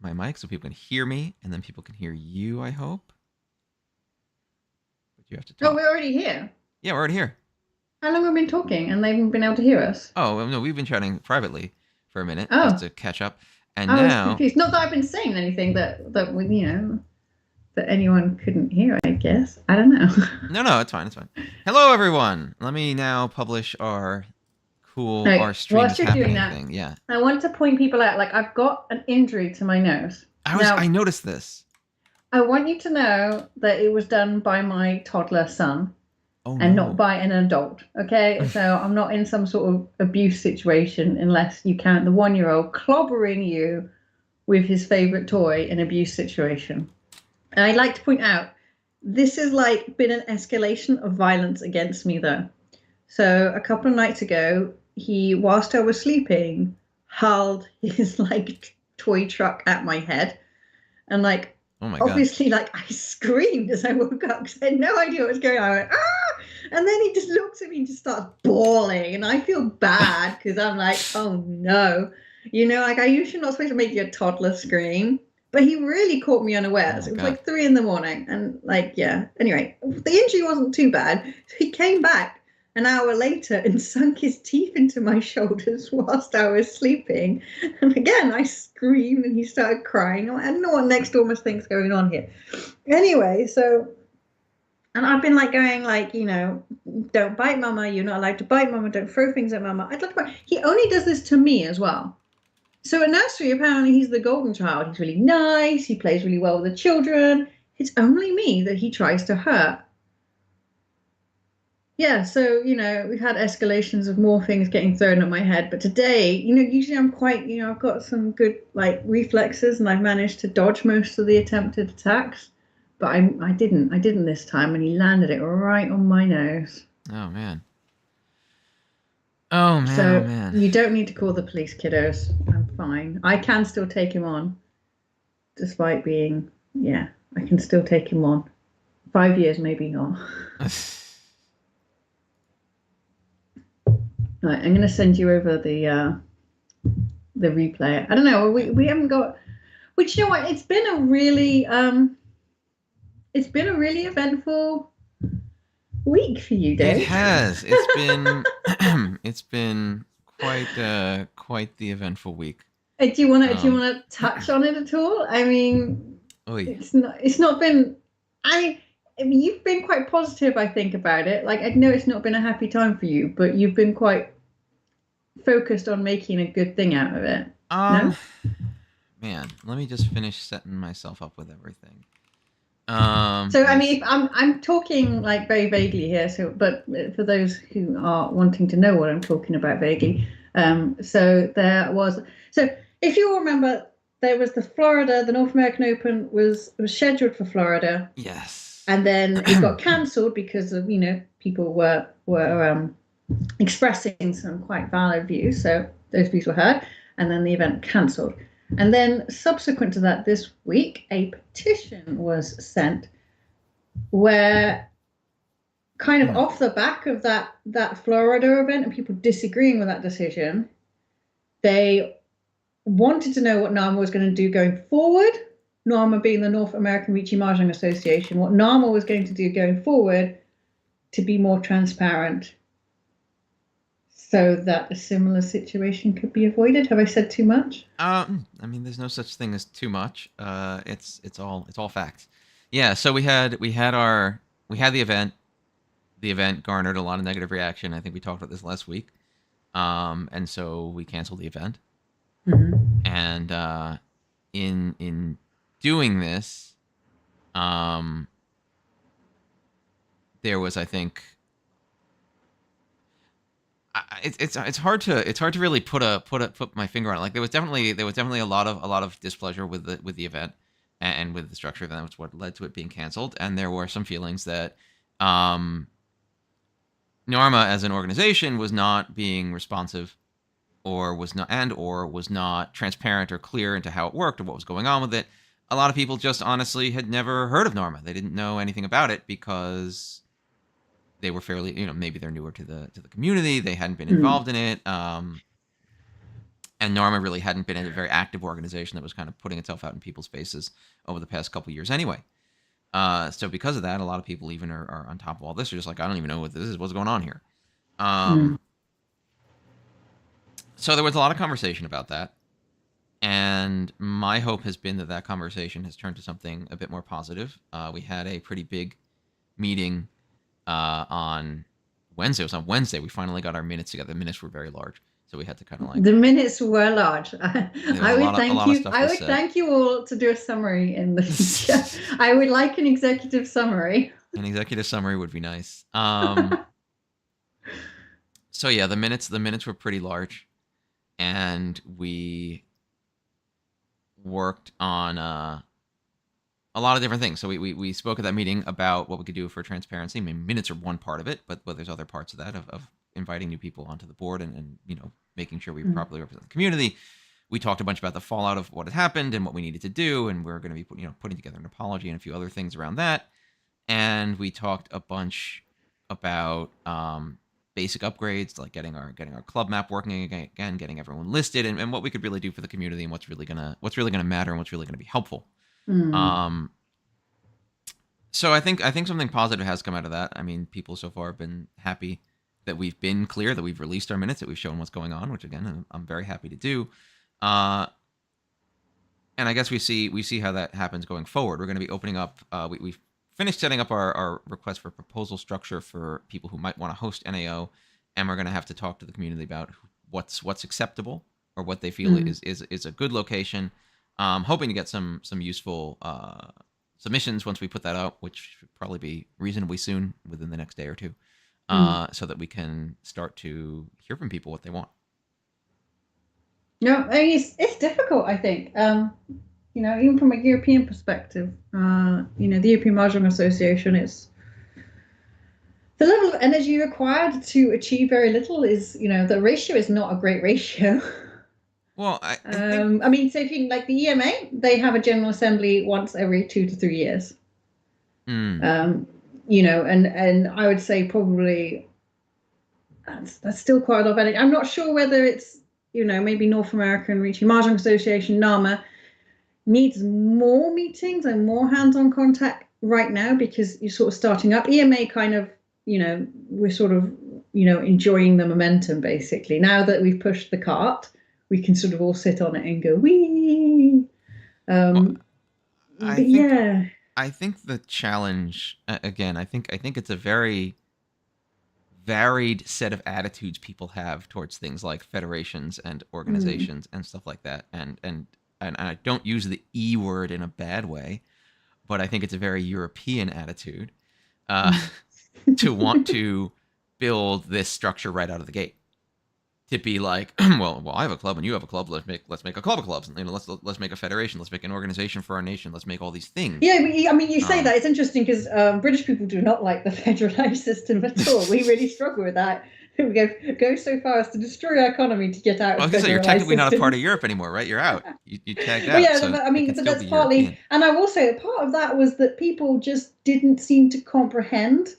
my mic so people can hear me, and then people can hear you, I hope. But you have to Oh, talk. we're already here. Yeah, we're already here. How long have we been talking and they haven't been able to hear us? Oh, well, no, we've been chatting privately for a minute just Oh, to catch up. And I was now, confused. Not that I've been saying anything that we, that anyone couldn't hear, I guess. I don't know. no, it's fine, it's fine. Hello, everyone. Let me now publish our cool, our Right, stream whilst is you're doing happening that, thing. Yeah. I want to point people out. Like, I've got an injury to my nose. I Now, noticed this. I want you to know that it was done by my toddler son Oh, and not no. by an adult. Okay, so I'm not in some sort of abuse situation unless you count the 1-year-old clobbering you with his favorite toy in abuse situation. And I'd like to point out this has like been an escalation of violence against me though. So a couple of nights ago, he, whilst I was sleeping, hurled his like toy truck at my head, and like Oh, my God. obviously like I screamed as I woke up because I had no idea what was going on. I went, ah! And then he just looks at me and just starts bawling, and I feel bad because I'm like, oh no, like I usually not supposed to make your toddler scream. But he really caught me Oh, unawares. my It was God. like 3 in the morning, and like, yeah. Anyway, the injury wasn't too bad. So he came back an hour later and sunk his teeth into my shoulders whilst I was sleeping. And again, I screamed and he started crying. I don't know what next door must think's going on here. Anyway, so, and I've been like going like, don't bite mama. You're not allowed to bite mama. Don't throw things at mama. I'd like to. He only does this to me as well. So at nursery, apparently he's the golden child. He's really nice. He plays really well with the children. It's only me that he tries to hurt. Yeah, so we've had escalations of more things getting thrown at my head, but today, usually I'm quite, I've got some good like reflexes, and I've managed to dodge most of the attempted attacks, but I didn't this time, and he landed it right on my nose. Oh, man. Oh, man. Oh, So man. you don't need to call the police, kiddos. I'm fine. I can still take him on, despite being, yeah, I can still take him on. 5 years, maybe not. Right, I'm going to send you over the replay. I don't know. We haven't got. Which, what? It's been a really eventful week for you, It Dave. has. It's been it's been quite the eventful week. Do you want to touch on it at all? I mean, Oy. it's not been. I mean, you've been quite positive, I think, about it. Like, I know it's not been a happy time for you, but you've been quite focused on making a good thing out of it. Um No? Man, let me just finish setting myself up with everything. So, I mean, Yes. if I'm talking like very vaguely here, so but for those who are wanting to know what I'm talking about vaguely, so there was so if you all remember, there was the North American Open was scheduled for Florida, Yes. and then it got cancelled because of people were expressing some quite valid views, so those views were heard, and then the event cancelled. And then subsequent to that, this week, a petition was sent where, kind of off the back of that Florida event and people disagreeing with that decision, they wanted to know what NAMA was going to do going forward. NAMA being the North American Ricci Mahjong Association, what NAMA was going to do going forward to be more transparent, so that a similar situation could be avoided. Have I said too much? I mean, there's no such thing as too much. It's all facts. Yeah. So we had the event. The event garnered a lot of negative reaction. I think we talked about this last week. And so we canceled the event. Mm-hmm. And in doing this, um, there was, I think, it's hard to really put my finger on it. Like there was definitely a lot of displeasure with the event and with the structure of it. That's what led to it being canceled. And there were some feelings that um, NARMA as an organization was not being responsive, or was not transparent or clear into how it worked or what was going on with it. A lot of people just honestly had never heard of NARMA. They didn't know anything about it because they were fairly, maybe they're newer to the community. They hadn't been Mm. involved in it. And NARMA really hadn't been a very active organization that was kind of putting itself out in people's faces over the past couple of years anyway. So because of that, a lot of people even are on top of all this. Are just like, I don't even know what this is. What's going on here? Mm. So there was a lot of conversation about that. And my hope has been that that conversation has turned to something a bit more positive. We had a pretty big meeting on Wednesday. It was on Wednesday. We finally got our minutes together. The minutes were very large, so we had to kind of like. The minutes were large. There was I would a thank lot of you. stuff I was would said. thank you all to do a summary in the future. I would like an executive summary. An executive summary would be nice. So yeah, the minutes were pretty large, and we worked on a lot of different things. So we spoke at that meeting about what we could do for transparency. I mean, minutes are one part of it, but there's other parts of that of inviting new people onto the board and making sure we properly represent the community. We talked a bunch about the fallout of what had happened and what we needed to do, and we're going to be putting together an apology and a few other things around that. And we talked a bunch about basic upgrades, like getting our club map working again, getting everyone listed, and what we could really do for the community, and what's really gonna matter, and what's really gonna be helpful. Um, so I think something positive has come out of that. I mean, people so far have been happy that we've been clear, that we've released our minutes, that we've shown what's going on, which again I'm very happy to do. And I guess we see how that happens going forward. We're going to be opening up. We've finished setting up our request for proposal structure for people who might want to host NAO, and we're going to have to talk to the community about what's acceptable or what they feel is a good location. Hoping to get some useful submissions once we put that out, which should probably be reasonably soon, within the next day or two, so that we can start to hear from people what they want. No, I mean, it's difficult, I think. Even from a European perspective, the European Mahjong Association is the level of energy required to achieve very little is, the ratio is not a great ratio. Well, I think. I mean, so if you like the EMA, they have a general assembly once every 2 to 3 years. And I would say probably that's still quite a lot of energy. I'm not sure whether it's, maybe North American Regional Mahjong Association, NAMA, needs more meetings and more hands-on contact right now because you're sort of starting up. EMA kind of, we're sort of, enjoying the momentum basically. Now that we've pushed the cart, we can sort of all sit on it and go, wee. I think the challenge, again, I think it's a very varied set of attitudes people have towards things like federations and organizations and stuff like that. And I don't use the E word in a bad way, but I think it's a very European attitude to want to build this structure right out of the gate. To be like, well, I have a club and you have a club. Let's make a club of clubs. Let's make a federation. Let's make an organization for our nation. Let's make all these things. Yeah, I mean, you say that it's interesting because British people do not like the federalised system at all. We really struggle with that. We go so far as to destroy our economy to get out. Well, I was going to say you're technically not a part of Europe anymore, right? You're out. You tagged out. Well, yeah, so I mean, but that's partly. European. And I will say part of that was that people just didn't seem to comprehend,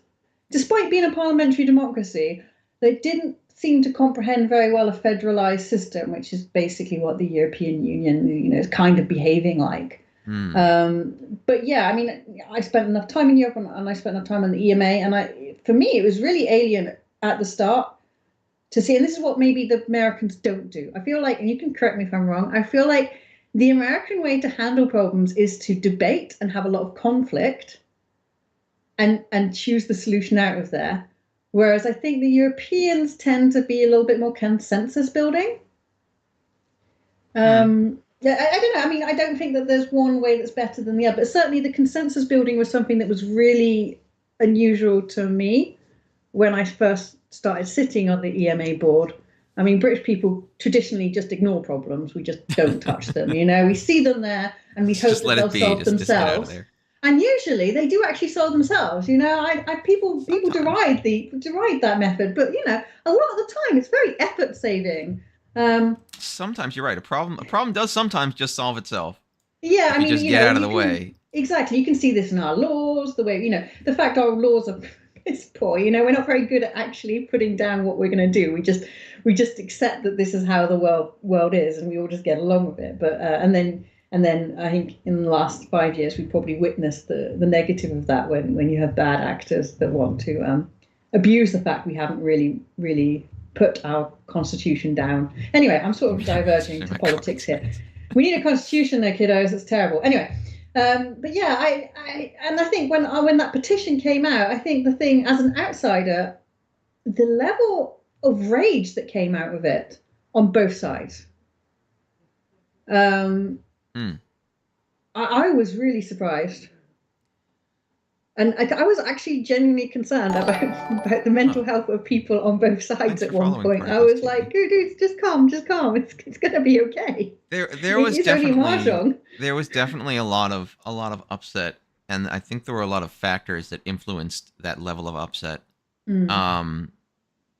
despite being a parliamentary democracy, they didn't seem to comprehend very well a federalized system, which is basically what the European Union, is kind of behaving like. But yeah, I mean, I spent enough time in Europe and I spent enough time in the EMA, and for me, it was really alien at the start to see, and this is what maybe the Americans don't do. I feel like, and you can correct me if I'm wrong, I feel like the American way to handle problems is to debate and have a lot of conflict and choose the solution out of there. Whereas I think the Europeans tend to be a little bit more consensus building. Yeah, I don't know. I mean, I don't think that there's one way that's better than the other, but certainly the consensus building was something that was really unusual to me when I first started sitting on the EMA board. I mean, British people traditionally just ignore problems. We just don't touch them. We see them there and we hope that they'll solve themselves. And usually they do actually solve themselves. People deride that method, but a lot of the time it's very effort saving. Sometimes you're right. A problem does sometimes just solve itself. Yeah, I mean, just get out of the way. Exactly. You can see this in our laws, the way the fact our laws are It's poor. We're not very good at actually putting down what we're going to do. We just accept that this is how the world is, and we all just get along with it. But and then I think in the last 5 years we probably witnessed the negative of that when you have bad actors that want to abuse the fact we haven't really put our constitution down. Anyway, I'm sort of diverging to politics here. We need a constitution there, kiddos. It's terrible. Anyway. But yeah, I think when that petition came out, I think the thing, as an outsider, the level of rage that came out of it on both sides, I was really surprised, and I was actually genuinely concerned about the mental health of people on both sides at one point. I was like, dude, just calm. It's gonna be okay. There was definitely a lot of upset, and I think there were a lot of factors that influenced that level of upset. And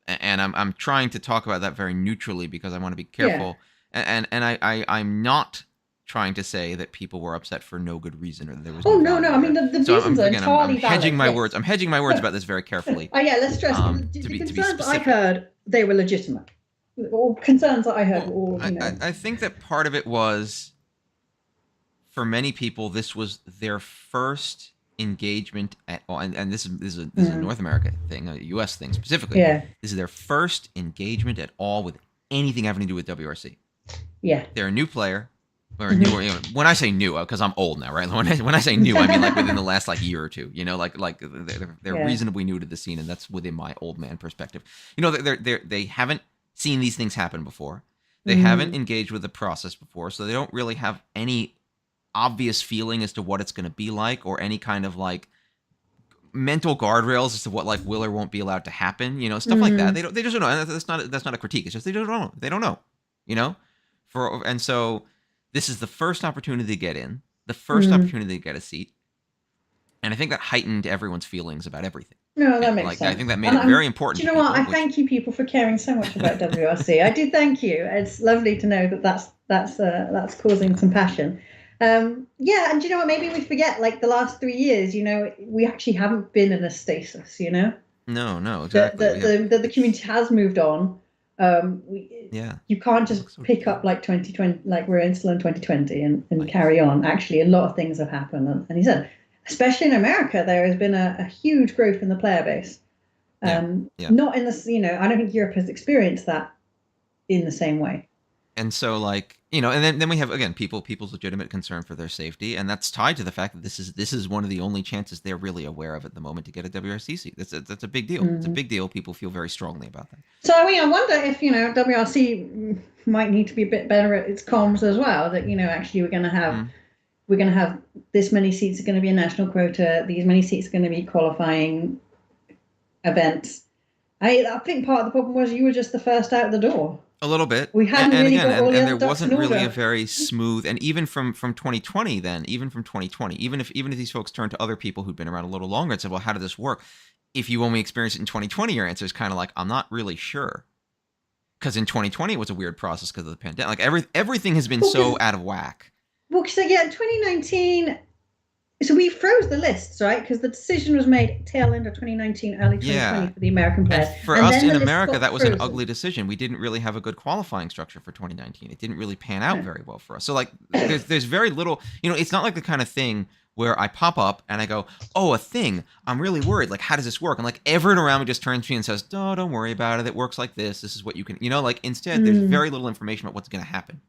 I'm trying to talk about that very neutrally because I want to be careful. Yeah. And I'm not trying to say that people were upset for no good reason or that there was no. I mean, the reasons are entirely valid. Hedging my words. I'm hedging my words about this very carefully. Let's stress the concerns that I heard, they were legitimate. All concerns that I heard were all, I think that part of it was, for many people, this was their first engagement at all, and this is a North America thing, a U.S. thing specifically. Yeah. This is their first engagement at all with anything having to do with WRC. Yeah. They're a new player. Or new, when I say new, because I'm old now, right? When I say new, I mean like within the last year or two. Like they're reasonably new to the scene, and that's within my old man perspective. They haven't seen these things happen before. They haven't engaged with the process before, so they don't really have any obvious feeling as to what it's going to be like, or any kind of mental guardrails as to what will or won't be allowed to happen. Stuff like that. They just don't know. That's not a critique. It's just they don't know. They don't know. And so. This is the first opportunity to get in, the first opportunity to get a seat. And I think that heightened everyone's feelings about everything. No, that makes sense. I think that made it very important. Do you know what? I thank you people for caring so much about WRC. I do thank you. It's lovely to know that's causing some passion. And do you know what? Maybe we forget the last 3 years, we actually haven't been in a stasis, No, exactly. The community has moved on. You can't just pick up 2020, we're still in 2020 and carry on. Actually, a lot of things have happened, and he said, especially in America, there has been a huge growth in the player base. Not in this, I don't think Europe has experienced that in the same way. And so and then we have, again, people's legitimate concern for their safety, and that's tied to the fact that this is one of the only chances they're really aware of at the moment to get a WRC seat. That's a big deal. It's a big deal. People feel very strongly about that. So I wonder if WRC might need to be a bit better at its comms as well. That actually we're going to have this many seats are going to be a national quota. These many seats are going to be qualifying events. I think part of the problem was you were just the first out the door. A little bit. We hadn't and really again, got all and the there wasn't ducks in really order. a very smooth, and even from 2020, even if these folks turned to other people who'd been around a little longer and said, well, how did this work? If you only experienced it in 2020, your answer is kind of I'm not really sure. Because in 2020, it was a weird process because of the pandemic. Everything has been so out of whack. Well, so yeah, in 2019, so we froze the lists, right? Because the decision was made tail end of 2019, early 2020 for the American players. And for us in America, that was an ugly decision. We didn't really have a good qualifying structure for 2019. It didn't really pan out very well for us. So there's very little, it's not the kind of thing where I pop up and I go, oh, a thing. I'm really worried. How does this work? And everyone around me just turns to me and says, no, don't worry about it. It works like this. This is what you can, instead there's very little information about what's going to happen.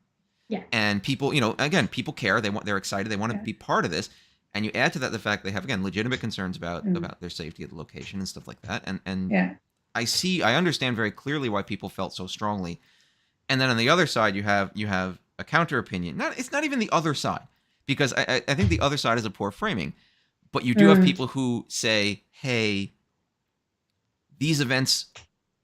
Yeah. And people, again, people care. They're excited. They want to be part of this. And you add to that the fact they have, again, legitimate concerns about their safety at the location and stuff like that. And I understand very clearly why people felt so strongly. And then on the other side, you have a counter opinion. It's not even the other side, because I think the other side is a poor framing. But you do have people who say, hey, these events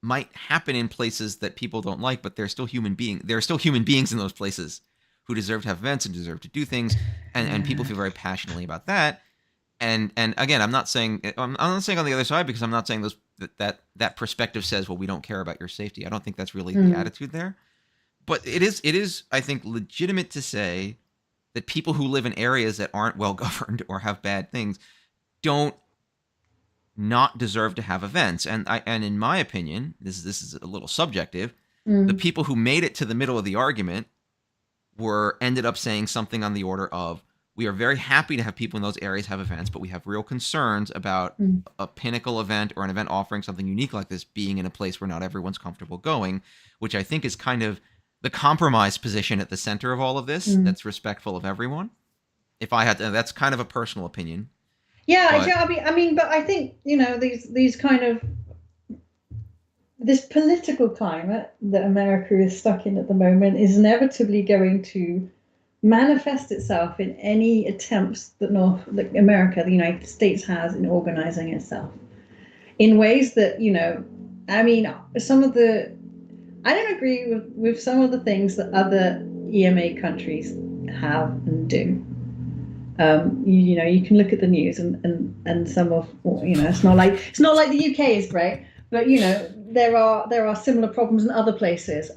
might happen in places that people don't like, but they're still human beings. There are still human beings in those places who deserve to have events and deserve to do things, and people feel very passionately about that. And again, I'm not saying on the other side, because I'm not saying that perspective says, well, we don't care about your safety. I don't think that's really the attitude there. But it is I think legitimate to say that people who live in areas that aren't well governed or have bad things don't not deserve to have events. And in my opinion, this is a little subjective. The Mm, people who made it to the middle of the argument were ended up saying something on the order of, we are very happy to have people in those areas have events, but we have real concerns about mm, a pinnacle event or an event offering something unique like this being in a place where not everyone's comfortable going, which I think is kind of the compromise position at the center of all of this mm. that's respectful of everyone. If I had to, that's kind of a personal opinion, Yeah, but but I think these kind of this political climate that America is stuck in at the moment is inevitably going to manifest itself in any attempts that America, the United States, has in organizing itself in ways that I mean, some of the I don't agree with some of the things that other EMA countries have and do. You can look at the news and some of it's not like the UK is great, but there are similar problems in other places.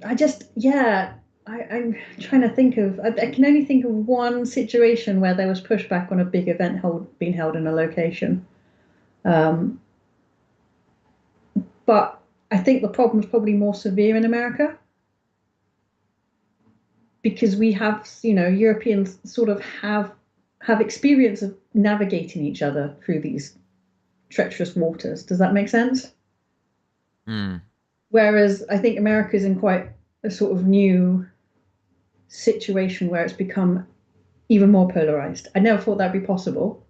I just yeah, I'm trying to think of. I can only think of one situation where there was pushback on a big event being held in a location. Um, but I think the problem is probably more severe in America because we have, Europeans sort of have experience of navigating each other through these treacherous waters. Does that make sense? mm, Whereas I think America's in quite a sort of new situation where it's become even more polarized. I never thought that'd be possible,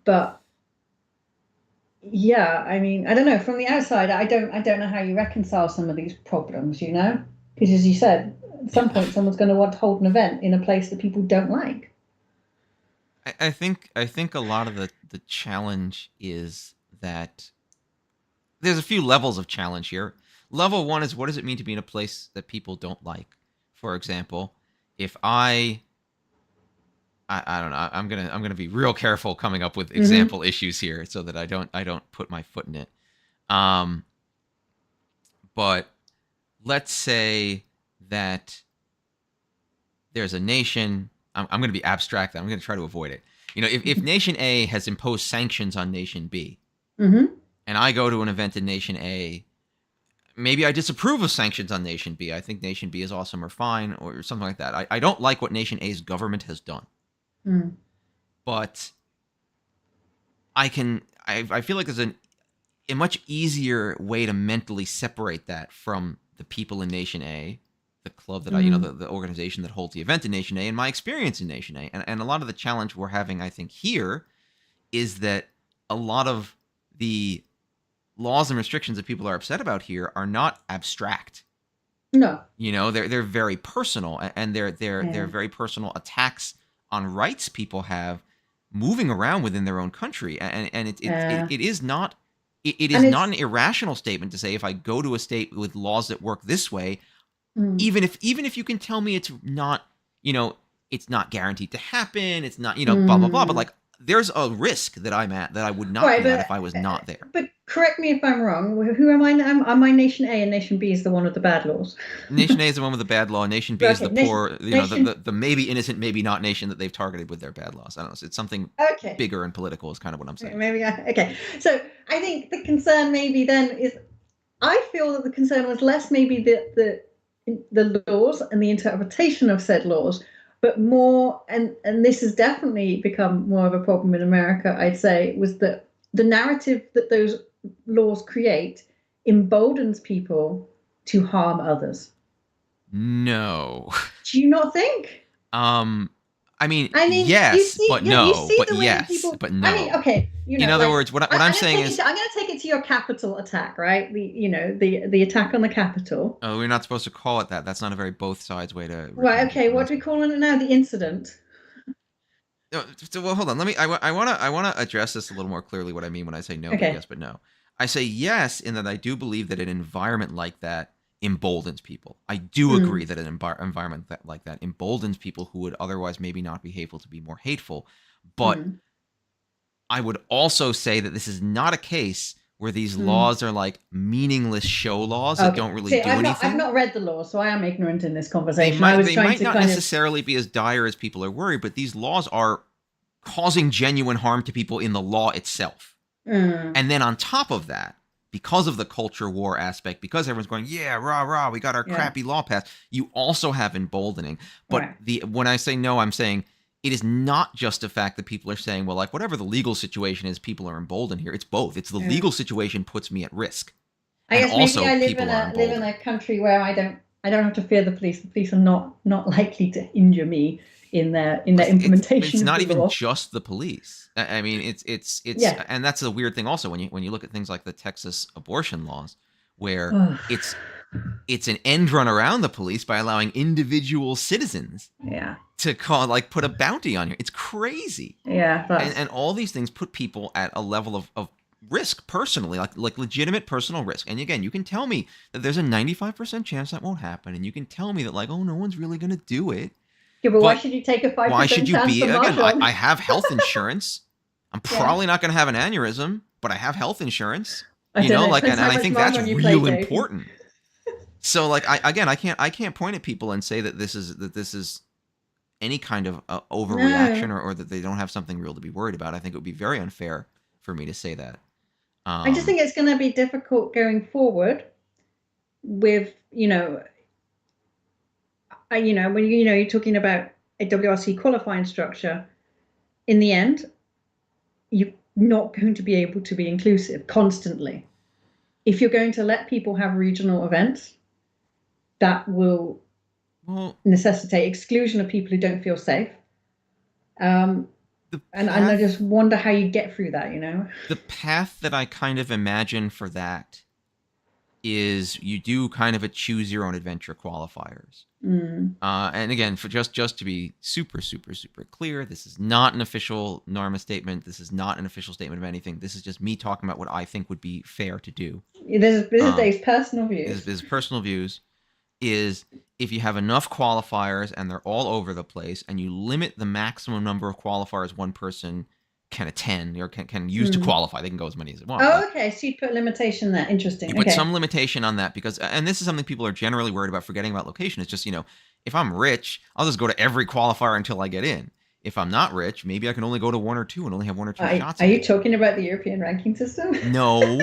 but yeah, I mean, I don't know. From the outside, I don't know how you reconcile some of these problems, because as you said, at some yeah, point, someone's going to want to hold an event in a place that people don't like. I think a lot of the challenge is that there's a few levels of challenge here. Level one is, what does it mean to be in a place that people don't like? For example, if I don't know, I'm gonna be real careful coming up with Mm-hmm. example issues here so that I don't put my foot in it. Um, but let's say that there's a nation. I'm going to be abstract. I'm going to try to avoid it. If Nation A has imposed sanctions on Nation B, Mm-hmm. and I go to an event in Nation A, maybe I disapprove of sanctions on Nation B. I think Nation B is awesome or fine or something like that. I don't like what Nation A's government has done, Mm. but I feel like there's a much easier way to mentally separate that from the people in Nation A, the club that Mm. the organization that holds the event in Nation A, and my experience in Nation A. And a lot of the challenge we're having, I think, here is that a lot of the laws and restrictions that people are upset about here are not abstract. No. They're very personal, and they're Yeah. very personal attacks on rights people have moving around within their own country, and Yeah. it is not it And is not an it's irrational statement to say, if I go to a state with laws that work this way, mm, even if you can tell me it's not, you know it's not guaranteed to happen, it's not, blah blah blah, but mm. like, there's a risk that I'm at that I would not Right, be at but if I was not there. but correct me if I'm wrong. Who am I? Am I Nation A and Nation B is the one with the bad laws? Nation A is the one with the bad law. Nation B is Okay, the poor, Nation. the maybe innocent, maybe not nation that they've targeted with their bad laws. I don't know. It's something Okay, bigger and political is kind of what I'm saying. maybe okay. So I think the concern maybe then is I feel that the concern was less maybe the laws and the interpretation of said laws, but more, and this has definitely become more of a problem in America, I'd say, was that the narrative that those laws create emboldens people to harm others. No. Do you not think? Um, I mean, I mean, you yes, see, but yeah, you no, see but the way that yes, people. but I mean, no. okay, In other like words, what I'm saying is, I'm gonna take it to your Capitol attack, right? The attack on the Capitol. oh, we're not supposed to call it that. That's not a very both sides way to Right. return to Okay. What pronounce do we it. call it now? The incident. No, so, well, hold on. Let me. I want to address this a little more clearly. What I mean when I say no, but Okay. yes, but no. I say yes in that I do believe that an environment like that emboldens people. I do agree Mm, that an environment like that emboldens people who would otherwise maybe not be hateful to be more hateful. But mm, I would also say that this is not a case where these mm. laws are like meaningless show laws that Okay. don't really See, do I've anything. not read the law, so I am ignorant in this They conversation. I might was they trying might to not kind of. necessarily be as dire as people are worried, but these laws are causing genuine harm to people in the law itself. And then on top of that, because of the culture war aspect, because everyone's going, yeah, rah, rah, we got our crappy law passed, you also have emboldening. But when I say no, I'm saying it is not just a fact that people are saying, well, like, whatever the legal situation is, people are emboldened here. It's both. It's the legal situation puts me at risk. I guess maybe I live in a country where I don't have to fear the police. The police are not likely to injure me in their implementation. It's not even just the police. I mean, it's and that's a weird thing also when you look at things like the Texas abortion laws, where it's an end run around the police by allowing individual citizens to put a bounty on you. It's crazy. Yeah. And all these things put people at a level of risk personally, like legitimate personal risk. And again, you can tell me that there's a 95% chance that won't happen. And you can tell me that, like, oh, no one's really going to do it. Yeah, but why should you take a 5% Why should you chance be, again, I have health insurance. I'm probably not going to have an aneurysm, but I have health insurance. And I think that's real important. So, like, I can't point at people and say that this is any kind of overreaction or that they don't have something real to be worried about. I think it would be very unfair for me to say that. I just think it's going to be difficult going forward with, when you're talking about a WRC qualifying structure. In the end, you're not going to be able to be inclusive constantly. If you're going to let people have regional events, that will necessitate exclusion of people who don't feel safe. And I just wonder how you get through that, The path that I kind of imagine for that is you do kind of a choose your own adventure qualifiers. And again, for just to be super, super, super clear, this is not an official NARMA statement. This is not an official statement of anything. This is just me talking about what I think would be fair to do. This is Dave's personal views. His personal views is if you have enough qualifiers and they're all over the place and you limit the maximum number of qualifiers one person can attend or can use to qualify, they can go as many as they want. Oh, okay. So you put a limitation there. Interesting. You put some limitation on that because, and this is something people are generally worried about forgetting about location. It's just, if I'm rich, I'll just go to every qualifier until I get in. If I'm not rich, maybe I can only go to one or two and only have one or two shots. Are you talking about the European ranking system? No.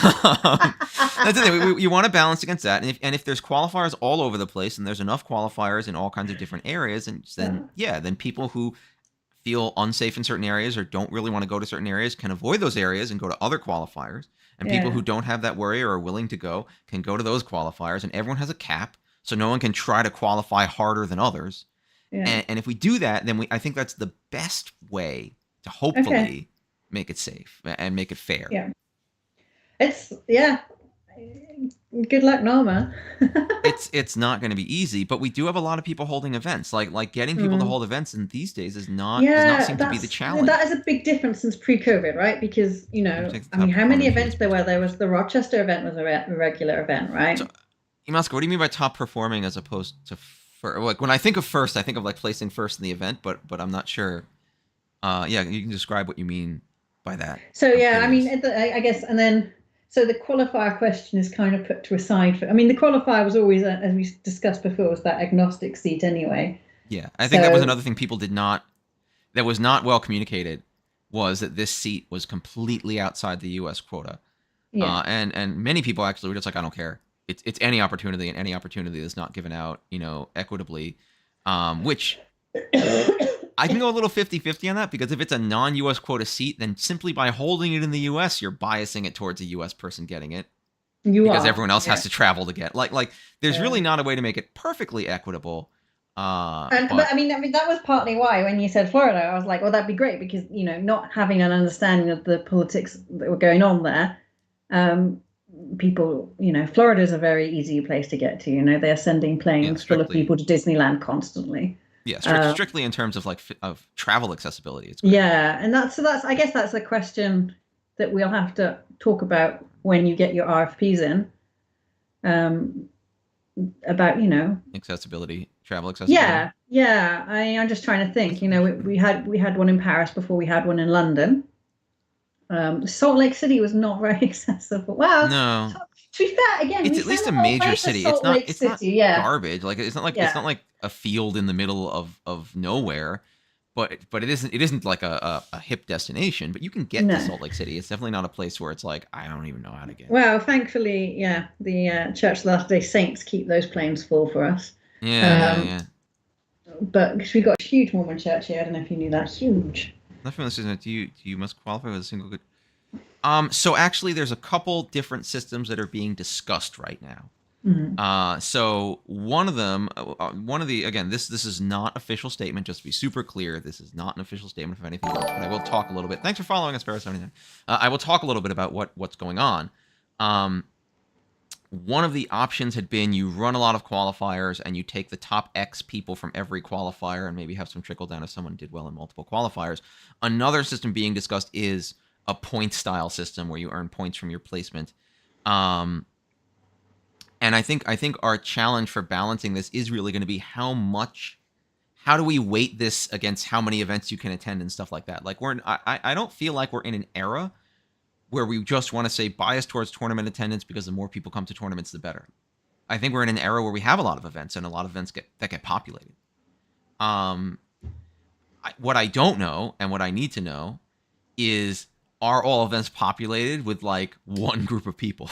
That's the thing. You want to balance against that, and if there's qualifiers all over the place, and there's enough qualifiers in all kinds of different areas, and then people who feel unsafe in certain areas or don't really want to go to certain areas can avoid those areas and go to other qualifiers, and people who don't have that worry or are willing to go can go to those qualifiers, and everyone has a cap, so no one can try to qualify harder than others. And if we do that, then I think that's the best way to hopefully make it safe and make it fair. Yeah. Good luck, Norma. It's not going to be easy, but we do have a lot of people holding events. Like getting people to hold events in these days does not seem to be the challenge. That is a big difference since pre-COVID, right? Because how many events there were? There was the Rochester event was a regular event, right? So, Imaska, what do you mean by top performing as opposed to like when I think of first, I think of like placing first in the event, but I'm not sure. You can describe what you mean by that. So I guess, and then. So the qualifier question is kind of put to a side. The qualifier was always, as we discussed before, was that agnostic seat anyway. Yeah, I think that was another thing people that was not well communicated, was that this seat was completely outside the U.S. quota. Yeah. And many people actually were just like, I don't care. It's any opportunity, and any opportunity that's not given out, equitably, which... I can go a little 50-50 on that, because if it's a non-U.S. quota seat, then simply by holding it in the U.S., you're biasing it towards a U.S. person getting it. Because everyone else has to travel to get. Like there's really not a way to make it perfectly equitable. But that was partly why when you said Florida, I was like, well, that'd be great, because not having an understanding of the politics that were going on there, people, Florida is a very easy place to get to. They're sending planes full of people to Disneyland constantly. Yeah, strictly in terms of of travel accessibility. It's great. Yeah, and that's I guess that's a question that we'll have to talk about when you get your RFPs in. About accessibility, travel accessibility. Yeah. I'm just trying to think. We had one in Paris before we had one in London. Salt Lake City was not very accessible. Well, no. To be fair, again, it's at least a major city. It's not garbage. Like it's not like a field in the middle of nowhere. but it isn't like a hip destination. But you can get to No. Salt Lake City. It's definitely not a place where it's like I don't even know how to get. Well, thankfully, yeah, the Church of the Latter-day Saints keep those planes full for us. Yeah, yeah, Um, yeah. but because we got a huge Mormon church here, I don't know if you knew that. Huge. Nothing else is do you must qualify with a single good. So actually, there's a couple different systems that are being discussed right now. Mm. So one of them, one of the again, this is not official statement. Just to be super clear, this is not an official statement of anything else. But I will talk a little bit. Thanks for following us, Sparrow79. I will talk a little bit about what's going on. One of the options had been you run a lot of qualifiers and you take the top X people from every qualifier and maybe have some trickle down if someone did well in multiple qualifiers. Another system being discussed is a point style system where you earn points from your placement. And I think our challenge for balancing this is really going to be how do we weight this against how many events you can attend and stuff like that. Like I don't feel like we're in an era where we just want to say bias towards tournament attendance because the more people come to tournaments, the better. I think we're in an era where we have a lot of events and a lot of events get populated. What I don't know and what I need to know is, are all events populated with like one group of people?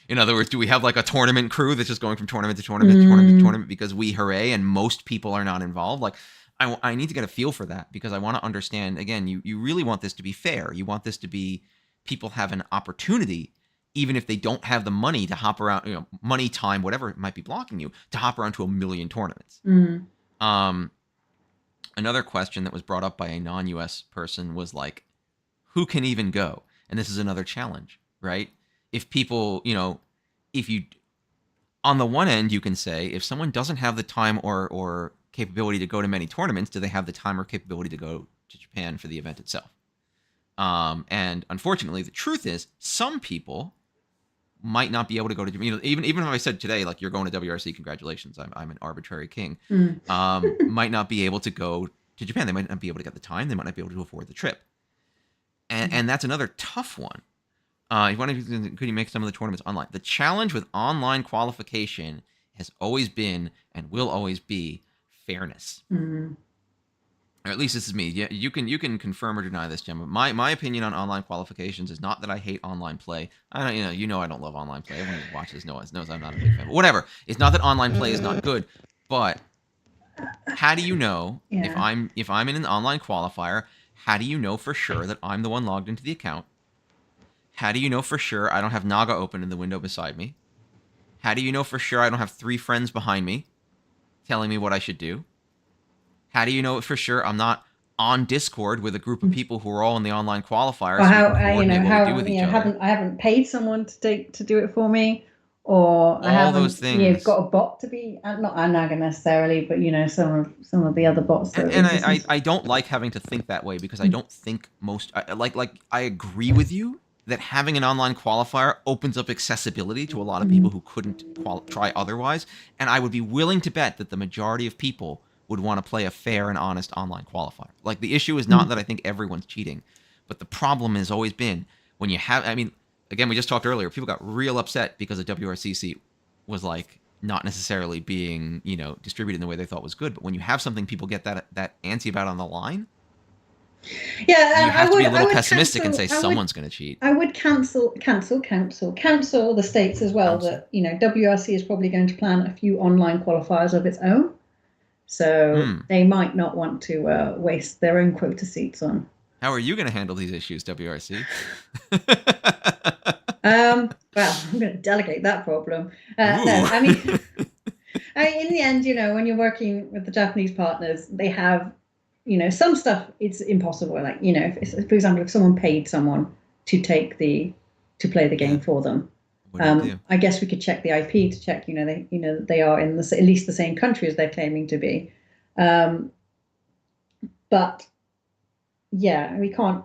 In other words, do we have like a tournament crew that's just going from tournament to tournament to tournament to tournament because we hooray and most people are not involved? Like, I need to get a feel for that because I want to understand, again, you really want this to be fair. You want this to be people have an opportunity, even if they don't have the money to hop around, money, time, whatever might be blocking you, to hop around to a million tournaments. Another question that was brought up by a non-US person was like, who can even go? And this is another challenge, right? If people, if you, on the one end, you can say, if someone doesn't have the time or capability to go to many tournaments, do they have the time or capability to go to Japan for the event itself? And unfortunately, the truth is, some people might not be able to go to, even if I said today, like, you're going to WRC, congratulations, I'm an arbitrary king, might not be able to go to Japan. They might not be able to get the time. They might not be able to afford the trip. And that's another tough one. Could you make some of the tournaments online? The challenge with online qualification has always been and will always be fairness. Or at least this is me. Yeah, you can confirm or deny this, Gemma. My opinion on online qualifications is not that I hate online play. I don't love online play. Everyone who watches knows I'm not a big fan. But whatever. It's not that online play is not good, but how do you know if I'm in an online qualifier? How do you know for sure that I'm the one logged into the account? How do you know for sure I don't have Naga open in the window beside me? How do you know for sure I don't have 3 friends behind me telling me what I should do? How do you know for sure I'm not on Discord with a group of people who are all in the online qualifiers? Or how so we can coordinate what we do with each other. I haven't paid someone to do it for me, or All I haven't those things. got a bot to be not Anaga necessarily, but some of the other bots. And I don't like having to think that way because I don't think I agree with you that having an online qualifier opens up accessibility to a lot of people who couldn't try otherwise. And I would be willing to bet that the majority of people would want to play a fair and honest online qualifier. Like, the issue is not that I think everyone's cheating, but the problem has always been when you have, again, we just talked earlier, people got real upset because the WRCC was like not necessarily being, distributed in the way they thought was good. But when you have something people get that antsy about on the line, you have to be a little pessimistic and say someone's going to cheat. I would cancel the states as well that, WRC is probably going to plan a few online qualifiers of its own. So they might not want to waste their own quota seats on. How are you going to handle these issues, WRC? Well, I'm going to delegate that problem. No, in the end, when you're working with the Japanese partners, they have, some stuff it's impossible. Like, if, for example, if someone paid someone to play the game for them, I guess we could check the IP to check, they are in at least the same country as they're claiming to be. But yeah, we can't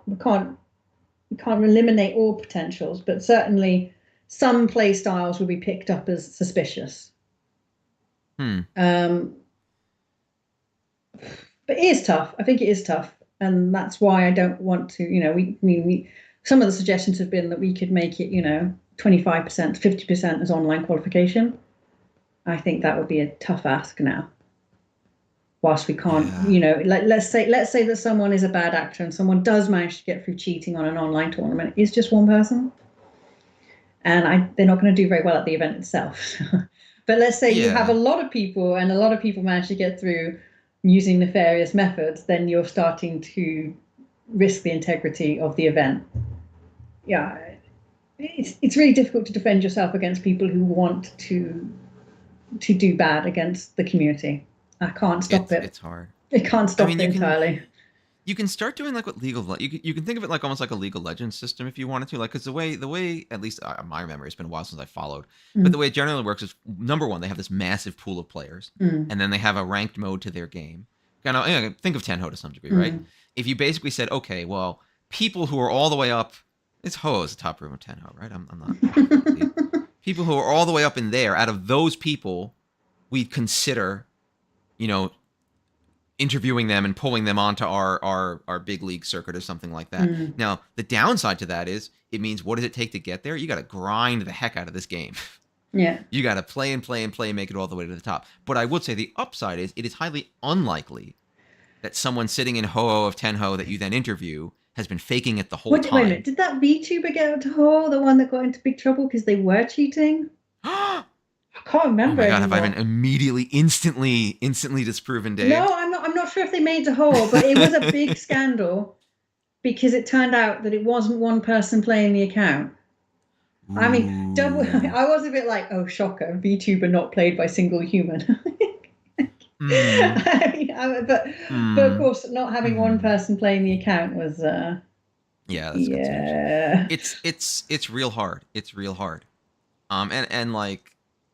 eliminate all potentials, but certainly some play styles will be picked up as suspicious. But it is tough. I think it is tough, and that's why I don't want to. We some of the suggestions have been that we could make it, 25%, 50% as online qualification. I think that would be a tough ask now. whilst we can't, Yeah. like let's say that someone is a bad actor and someone does manage to get through cheating on an online tournament, it's just one person, and they're not going to do very well at the event itself. But let's say you have a Yeah. lot of people and a lot of people manage to get through using nefarious methods, then you're starting to risk the integrity of the event. Yeah, it's really difficult to defend yourself against people who want to do bad against the community. I can't stop it. It's hard. I can't I stop mean, it entirely. you can start doing like what you can think of it like almost like a League of Legends system if you wanted to, like because the way at least my memory, it's been a while since I followed, but the Mm, way it generally works is number one, they have this massive pool of players, mm, and then they have a ranked mode to their game. Kind of, think of Tenhou to some degree, right? mm. If you basically said, okay, well, people who are all the way up, it's Ho is the top room of Tenhou, right? I'm not crazy. People who are all the way up in there, out of those people, we'd consider, you know, interviewing them and pulling them onto our big league circuit or something like that. Mm, Now, the downside to that is it means what does it take to get there? You got to grind the heck out of this game. yeah. You got to play and play and play and make it all the way to the top. But I would say the upside is it is highly unlikely that someone sitting in Ho-Oh of Tenho that you then interview has been faking it the whole Wait a minute. time. Did that VTuber get out to hole, the one that got into big trouble because they were cheating? Oh I can't remember my god, have I been anymore. immediately instantly disproven, Dave? No, I'm not sure if they made a hole, but it was a big scandal because it turned out that it wasn't one person playing the account. I mean, double. Ooh. I was a bit like, oh, shocker, VTuber not played by single human. Hmm. But of Hmm. course, not having one Hmm. person playing the account was, Yeah, that's good too. yeah, It's real hard. It's real hard. And like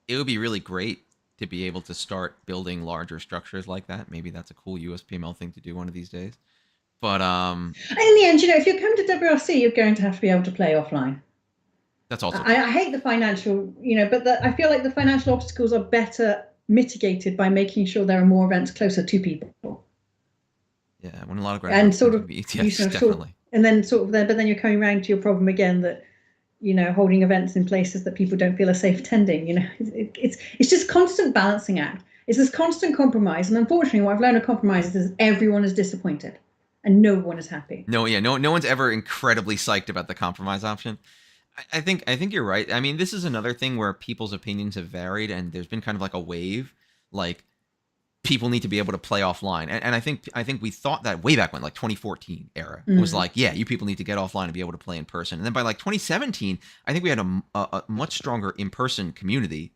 it would be really great to be able to start building larger structures like that. Maybe that's a cool USPML thing to do one of these days. But and in the end, if you're coming to WRC, you're going to have to be able to play offline. that's also I, true. I hate the financial, but I feel like the financial obstacles are better mitigated by making sure there are more events closer to people. Yeah, when a lot of ground And events sort tend to of be you yes, definitely. and then sort of then but then you're coming around to your problem again that holding events in places that people don't feel are safe attending. It's just constant balancing act. It's this constant compromise, and unfortunately what I've learned of compromises is everyone is disappointed and no one is happy. No, yeah, no one's ever incredibly psyched about the compromise option. I think you're right. I mean, this is another thing where people's opinions have varied, and there's been kind of like a wave. Like people need to be able to play offline, and I think we thought that way back when, like 2014 era, was Mm. like, yeah, you people need to get offline and be able to play in person. And then by like 2017, I think we had a much stronger in person community,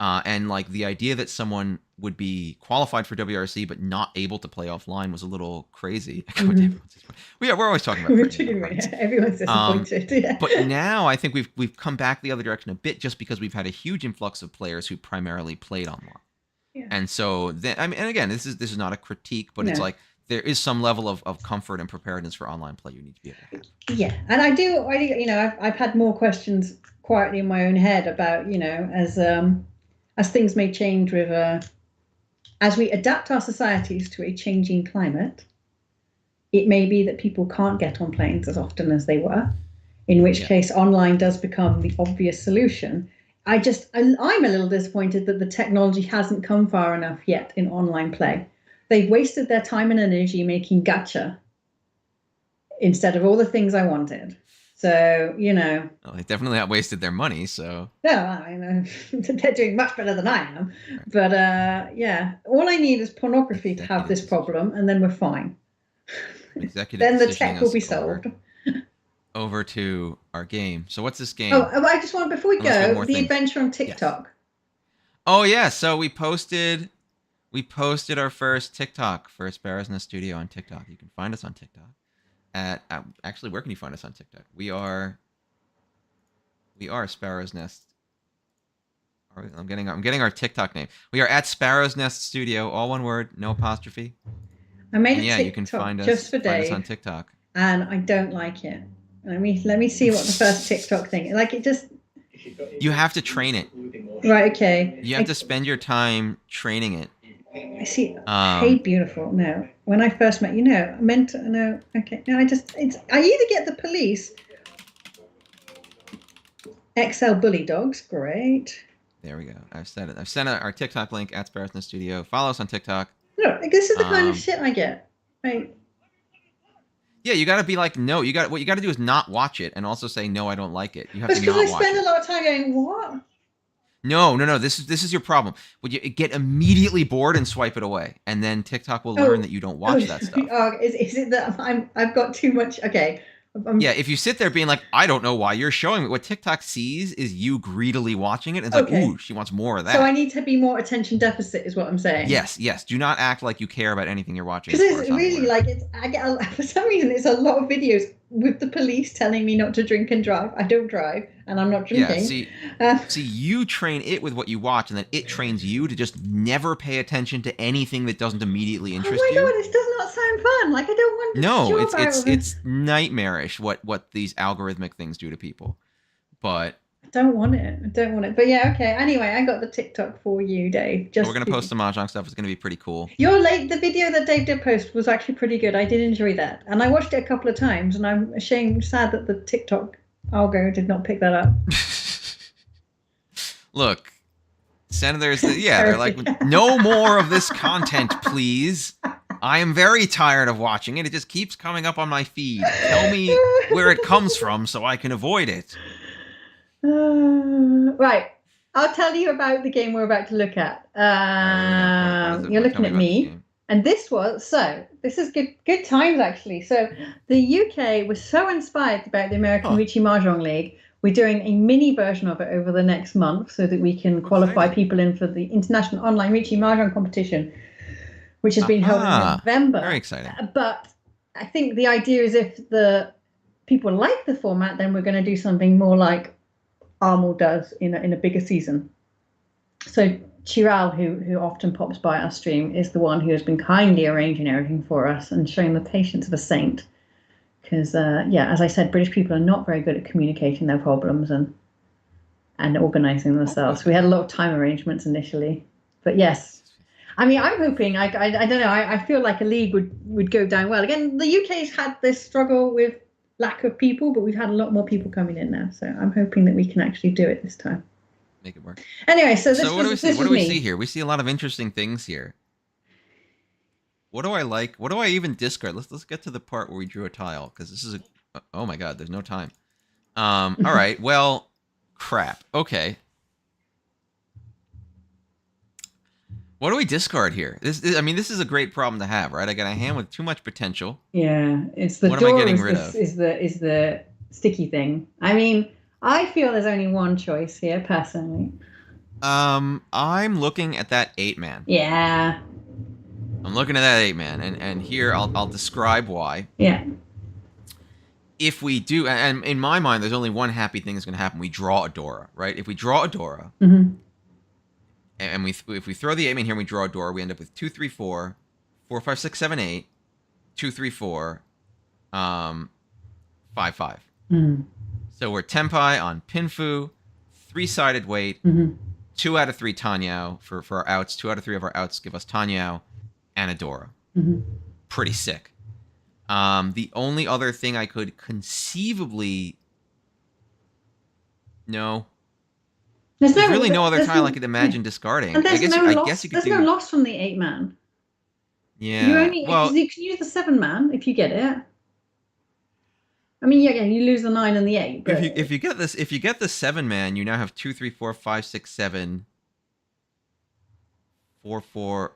and like the idea that someone would be qualified for WRC but not able to play offline was a little crazy. Mm-hmm. We're always talking about We're printing chicken numbers. everyone's disappointed. But Yeah. now I think we've come back the other direction a bit just because we've had a huge influx of players who primarily played online. Yeah. And so then, I mean, and again, this is not a critique, but it's No. like there is some level of comfort and preparedness for online play you need to be able to have. Yeah, and I've had more questions quietly in my own head about as things may change with as we adapt our societies to a changing climate, it may be that people can't get on planes as often as they were, in which Yeah. case online does become the obvious solution. I'm a little disappointed that the technology hasn't come far enough yet in online play. They've wasted their time and energy making gacha instead of all the things I wanted. So, Well, they definitely not wasted their money, so no, I know they're doing much better than I am. right. But yeah, all I need is pornography to have Executive this decision. problem, and then we're fine. Executive Then the decisioning tech will us be solved. over to our game. So what's this Oh, game? I just want, before we Unless you have go, more the things. adventure on Yes. TikTok. Oh yeah, so we posted our first TikTok for Sparrow's Nest Studio on TikTok. You can find us on TikTok at actually, where can you find us on TikTok? We are Sparrow's Nest. I'm getting our TikTok name. We are at Sparrow's Nest Studio, all one word, no apostrophe. I made And a yeah, you can TikTok find just us for on Dave, TikTok. and I don't like it. Let me see what the first TikTok thing. Like it just You have to train it. right. Okay. You have to spend your time training it. I see. Hey, Um, beautiful. No, when I first met you, I meant to. No, okay. No, I either get the police XL bully dogs. Great. there we go. I've said it. I've sent our TikTok link at Sparrow's Nest Studio. Follow us on TikTok. Look, this is the kind of Um, shit I get. Right? yeah, you got to be like, no, what you got to do is not watch it, and also say no, I don't like it. You have That's to because I not watch spend a it. lot of time going, what? No, no, no. This is your problem. Would you get immediately bored and swipe it away, and then TikTok will learn Oh, that you don't oh, watch that stuff. is it that I've got too much? Okay, Yeah, I'm if you sit there being like, I don't know why you're showing me, what TikTok sees is you greedily watching it, and it's like, okay. ooh, she wants more of So I that. need to be more attention deficit, is what I'm saying. Yes, yes. Do not act like you care about anything you're watching, Because as far it's as I'm really aware. like it's. I get for some reason it's a lot of videos with the police telling me not to drink and drive. I don't drive, and I'm not Yeah, drinking. see, Uh, you train it with what you watch, and then it trains you to just never pay attention to anything that doesn't immediately oh interest my you. god, this does not sound fun. Like I don't want this No, job it's out it's of it. it's nightmarish what these algorithmic things do to people. But I don't want it. I don't want it. But yeah, okay. Anyway, I got the TikTok for you, Dave. we're gonna post some mahjong stuff. It's gonna be pretty cool. Your late the video that Dave did post was actually pretty good. I did enjoy that, and I watched it a couple of times, and I'm ashamed, sad that the TikTok algo did not pick that up. Look, senators, yeah, they're like, Sorry. no more of this content, please. I am very tired of watching it. It just keeps coming up on my feed. Tell me where it comes from so I can avoid it. Right. I'll tell you about the game we're about to look at. All right, here we go. What is it? You're What? Tell looking me at about this me, game. and this is good times actually. So the UK was so inspired about the American Huh. Ricci Mahjong League. We're doing a mini version of it over the next month so that we can qualify Exciting. people in for the International Online Ricci Mahjong competition, which has been held in Aha. Very November. exciting. But I think the idea is if the people like the format, then we're going to do something more like Armel does in a bigger season. So Chiral, who often pops by our stream, is the one who has been kindly arranging everything for us and showing the patience of a saint. Because yeah, as I said, British people are not very good at communicating their problems and organizing themselves. So we had a lot of time arrangements initially, but yes. I mean, I'm hoping. I don't know. I feel like a league would go down well. Again, the UK's had this struggle with lack of people, but we've had a lot more people coming in now. So I'm hoping that we can actually do it this time. Make it work. Anyway, so So what do we see? this What was do we see me. here? We see a lot of interesting things here. What do I like? What do I even discard? Let's get to the part where we drew a tile, because this is a, oh my god, there's no time. All right. Well, crap. Okay. What do we discard here? I mean, this is a great problem to have, right? I got a hand with too much potential. Yeah, it's the What am I door getting is rid this of? is the sticky thing. I mean, I feel there's only one choice here, personally. I'm looking at that 8-man. Yeah, I'm looking at that 8-man, and here I'll describe why. yeah. If we do, and in my mind, there's only one happy thing that's going to happen. We draw a Dora, right? If we draw a Dora, Mm-hmm. and if we throw the 8-man here and we draw a Dora, we end up with 2, 3, 4, 4, 5, 6, 7, 8, 2, 3, 4, 5, 5. Mm-hmm. So we're Tenpai on Pinfu, 3-sided weight, Mm-hmm. 2 out of 3 Tanyao for our outs. 2 out of 3 of our outs give us Tanyao and a Dora. Mm-hmm. Pretty sick. The only other thing I could conceivably... No. There's really no other tile I could imagine discarding. And I guess you could there's do... no loss from the 8-man. Yeah. You only Well, you can use the 7-man if you get it. I mean, yeah, again, you lose the 9 and the 8. But if you get this, if you get the 7-man, you now have 2, 3, 4, 5, 6, 7, 4, 4.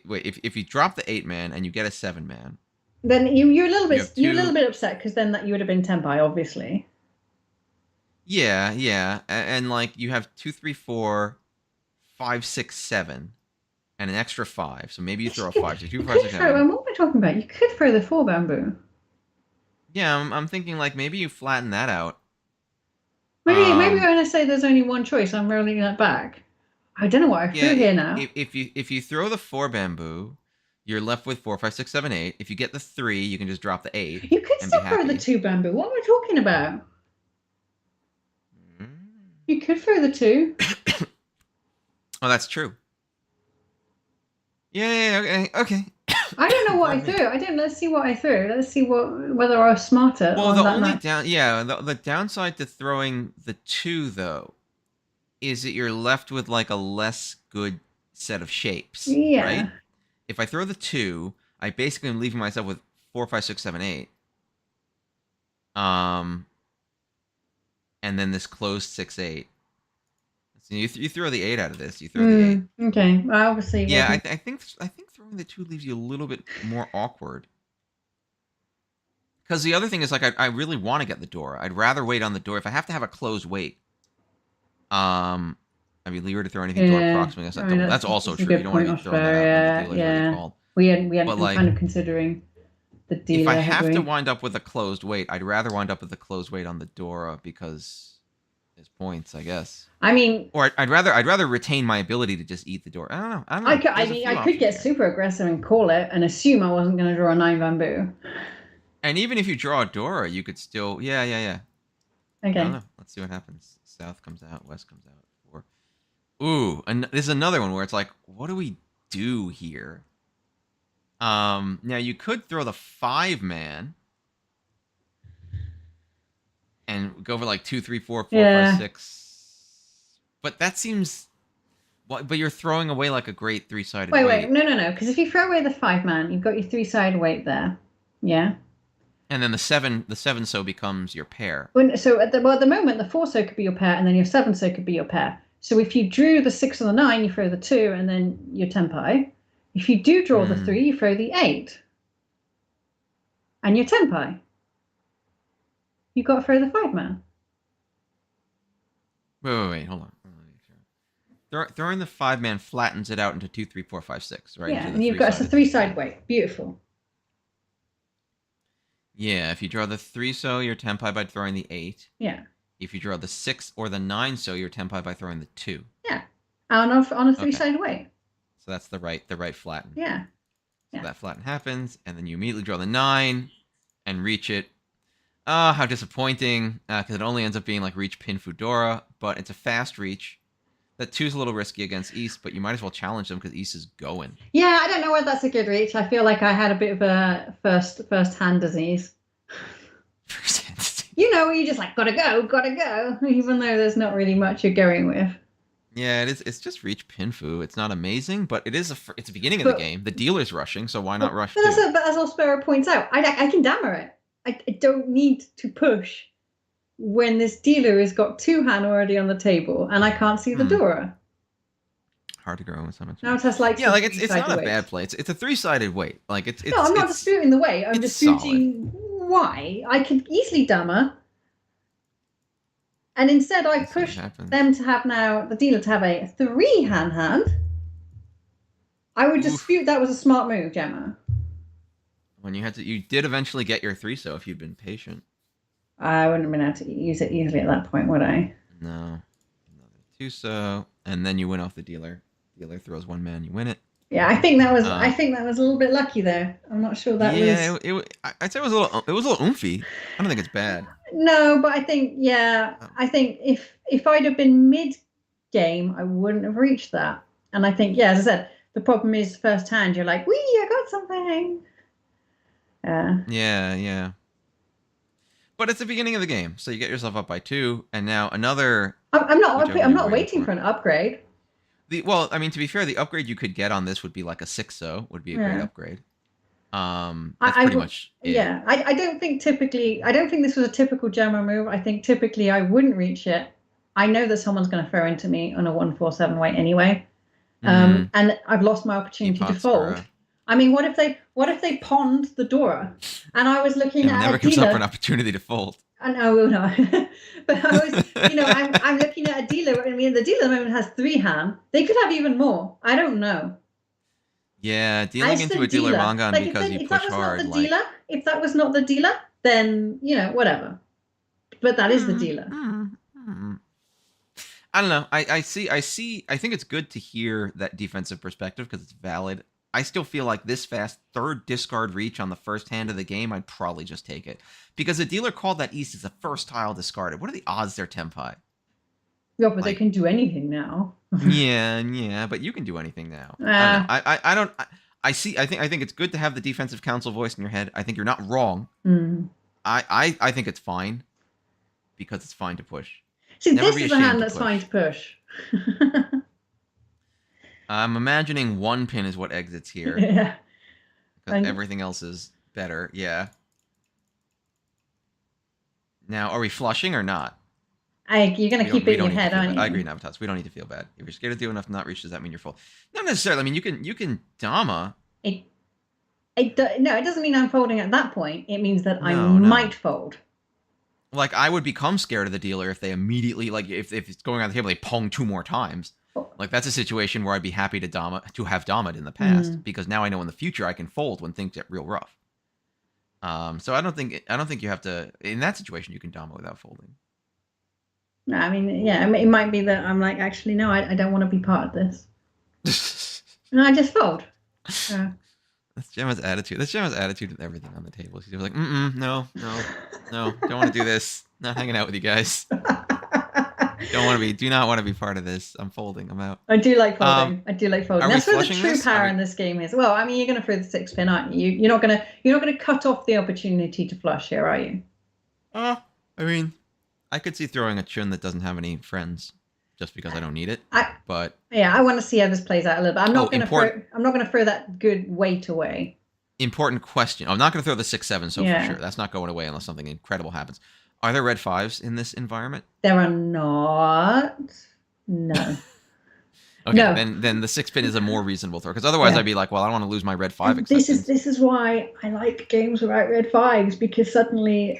Wait, if you drop the 8-man and you get a 7-man, then you're a little bit you have you're a little two... bit upset because then that you would have been Tenpai, obviously. Yeah, yeah, and like you have 2, 3, 4, 5, 6, 7, and an extra 5. So maybe you throw a 5. So 2, 5, 6, 7. What am I talking about? You could throw the 4 bamboo. Yeah, I'm thinking like maybe you flatten that out. Maybe when I say there's only one choice, I'm rolling that back. I don't know what I threw here now. If you throw the 4 bamboo, you're left with 4, 5, 6, 7, 8. If you get the 3, you can just drop the 8. You could and still be throw happy. the 2 bamboo. What am I talking about? You could throw the 2. Oh, that's true. Yeah, okay. I don't know what I threw. Let's see what I threw. Let's see whether I was smarter. Well, on the that only night. the downside to throwing the 2 though is that you're left with like a less good set of shapes. Yeah. Right? if I throw the 2, I basically am leaving myself with 4, 5, 6, 7, 8. And then this closed 6, 8. So you throw the 8 out of this. You throw the 8. Okay. Well, obviously, Yeah, wasn't. I think throwing the 2 leaves you a little bit more awkward. Because the other thing is, like, I really want to get the door. I'd rather wait on the door. If I have to have a closed wait, I'd be eager to throw anything door Yeah. proximate. I mean, That's also that's a true. You good don't want point, to be throwing that out when the Australia. dealer's already Yeah. called. We hadn't But been like, kind of considering the if I dealer, had have to we? wind up with a closed wait, I'd rather wind up with a closed wait on the Dora because there's points, I guess. I mean, Or I'd rather retain my ability to just eat the door. I don't know. I There's a mean, few I could options get here. super aggressive and call it and assume I wasn't going to draw a 9 bamboo. And even if you draw a Dora, you could still yeah. I don't Okay. know. Let's see what happens. South comes out, west comes out. 4. Ooh, and this is another one where it's like, what do we do here? Now you could throw the 5-man and go for like 2, 3, 4, 4, 5, Yeah. 6. But that seems. But you're throwing away like a great 3-sided Wait. weight. No. Because if you throw away the 5-man, you've got your 3-sided weight there. Yeah. And then the 7 so becomes your pair. So at the moment, the 4 so could be your pair, and then your 7 so could be your pair. So if you drew the 6 and the 9, you throw the 2, and then your tenpai. If you do draw the 3, you throw the 8, and your tenpai. You've got to throw the 5-man. Wait, hold on. Throwing the 5-man flattens it out into 2, 3, 4, 5, 6, right? Yeah, and you've got a 3-sided weight. Beautiful. Yeah, if you draw the 3 so, you're tenpai by throwing the 8. Yeah. If you draw the 6 or the 9 so, you're tenpai by throwing the 2. Yeah. On a 3-sided weight. So that's the right flatten. Yeah. So that flatten happens, and then you immediately draw the 9 and reach it. Ah, how disappointing, because it only ends up being like reach pin Foodora, but it's a fast reach. That 2's a little risky against East, but you might as well challenge them because East is going. Yeah, I don't know whether that's a good reach. I feel like I had a bit of a first-hand disease. First-hand disease. You know, you just like, gotta go, even though there's not really much you're going with. Yeah, it is. It's just reach Pinfu. It's not amazing, but it is it's the beginning of the game. The dealer's rushing, so why not rush too? But as Ospero points out, I can dammer it. I don't need to push when this dealer has got 2-hand already on the table and I can't see the Dora. Hard to grow with so much. Now it has like it's not a bad play. It's a 3-sided weight. Like it's. No, I'm not disputing the weight. I'm disputing solid. Why I could easily dammer. And instead, I push them to have now the dealer to have a 3-hand hand. I would dispute that was a smart move, Gemma. When you did eventually get your 3 so if you'd been patient. I wouldn't have been able to use it easily at that point, would I? No. Another 2 so, and then you win off the dealer. Dealer throws 1 man, you win it. Yeah, I think that was a little bit lucky there. I'm not sure that was. Yeah, I'd say it was a little oomphy. I don't think it's bad. No, but I think I think if I'd have been mid game, I wouldn't have reached that. And I think as I said, the problem is first hand. You're like, wee, I got something. Yeah. But it's the beginning of the game, so you get yourself up by 2, and now another. I'm not waiting for an upgrade. To be fair, the upgrade you could get on this would be like a 6 so would be a great upgrade. That's pretty much it. Yeah, I don't think this was a typical Gemma move. I think typically I wouldn't reach it. I know that someone's going to throw into me on a 147 weight anyway, and I've lost my opportunity to fold. I mean, what if they ponned the Dora, and I was looking at never a comes dealer, up an opportunity to fold. I know, no. But I was, I'm looking at a dealer. I mean, the dealer at the moment has 3-hand. They could have even more. I don't know. Yeah, dealing into a dealer Rangan because you push hard. If that was not the dealer, then whatever. But that is the dealer. I don't know. I think it's good to hear that defensive perspective because it's valid. I still feel like this fast third discard reach on the first hand of the game, I'd probably just take it. Because the dealer called that East as the first tile discarded. What are the odds they're tenpai? Yeah, but they can do anything now. yeah, but you can do anything now. I think it's good to have the defensive counsel voice in your head. I think you're not wrong. I think it's fine because it's fine to push. See, this is a hand that's fine to push. I'm imagining one pin is what exits here Yeah. because everything else is better. Yeah. Now, are we flushing or not? You're going to keep We it in don't your need to head, feel aren't bad. I you? agree, Navatas. We don't need to feel bad. If you're scared to do enough not reach, does that mean you're full? Not necessarily. I mean, you can Dama. No, it doesn't mean I'm folding at that point. It means that I No. might fold. Like, I would become scared of the dealer if they immediately, like, if it's going on the table, they pong 2 more times. Like, that's a situation where I'd be happy to have Dama'd in the past, because now I know in the future I can fold when things get real rough. So I don't think you have to, in that situation, you can Dama without folding. No, I mean, yeah, it might be that I'm like, actually, no, I don't want to be part of this. And I just fold. That's Gemma's attitude. That's Gemma's attitude with everything on the table. She's like, no, don't want to do this. Not hanging out with you guys. Do not want to be part of this. I'm folding. I'm out. I do like folding. That's where the true power in this game is. Well, I mean, you're going to throw the 6 pin, aren't you? You're not going to cut off the opportunity to flush here, are you? I mean, I could see throwing a chun that doesn't have any friends, just because I don't need it. But yeah, I want to see how this plays out a little bit. I'm not going to throw that good weight away. Important question. I'm not going to throw the 6-7. So for sure, that's not going away unless something incredible happens. Are there red 5s in this environment? There are not. No. Okay, no. Then the 6 pin is a more reasonable throw, because otherwise I'd be like, well, I don't want to lose my red 5 acceptance. This is why I like games without red 5s, because suddenly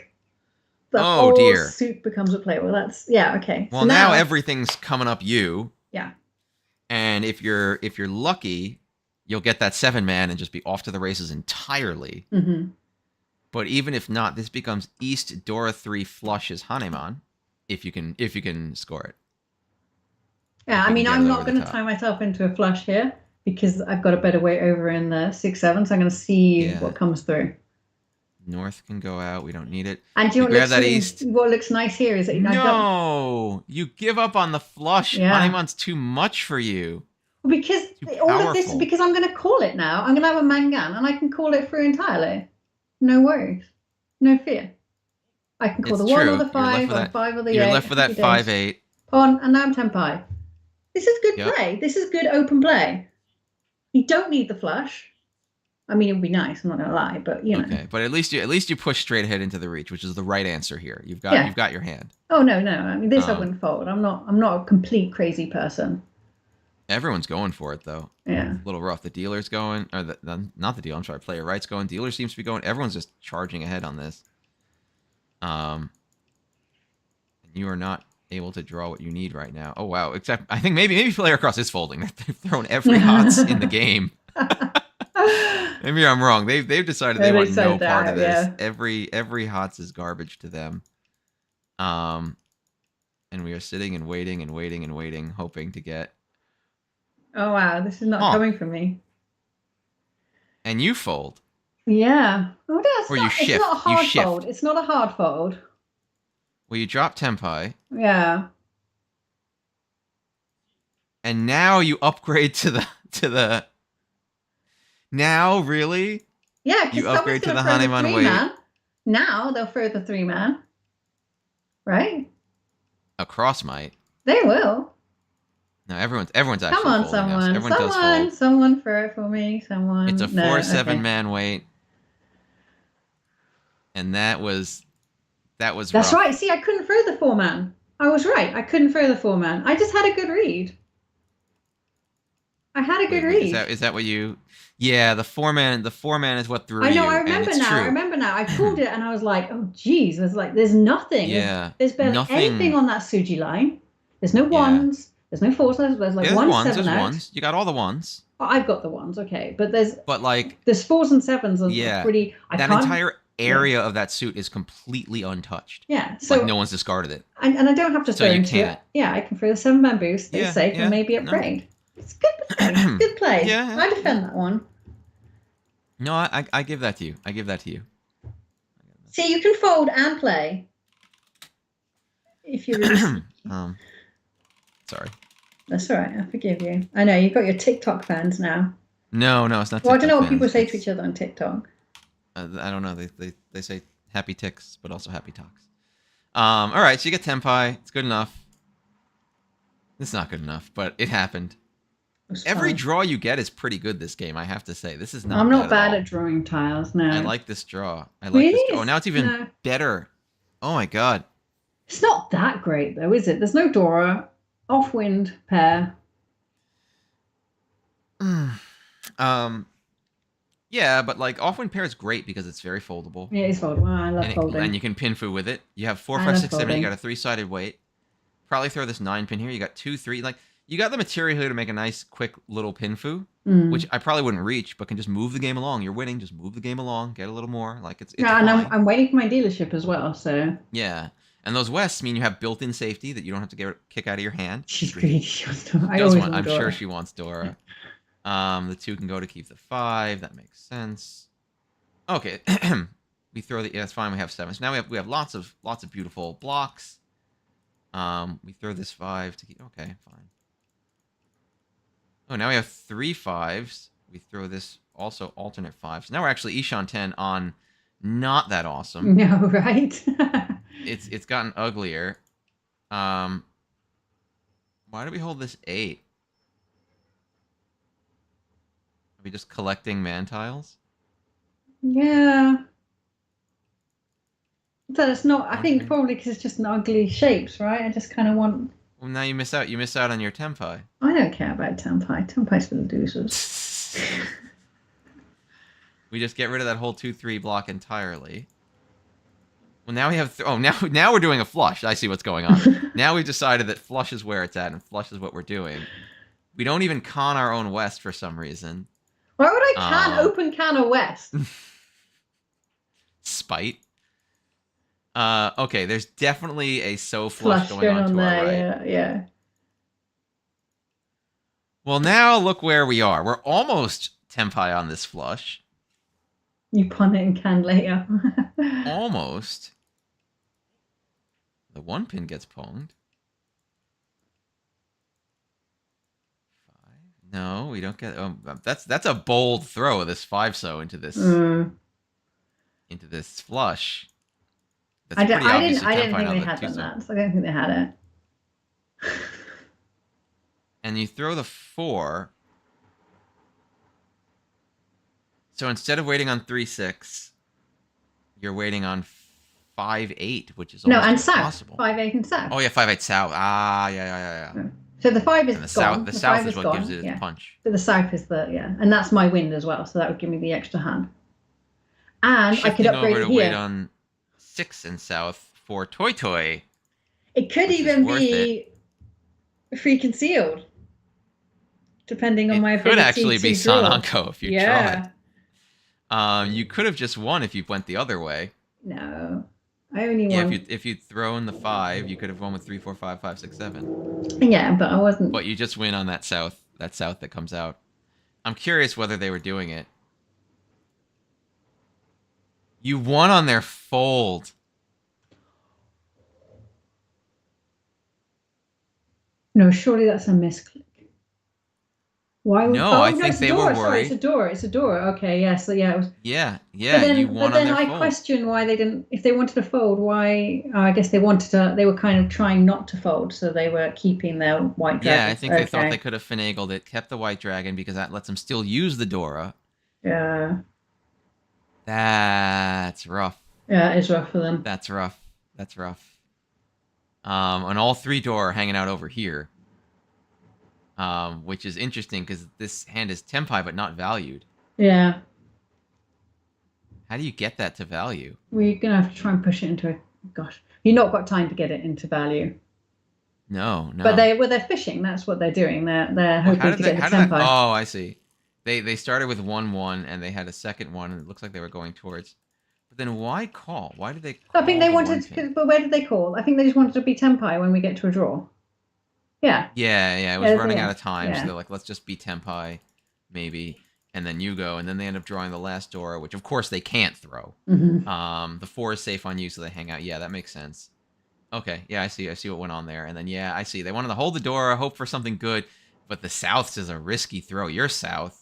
the whole suit becomes a play. Well, that's okay. Well, so now everything's coming up you. Yeah. And if you're lucky, you'll get that 7-man and just be off to the races entirely. Mm-hmm. But even if not, this becomes East Dora 3 flushes Haneman, if you can score it. Yeah, I mean, I'm not going to tie myself into a flush here, because I've got a better weight over in the 6-7, so I'm going to see what comes through. North can go out. We don't need it. And do you grab that East. What looks nice here is that you give up on the flush. Haneman's too much for you. Well, because all of this, because I'm going to call it now. I'm going to have a Mangan, and I can call it through entirely. No worries. No fear. I can call the 1 or the 5 or the 5 or the 8. You're left with that 5-8. Pawn, and now I'm 10 pi. This is good play. This is good open play. You don't need the flush. I mean, it would be nice. I'm not gonna lie, but you know. Okay, but at least you push straight ahead into the reach, which is the right answer here. You've got your hand. Oh no. I mean, this I wouldn't fold. I'm not a complete crazy person. Everyone's going for it though. Yeah. A little rough. The dealer's going, or not the dealer. I'm sorry. Player right's going. Dealer seems to be going. Everyone's just charging ahead on this. And you are not able to draw what you need right now. Oh wow! Except I think maybe player cross is folding. They've thrown every HOTS in the game. Maybe I'm wrong. They've decided they want no part of this. Yeah. Every HOTS is garbage to them. And we are sitting and waiting and waiting and waiting, hoping to get. Oh wow! This is not coming from me. And you fold. Yeah. Oh, or you shift. It's not a hard fold. It's not a hard fold. Well, you drop Tenpai. Yeah. And now you upgrade to the. Now, really? Yeah, because you upgrade to the Haneman weight. Now they'll throw the 3-man. Right? A cross might. They will. No, everyone's actually. Come on, someone. Someone throw it for me. Someone. It's a 4-7-man weight. And that was That's rough. right. See, I couldn't throw the 4-man. I was right. I couldn't throw the 4-man. I just had a good read. I had a good read. Is that what you? Yeah, the 4-man is what threw you. I know. I remember now. I pulled it and I was like, oh geez. There's nothing. Yeah. There's barely anything on that Suji line. There's no ones. There's no 4s. There's like 1 7 out. Ones. You got all the ones. Oh, I've got the ones. Okay, but there's 4s and 7s are pretty. That entire area of that suit is completely untouched. Yeah, so like no one's discarded it. And I don't have to throw into it. Yeah, I can throw the 7-man boost, stay safe, and maybe upgrade. It's good play. Good play. Yeah, I defend that one. No, I give that to you. I give that to you. See, you can fold and play if you really. Sorry. That's all right. I forgive you. I know you've got your TikTok fans now. No, it's not. Well, I don't know what people say to each other on TikTok. I don't know. They say happy ticks, but also happy talks. All right, so you get Tenpai. It's good enough. It's not good enough, but it happened. It's Every fine. draw you get is pretty good this game, I have to say. This is I'm not not bad at bad at all. drawing tiles, I no. like this draw. I like Really? this draw. Oh, now it's even No. better. Oh my god. It's not that great though, is it? There's no Dora, off-wind pair. um, yeah, but like off-wind pair is great because it's very foldable, Yeah, it's fold. Well, I love and folding. you can pin fu with it. You have four, I five, love six, seven. You got folding. a three-sided weight. Probably throw this 9 pin here. You got 2, 3. Like you got the material here to make a nice, quick little pin fu, which Mm. I probably wouldn't reach, but can just move the game along. You're winning. Just move the game along. Get a little more. Like it's Yeah, and I'm fine. I'm waiting for my dealership as well, so Yeah. And those Wests mean you have built-in safety that you don't have to kick out of your hand. she's greedy. I Does always want. want I'm sure Dora. she wants Dora. The 2 can go to keep the 5. That makes sense. Okay. We throw the. Yeah, that's fine. We have 7. So now we have lots of beautiful blocks. We throw this 5 to keep. Okay, fine. Oh, now we have 3 5s. We throw this also alternate 5s. So now we're actually Ishan 10 on. Not that awesome. No, right? It's gotten uglier. Why do we hold this 8? Are we just collecting man tiles? Yeah. So it's not. I think Wondering. probably because it's just an ugly shapes, right? I just kind of want. Well, now you miss out. You miss out on your tempai. I don't care about Tempai. Tempai's for the losers. We just get rid of that whole 2-3 block entirely. Well, now we have. Now we're doing a flush. I see what's going on. Now we've decided that flush is where it's at, and flush is what we're doing. We don't even con our own West for some reason. Why would I open can of West? Spite. Okay, there's definitely a flush Flush going going on on to our there. right. Yeah, yeah. Well, now look where we are. We're almost tempai on this flush. You pun it and can later. Almost. The 1 pin gets ponged. 5. No, we don't get. Oh, that's a bold throw. This 5 so into this flush. That's I pretty obviously didn't tempai think on they the had 2 done so. that. So I don't think they had it. And you throw the 4. So instead of waiting on 3-6, you're waiting on 5-8, which is No, almost and south. impossible. 5-8 and south. Oh yeah, 5-8 south. Ah, yeah. So the 5 is And the gone. the The south 5 is what gone. gives it its Yeah. punch. So the south is and that's my wind as well. So that would give me the extra hand. And I could Shifting upgrade over it to wait here. on 6 and south for Toy Toy. It could which is even worth be free concealed, depending on my It could ability actually to be draw. Sananko if you Yeah. tried. You could have just won if you went the other way. No, I only Yeah, want. if you'd thrown the 5, you could have won with 3, 4, 5, 5, 6, 7. Yeah, but I wasn't. But you just win on that south that comes out. I'm curious whether they were doing it. You won on their fold. No, surely that's a misclick. Why would? No, Oh I no, think it's a they door. were Sorry, worried. it's a door. It's a door. Okay, yeah. So yeah, it was. Yeah, But you won on then their I fold. question why they didn't. If they wanted to fold, why? I guess they wanted to. They were kind of trying not to fold, so they were keeping their white dragon. Yeah, I think they thought they could have finagled it, kept the white dragon because that lets them still use the Dora. Yeah. That's rough. Yeah, it's rough for them. That's rough. And all 3 Dora are hanging out over here. Which is interesting because this hand is tempai but not valued. Yeah. How do you get that to value? We're gonna have to try and push it into a. Gosh, you've not got time to get it into value. No. But they're fishing. That's what they're doing. They're hoping to get the tempo. Oh, I see. They started with 1-1 and they had a second one and it looks like they were going towards. But then why call? Why did they call? I think they the wanted. 1-pin? But where did they call? I think they just wanted to be tempai when we get to a draw. Yeah. Yeah. It was running out of time, Yeah. so they're like, let's just be tempai, maybe. And then you go, and then they end up drawing the last Dora, which of course they can't throw. Mm-hmm. The 4 is safe on you, so they hang out. Yeah, that makes sense. Okay, yeah, I see what went on there. And then yeah, I see. They wanted to hold the Dora, hope for something good, but the South's is a risky throw. You're South.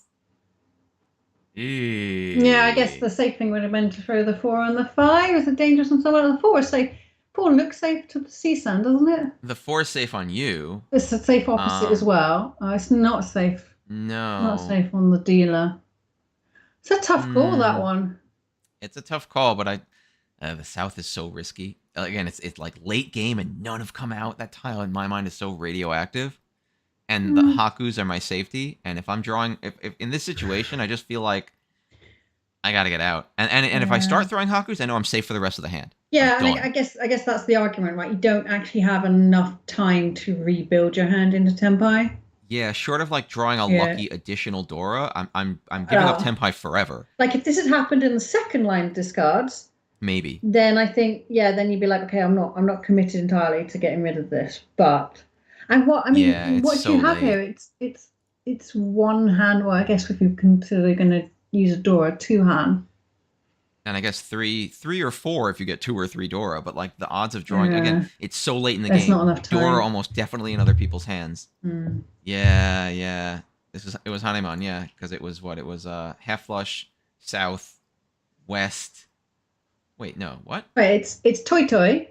Yeah, I guess the safe thing would have been to throw the 4 on the 5. Is it dangerous on someone? The 4 is safe. 4 looks safe to the CSUN, doesn't it? The 4 is safe on you. It's a safe opposite as well. It's not safe. Not No. safe on the dealer. It's a tough call, that Mm, one. it's a tough call, but the South is so risky. Again, it's like late game and none have come out. That tile in my mind is so radioactive, and the Mm, Hakus are my safety. And if I'm drawing, if in this situation, I just feel like I gotta get out. And if I yeah. start throwing Hakus, I know I'm safe for the rest of the hand. I'm Yeah, and done. I guess that's the argument, right? You don't actually have enough time to rebuild your hand into Tempai. Yeah, short of like drawing a Yeah. lucky additional Dora, I'm giving up Uh, Tenpai forever. like if this had happened in the second line of discards, Maybe. then I think, yeah, then you'd be like, okay, I'm not committed entirely to getting rid of this. But and what I Yeah, mean, it's what do so you have late. here? It's one hand. Well, I guess if you consider going to use a Dora, two hand. And I guess three or four if you get two or three Dora. But like the odds of drawing again, Uh, it's so late in the there's not game. enough Dora time. almost definitely in other people's hands. Mm. Yeah, yeah. It was Hanemon, yeah, because it was what it was. Half flush, south, west. Wait, no, what? Right, it's Toy Toy,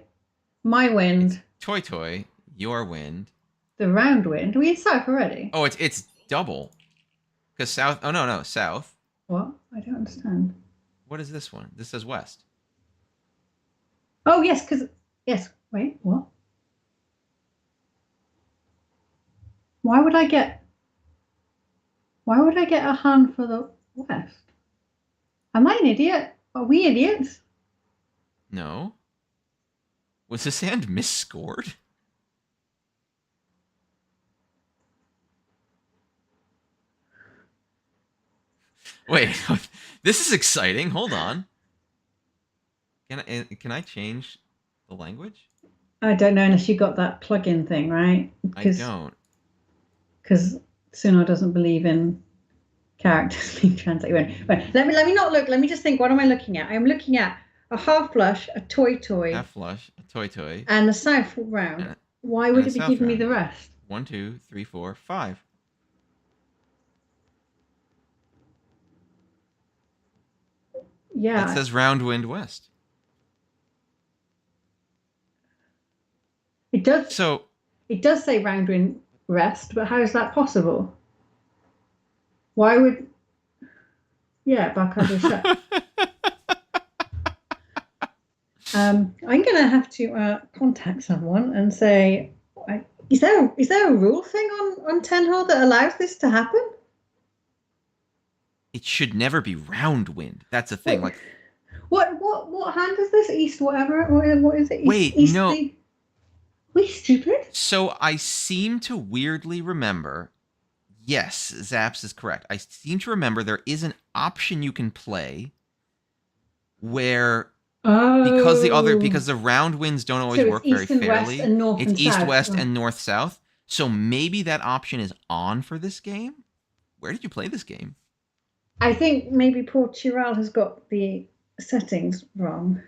my It's wind, Toy Toy, your wind. the round wind. Are we in south already? Oh, it's double because south. Oh no, south. What? I don't understand. What is this one? This says west. Oh yes, because yes. Wait, what? Why would I get? Why would I get a hand for the west? Am I an idiot? Are we idiots? No, was this hand misscored? Wait, this is exciting. Hold on. Can I change the language? I don't know unless you got that plug-in thing, right? I Because don't. Suno doesn't believe in characters being translated. Right, let me not look. Let me just think. What am I looking at? I'm looking at a half flush, a toy toy, Half flush, a toy toy, and the south round. and Why and would a it be south giving me round. the rest? 1, 2, 3, 4, 5. That Yeah, says round wind west. it does. So It does say round wind rest, but how is that possible? Why would? Yeah, back under set. I'm gonna have to contact someone and say, is there a rule thing on Tenhou that allows this to happen? it should never be round wind. That's the thing. Wait, Like, what hand is this? East whatever. What is it? East wait, no. easterly. We stupid? So I seem to weirdly remember. Yes, Zaps is correct. I seem to remember there is an option you can play where Oh, because the round winds don't always so it's work very east and west fairly. and north It's and east south. west Oh. and north south. So maybe that option is on for this game. Where did you play this game? I think maybe poor Chiral has got the settings wrong.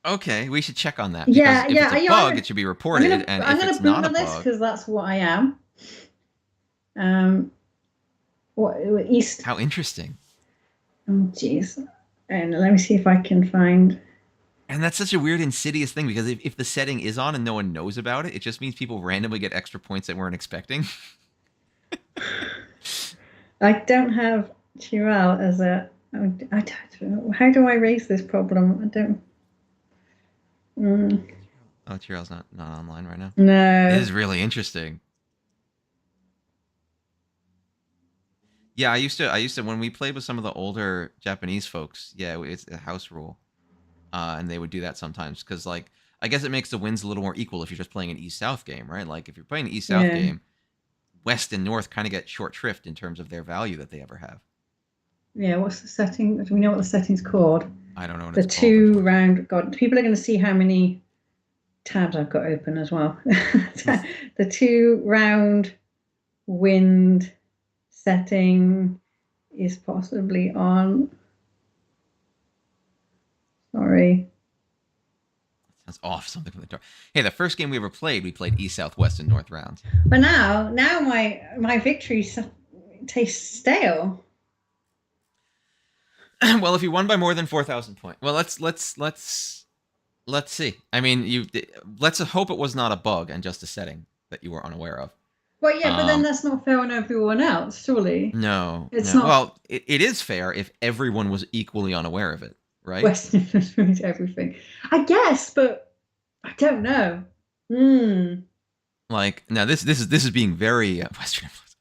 Okay, we should check on that because Yeah, if it's yeah, a yeah. bug, it should be reported, and I'm if gonna it's not boot a on this bug, because that's what I am. Um, what east? how interesting. Oh, jeez. And let me see if I can find. And that's such a weird, insidious thing because if the setting is on and no one knows about it, it just means people randomly get extra points that weren't expecting. I don't have Chiral as a. I don't know. How do I raise this problem? I don't. Mm, Oh, Tyrell's not online right now. It no. is really interesting. Yeah, I used to when we played with some of the older Japanese folks. Yeah, it's a house rule, and they would do that sometimes because like I guess it makes the wins a little more equal if you're just playing an East South game, right? Like if you're playing an East South Yeah. game, West and North kind of get short shrift in terms of their value that they ever have. Yeah. What's the setting? Do we know what the setting's called? I don't know what The it's called, two unfortunately. round. God, people are going to see how many tabs I've got open as well. The two round wind setting is possibly on. Sorry. Sounds off something from the door. Hey, the first game we ever played, we played East, South, West, and North rounds. But now my victory tastes stale. Well, if you won by more than 4,000 points, well, let's see. I mean, let's hope it was not a bug and just a setting that you were unaware of. But yeah, but then Um, that's not fair on everyone else, surely. no, It's no. not Well, it is fair if everyone was equally unaware of it, right? Western influence everything. I guess, but I don't know. Hmm. Like now, this is being very Western influence.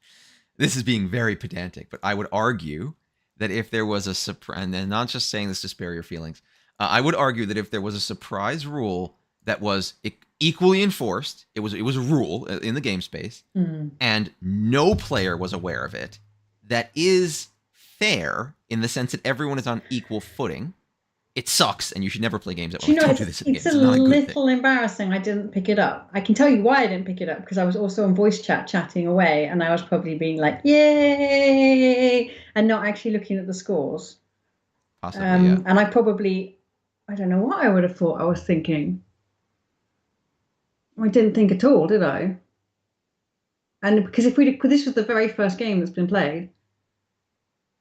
This is being very pedantic, but I would argue that if there was a surprise, and then not just saying this to spare your feelings, I would argue that if there was a surprise rule that was equally enforced, it was a rule in the game space, Hmm. and no player was aware of it, that is fair in the sense that everyone is on equal footing. It sucks, and you should never play games that Do you way. know, Don't do this in a game. it's a It's not a good thing. little embarrassing I didn't pick it up. I can tell you why I didn't pick it up because I was also on voice chat chatting away and I was probably being like, yay, and not actually looking at the scores. Possibly, yeah. And I don't know what I would have thought I was thinking. I didn't think at all, did I? And because if we, this was the very first game that's been played,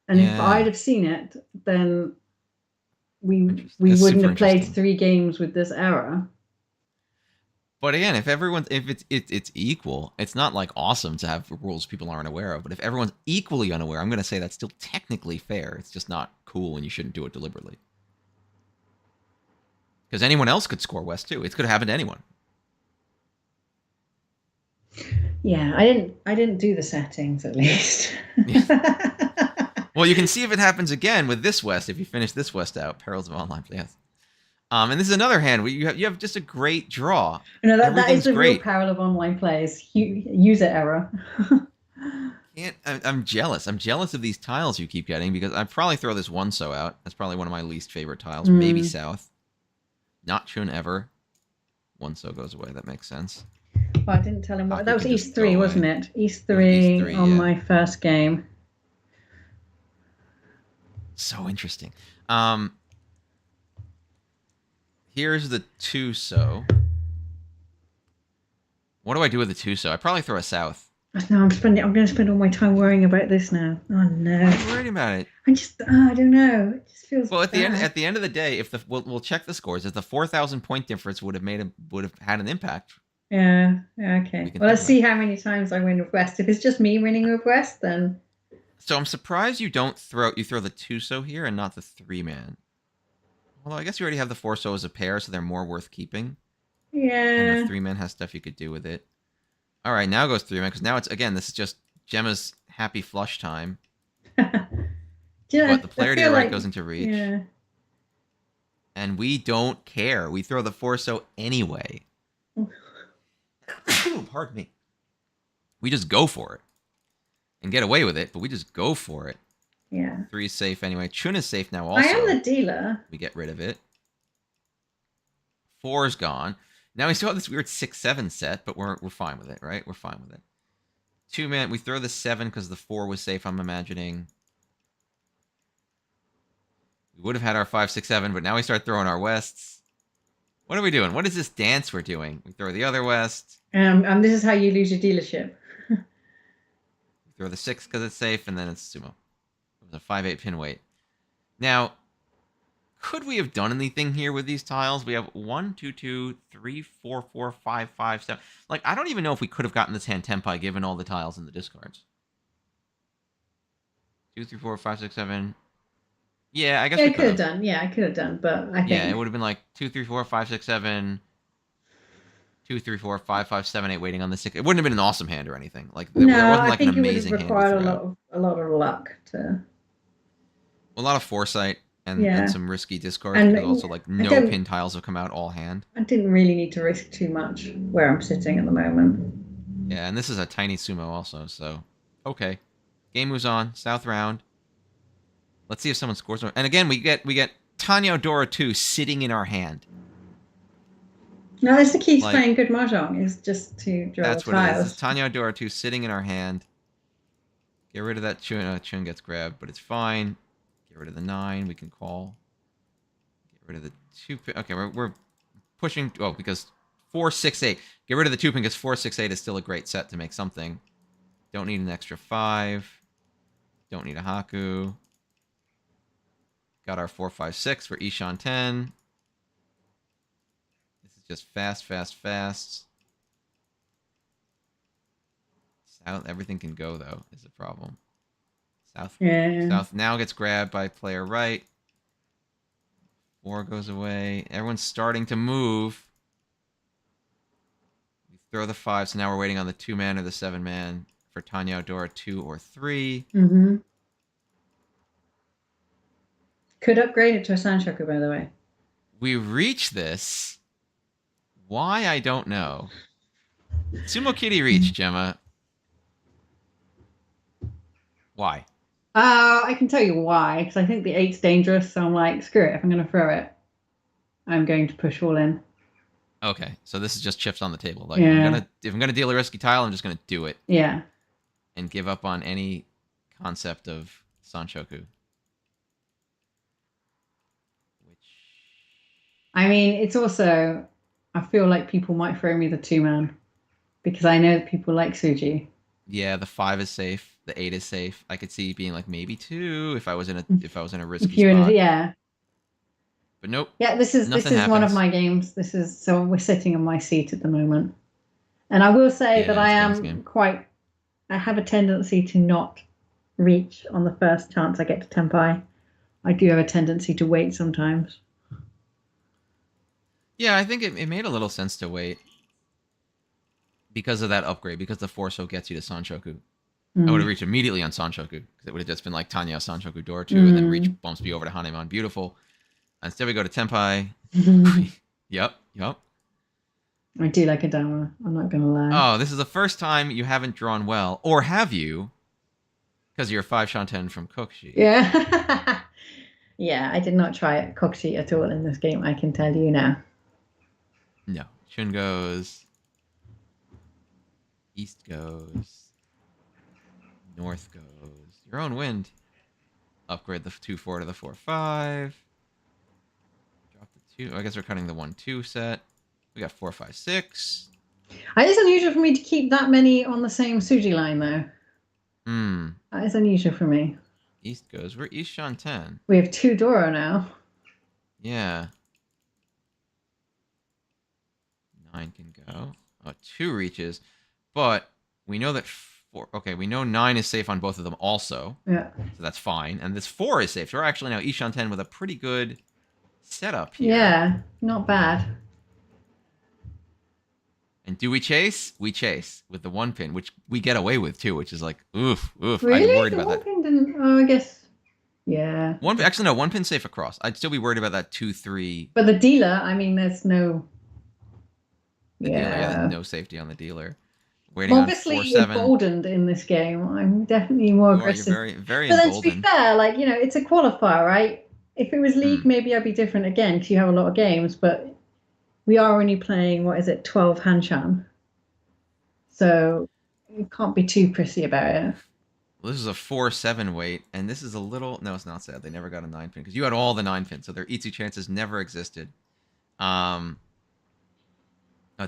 and if I'd Yeah. have seen it, then we Interesting. we It's wouldn't super have played interesting. 3 games with this error. But again, if it's equal, it's not like awesome to have rules people aren't aware of. But if everyone's equally unaware, I'm going to say that's still technically fair. It's just not cool, and you shouldn't do it deliberately. Because anyone else could score West too. It could happen to anyone. Yeah, I didn't do the settings at least. Yeah. Well, you can see if it happens again with this West if you finish this West out. Perils of online play. Yes. And this is another hand where you have just a great draw. No, that is Everything's the real great. peril of online plays. User error. I'm jealous. I'm jealous of these tiles you keep getting because I'd probably throw this one so out. That's probably one of my least favorite tiles. Maybe Mm. south. Not Chun ever. One so goes away. That makes sense. Well, I didn't tell him what Haku that was. can just East go 3, wasn't away. it? East It was East 3 three, on yeah. my first game. So interesting. Um, Here's the two so. What do I do with the two so? I probably throw a south. No, I'm going to spend all my time worrying about this now. Oh no! Why are you worried about it? I don't know. It just feels Well, bad. at the end of the day, if we'll check the scores, if the 4,000 point difference would have had an impact, Yeah. we Okay. can Well, think let's about see it. how many times I win with West. If it's just me winning with West, then So I'm surprised you throw the two so here and not the three man. Although I guess you already have the four so as a pair, so they're more worth keeping. And the yeah. three man has stuff you could do with it. All right, now goes three man because now it's again this is just Gemma's happy flush time. Do you know, But the I player to feel your right like goes into reach, yeah. and we don't care. We throw the four so anyway. Pardon me. We just go for it and get away with it, but we just go for it. Yeah. Three is safe anyway. Chun is safe now I am also. the dealer. We get rid of it. Four is gone. Now we still have this weird 6-7 set, but we're fine with it, right? We're fine with it. Two man, we throw the 7 because the 4 was safe, I'm imagining. We would have had our 5-6-7, but now we start throwing our wests. What are we doing? What is this dance we're doing? We throw the other west. This is how you lose your dealership. We throw the 6 because it's safe, and then it's sumo. It was a 5-8 pin weight. Now, could we have done anything here with these tiles? We have 1, 2, 2, 3, 4, 4, 5, 5, 7. Like, I don't even know if we could have gotten this hand tempai given all the tiles in the discards. 2, 3, 4, 5, 6, 7. Yeah, I guess Yeah, we I could have. done. Yeah, I could have done, but I Yeah, it think would have been like 2, 3, 4, 5, 6, 7. 2, 3, 4, 5, 5, 7, 8 waiting on the 6. It wouldn't have been an awesome hand or anything. Like there no, wasn't I like an think it would have amazing hand we required threw out. a lot of luck to. A lot of foresight and Yeah, some risky discards and because also like I no don't. pin tiles have come out all hand. I didn't really need to risk too much where I'm sitting at the moment. Yeah, and this is a tiny sumo also, so okay. Game moves on. South round. Let's see if someone scores more. And again, we get Tenhou Dora 2 sitting in our hand. No, that's the key to Like playing good mahjong is just to draw the that's what it is. It's tiles. Tenhou Dora 2 sitting in our hand. Get rid of that Chun. Chun gets grabbed, but it's fine. Get rid of the 9. We can call. Get rid of the 2. Okay, we're pushing. Oh, because 4, 6, 8. Get rid of the 2 pin because 4, 6, 8 is still a great set to make something. Don't need an extra 5. Don't need a Haku. Got our 4, 5, 6 for Ishan 10. This is just fast, fast, fast. South, everything can go though, is the problem. South, Yeah. South now gets grabbed by player right. 4 goes away. Everyone's starting to move. We throw the 5, so now we're waiting on the 2-man or the 7-man for Tenhou, Dora 2 or 3. Mm-hmm. Could upgrade it to a Sanchoku, by the way. We reach this. Why, I don't know. Sumo Kitty reach, Gemma. Why? I can tell you why, because I think the 8's dangerous, so I'm like, screw it. If I'm going to throw it, I'm going to push all in. Okay, so this is just chips on the table. Like Yeah. if I'm gonna deal a risky tile, I'm just gonna do it Yeah. and give up on any concept of Sanchoku. Which, I mean, it's also, I feel like people might throw me the 2-man because I know that people like Suji. yeah, the 5 is safe. The 8 is safe. I could see being like maybe 2 if I was in a If risky you're in, spot. yeah. But nope, Yeah, this nothing is one of happens. my games. This is so we're sitting in my seat at the moment. And I will say that Yeah, I it's Gemma's game. am quite I have a tendency to not reach on the first chance I get to Tempai. I do have a tendency to wait sometimes. Yeah, I think it made a little sense to wait because of that upgrade, because the Forso gets you to Sanchoku. I would have Mm. reached immediately on Sanchoku because it would have just been like Tanya Sanchoku Door 2, and then reach Mm. bumps me over to Hanemon Beautiful. Instead, we go to Tenpai. Yep, yep. I do like a Dama, I'm not gonna lie. Oh, this is the first time you haven't drawn well. Or have you? Because you're 5 Shanten from Kokshi. Yeah. Yeah, I did not try it Kokshi at all in this game, I can tell you now. No. Chun goes. East goes. North goes. Your own wind. Upgrade the 2-4 to the 4-5. Drop the 2. I guess we're cutting the 1-2 set. We got 4-5-6. It is unusual for me to keep that many on the same Suji line, though. Hmm. That is unusual for me. East goes. We're East Shanten. We have 2 Doro now. Yeah. 9 can go. 2 reaches. But we know that 4. Okay, we know 9 is safe on both of them also. Yeah. So that's fine. And this 4 is safe. So we're actually now Ishan 10 with a pretty good setup here. Yeah, not bad. And do we chase? We chase with the 1 pin, which we get away with too, which is like, oof, oof. Really? I'm worried The about one that. pin didn't. Oh, I guess. Yeah. Actually, no, 1 pin safe across. I'd still be worried about that 2-3. But the dealer, I mean, there's no. The dealer, yeah, Yeah. no safety on the dealer. I'm Waiting on obviously 4-7. emboldened in this game. I'm definitely more You're aggressive. very, very But then to be emboldened. fair, like, it's a qualifier, right? If it was league, Hmm. maybe I'd be different again because you have a lot of games, but we are only playing, what is it, 12 Hanshan. So you can't be too prissy about it. Well, this is a 4-7 weight, and this is a little. No, it's not sad. They never got a 9 pin because you had all the 9 pins, so their Itsu chances never existed. But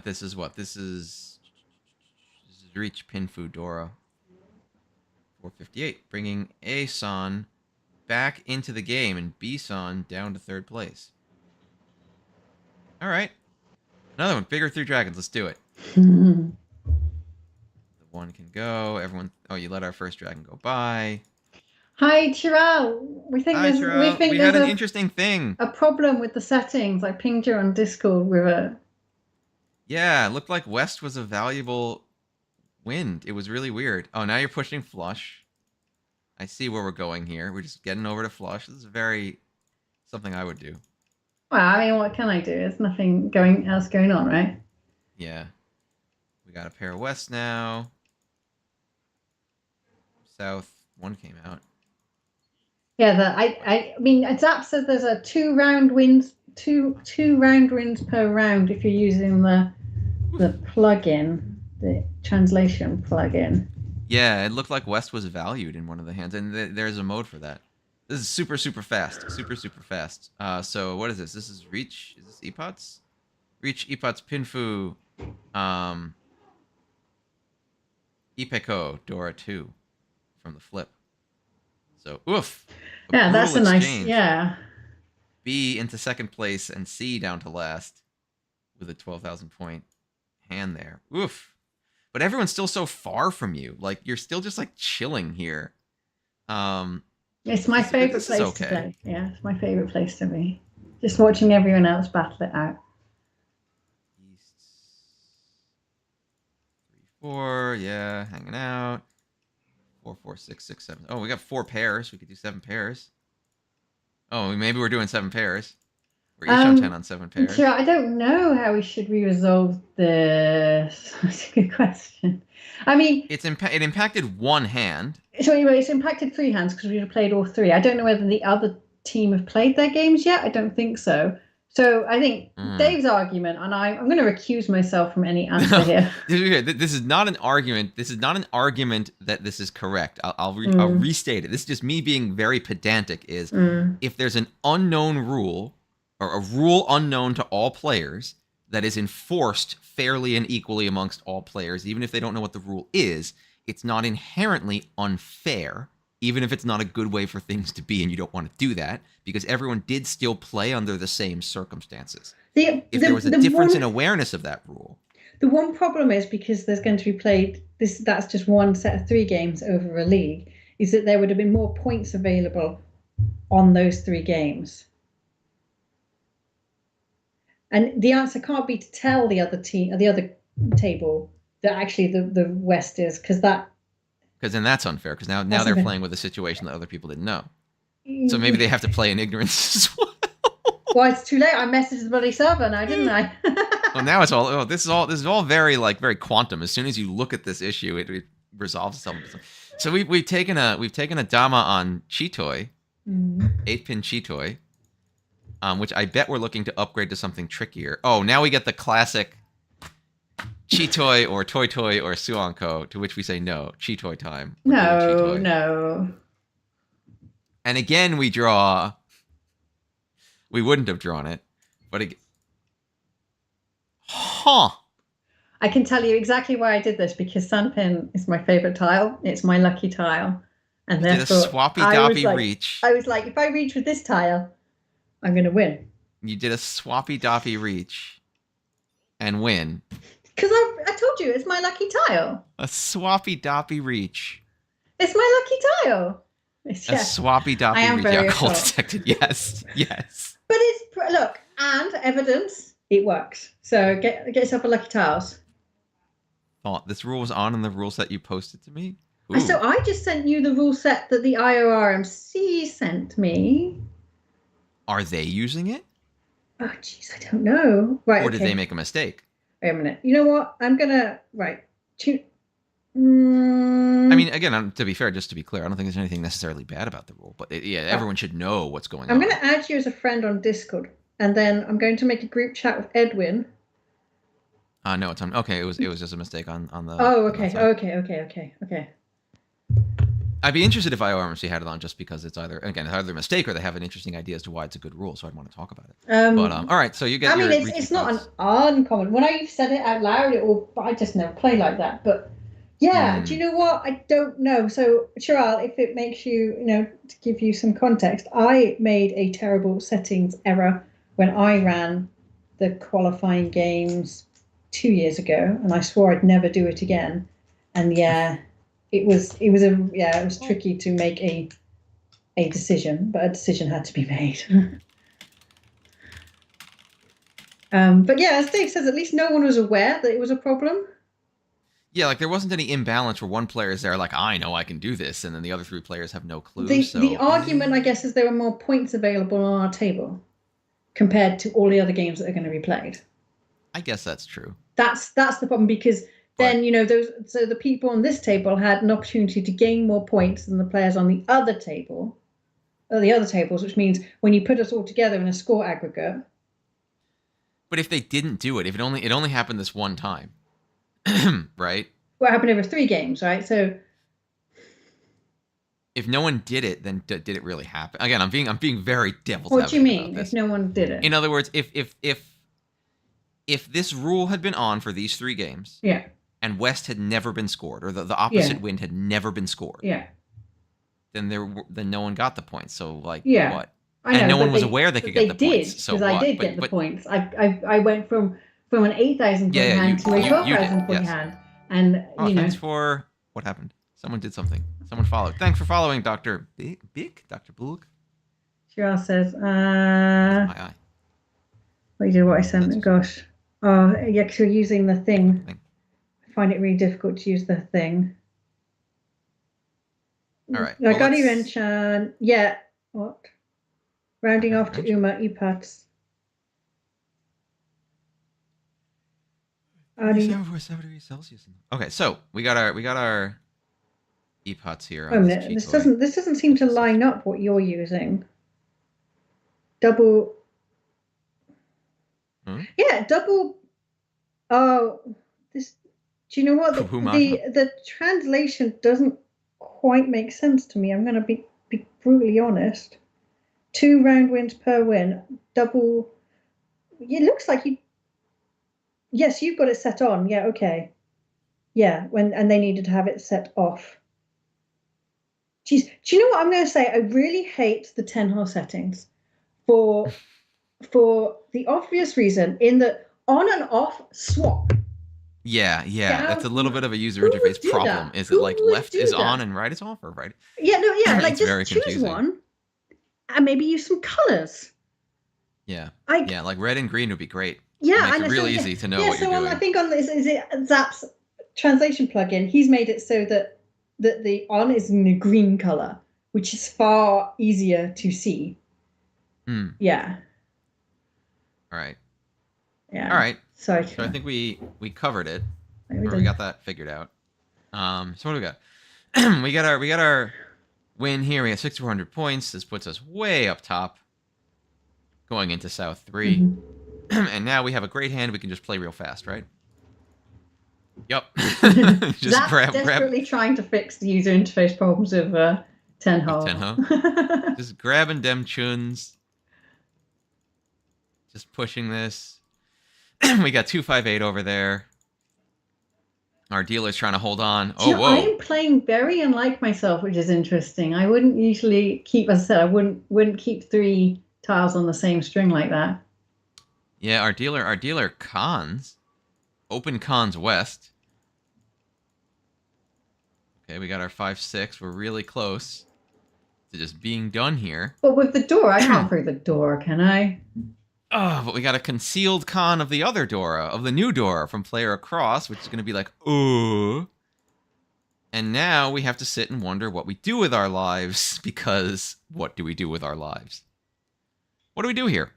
this is what? This is Reach Pinfu Dora. 458, bringing A-san back into the game and B-san down to 3rd place. All right. Another one. Bigger 3 dragons. Let's do it. The 1 can go. Everyone. Oh, you let our first dragon go by. Hi, Chiral. We think Hi, there's Terrell. We had an interesting thing. a problem with the settings. I pinged you on Discord with a. Yeah, it looked like West was a valuable wind. It was really weird. Oh, now you're pushing flush. I see where we're going here. We're just getting over to flush. This is very something I would do. Well, I mean, what can I do? There's nothing else going on, right? Yeah. We got a pair of West now. South. 1 came out. Yeah, I mean, Zap says there's a 2 round wins, two round wins per round if you're using the plugin, the translation plugin. Yeah, it looked like West was valued in one of the hands, and there's a mode for that. This is super, super fast. Super, super fast. So what is this? This is Reach. Is this Epots? Reach Epots Pinfu. Ipeko Dora 2 from the flip. So, oof. Yeah, that's a nice. Exchange. Yeah. B into 2nd place and C down to last with a 12,000 point hand there. Oof. but everyone's still so far from you. Like you're still just like chilling here. It's my favorite place to play. Yeah, it's my favorite place to be. Just watching everyone else battle it out. East 3-4, yeah, hanging out. 4-4-6-6-7. Oh, we got 4 pairs. We could do 7 pairs. Oh, maybe we're doing 7 pairs. We're each on 10 on 7 pairs. Sure, I don't know how should we resolve this. That's a good question. I mean, it impacted one hand. So anyway, it's impacted 3 hands because we've played all 3. I don't know whether the other team have played their games yet. I don't think so. So I think Dave's argument, and I'm going to recuse myself from any answer here. This is not an argument. This is not an argument that this is correct. I'll restate it. This is just me being very pedantic. Is if there's an unknown rule or a rule unknown to all players that is enforced fairly and equally amongst all players, even if they don't know what the rule is, it's not inherently unfair, even if it's not a good way for things to be, and you don't want to do that, because everyone did still play under the same circumstances. If there was a difference in awareness of that rule. The one problem is, because there's going to be played, that's just one set of 3 games over a league, is that there would have been more points available on those 3 games. And the answer can't be to tell the other team, or the other table, that actually the West is, because then that's unfair, because now they're playing with a situation that other people didn't know. So maybe they have to play in ignorance as well. Well, it's too late. I messaged the bloody server now, didn't I? Well, now it's all. Oh, this is all very quantum. As soon as you look at this issue, it resolves itself. So we've taken a Dama on Chitoi, 8-pin Chitoi, which I bet we're looking to upgrade to something trickier. Oh, now we get the classic Chitoi or Toy Toy or Suanko, to which we say no. Chitoi time. No. And again, we draw. We wouldn't have drawn it, but I can tell you exactly why I did this, because Sandpin is my favorite tile. It's my lucky tile, and you therefore did a swappy doppy reach. I was like, if I reach with this tile, I'm going to win. You did a swappy doppy reach, and win. Because I told you, it's my lucky tile. A swappy doppy reach. It's my lucky tile. A swappy doppy reach. Yeah, cold detected. Yes. But look, and evidence, it works. So get yourself a lucky tiles. Oh, this rule was on in the rule set you posted to me? Ooh. So I just sent you the rule set that the IORMC sent me. Are they using it? Oh, jeez, I don't know. Right. Or did they make a mistake? Wait a minute. You know what? I'm gonna I mean, again, to be fair, just to be clear, I don't think there's anything necessarily bad about the rule, but everyone should know what's going on. I'm going to add you as a friend on Discord, and then I'm going to make a group chat with Edwin. No, it's on. Okay, it was just a mistake on the. Oh, okay. I'd be interested if IORMC had it on, just because it's either a mistake or they have an interesting idea as to why it's a good rule, so I'd want to talk about it. But all right, so you get. It's not an uncommon. When I said it out loud, I just never play like that. But yeah, do you know what? I don't know. So Chiral, if it makes you, to give you some context, I made a terrible settings error when I ran the qualifying games 2 years ago, and I swore I'd never do it again. And yeah. It was tricky to make a decision, but a decision had to be made. But yeah, as Dave says, at least no one was aware that it was a problem. Yeah, like there wasn't any imbalance where one player is there like, I know I can do this, and then the other 3 players have no clue. The argument, I guess, is there were more points available on our table compared to all the other games that are going to be played. I guess that's true. That's the problem, because then, the people on this table had an opportunity to gain more points than the players on the other table, or the other tables, which means when you put us all together in a score aggregate. But if they didn't do it, if it only happened this one time, right? Well, it happened over 3 games, right? So if no one did it, then did it really happen? Again, I'm being very devil's advocate. What do you mean? If no one did it? In other words, if this rule had been on for these 3 games, yeah, and West had never been scored, or the opposite wind had never been scored, yeah, then no one got the points. So what? I know, and no one was aware they could get the points. So I did get the points. I went from an 8,000 point hand to a 12,000 point hand. And Oh, thanks for what happened. Someone did something. Someone followed. Thanks for following, Doctor Big, Doctor Bullock. Shiraz says, That's my eye. what you did, what I sent. Gosh, oh yeah, because you're using the thing. I find it really difficult to use the thing. All right. I got even Chan. Yeah. What? Rounding off to Uma Ipats. 37.7 degrees Celsius. Okay, so we got our epots here. Wait a minute. This doesn't seem to line up what you're using. Double. Yeah, double. Oh, this. Do you know what the translation doesn't quite make sense to me? I'm going to be brutally honest. 2 round wins per win. Double. It looks like you. Yes, you've got it set on. Yeah, okay. Yeah, and they needed to have it set off. Geez, do you know what I'm going to say? I really hate the Tenhou settings for the obvious reason in the on and off swap. Yeah, that's a little bit of a user interface problem. Is it like left is on and right is off, or right? Yeah, no, yeah, like just choose one, and maybe use some colors. Yeah, like red and green would be great. Yeah, and it's really easy to know what you're doing. I think on this is it Zap's translation plugin, he's made it so that the on is in a green color, which is far easier to see. Yeah. All right. Yeah. All right. So I think we covered it. We got that figured out. So what do we got? we got our win here. We got 6,400 points. This puts us way up top, going into South 3. Mm-hmm. And now we have a great hand. We can just play real fast, right? Yep. Just desperately trying to fix the user interface problems of Tenhou. Just grabbing them chuns. Just pushing this. We got 258 over there. Our dealer's trying to hold on. Oh, whoa. I'm playing very unlike myself, which is interesting. I wouldn't usually keep, as I said, I wouldn't keep 3 tiles on the same string like that. Yeah, our dealer cons. Open cons west. Okay, we got our 5-6. We're really close to just being done here. But with the door, I can't through the door, can I? Oh, but we got a concealed con of the other Dora, of the new Dora from player across, which is going to be like, ooh. And now we have to sit and wonder what we do with our lives, because what do we do with our lives? What do we do here?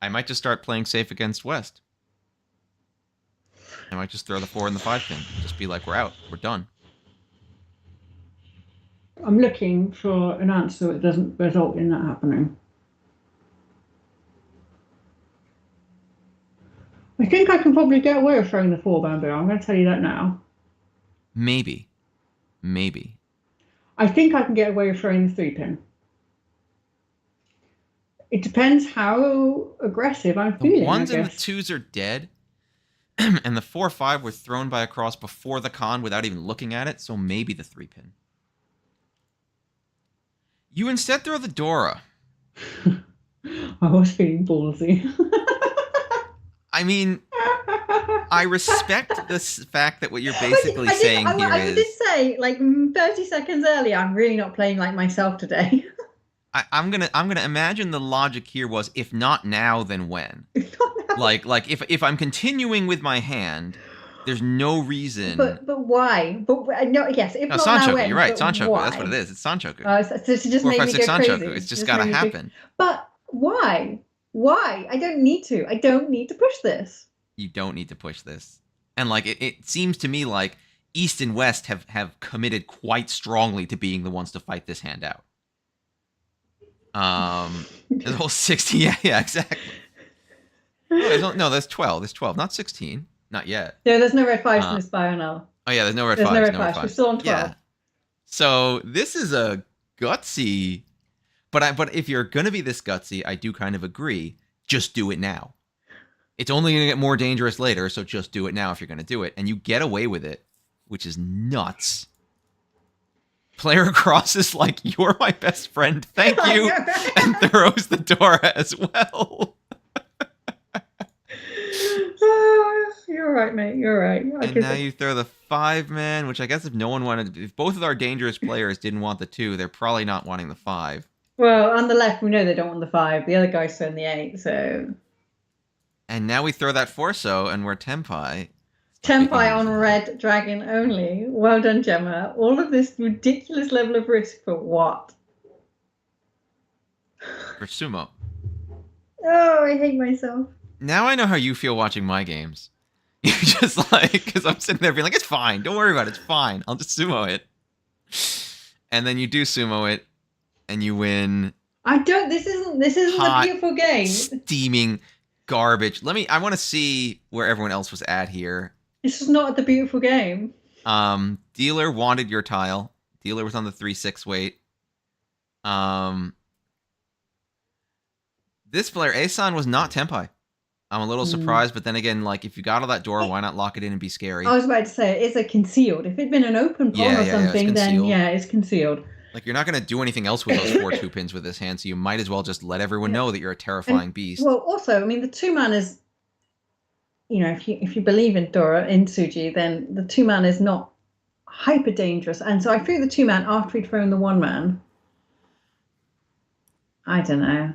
I might just start playing safe against West. I might just throw the 4 and the 5 pin. Just be like, we're out. We're done. I'm looking for an answer that doesn't result in that happening. I think I can probably get away with throwing the 4 bamboo. I'm going to tell you that now. Maybe. I think I can get away with throwing the 3 pin. It depends how aggressive I'm feeling. The 1s and the 2s are dead. And the 4-5 were thrown by a cross before the con without even looking at it, so maybe the 3 pin. You instead throw the Dora. I was feeling ballsy. I mean, I respect the fact that what you're basically saying here is... I did say, like 30 seconds earlier, I'm really not playing like myself today. I'm gonna imagine the logic here was, if not now, then when? Like if I'm continuing with my hand, there's no reason. But why? But no, yes. If not Sanchoku, now, when? You're right. Sanchoku. Why? That's what it is. It's Sanchoku. So to just 4, make 5, me 6 go Sanchoku. crazy. It's just gotta happen. But why? Why? I don't need to. I don't need to push this. You don't need to push this. And like it seems to me like East and West have committed quite strongly to being the ones to fight this hand out. The whole 60. Yeah, exactly. No, there's 12. There's 12, not 16. Not yet. No, there's no red 5s in this bio now. Oh yeah, there's no red 5s. There's no red 5s. We're still on 12. Yeah. So this is a gutsy. But if you're gonna be this gutsy, I do kind of agree. Just do it now. It's only gonna get more dangerous later, so just do it now if you're gonna do it, and you get away with it, which is nuts. Player across is like, you're my best friend, thank you, and throws the Dora as well. Oh, you're right, mate. You're right. I And now could. you throw the 5-man, which I guess if no one wanted, if both of our dangerous players didn't want the 2, they're probably not wanting the 5. Well, on the left, we know they don't want the 5. The other guy's throwing the 8. So And now we throw that Forso, and we're Tempai. Stop making Tempai moves on in life. red dragon only. Well done, Gemma. All of this ridiculous level of risk for what? For Sumo. Oh, I hate myself. Now I know how you feel watching my games. You just like, because I'm sitting there being like, it's fine. Don't worry about it. It's fine. I'll just sumo it. And then you do sumo it, and you win I don't. This isn't a hot, beautiful game. steaming garbage. I want to see where everyone else was at here. This is not the beautiful game. Dealer wanted your tile. Dealer was on the 3-6 weight. This player, Asan, was not Tempai. I'm a little surprised, but then again, like, if you got all that door, why not lock it in and be scary? I was about to say it is a concealed. If it'd been an open pawn or something, then yeah, it's concealed. Like, you're not going to do anything else with those 4 2-pins with this hand, so you might as well just let everyone know that you're a terrifying beast. Well, also, I mean, the 2-man is, if you believe in Dora, in Suji, then the 2-man is not hyper dangerous. And so I threw the 2-man after he'd thrown the 1-man. I don't know.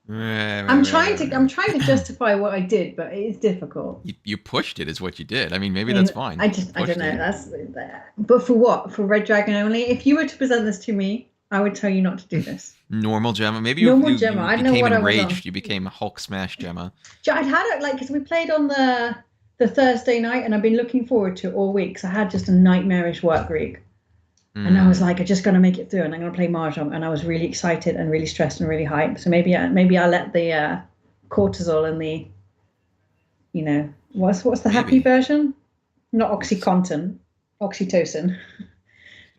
I'm trying to justify what I did, but it is difficult. You pushed it, is what you did. I mean, maybe that's fine. I don't know. But for what? For Red Dragon only? If you were to present this to me, I would tell you not to do this. Normal Gemma. Maybe Normal Gemma. I don't know what enraged. I was on. You became Hulk Smash Gemma. I'd had it because we played on the Thursday night, and I've been looking forward to it all week. So I had just a nightmarish work week. And I was like, I just got to make it through, and I'm going to play Mahjong. And I was really excited and really stressed and really hyped. So maybe I'll let the cortisol and the, what's the happy version? Not OxyContin, oxytocin.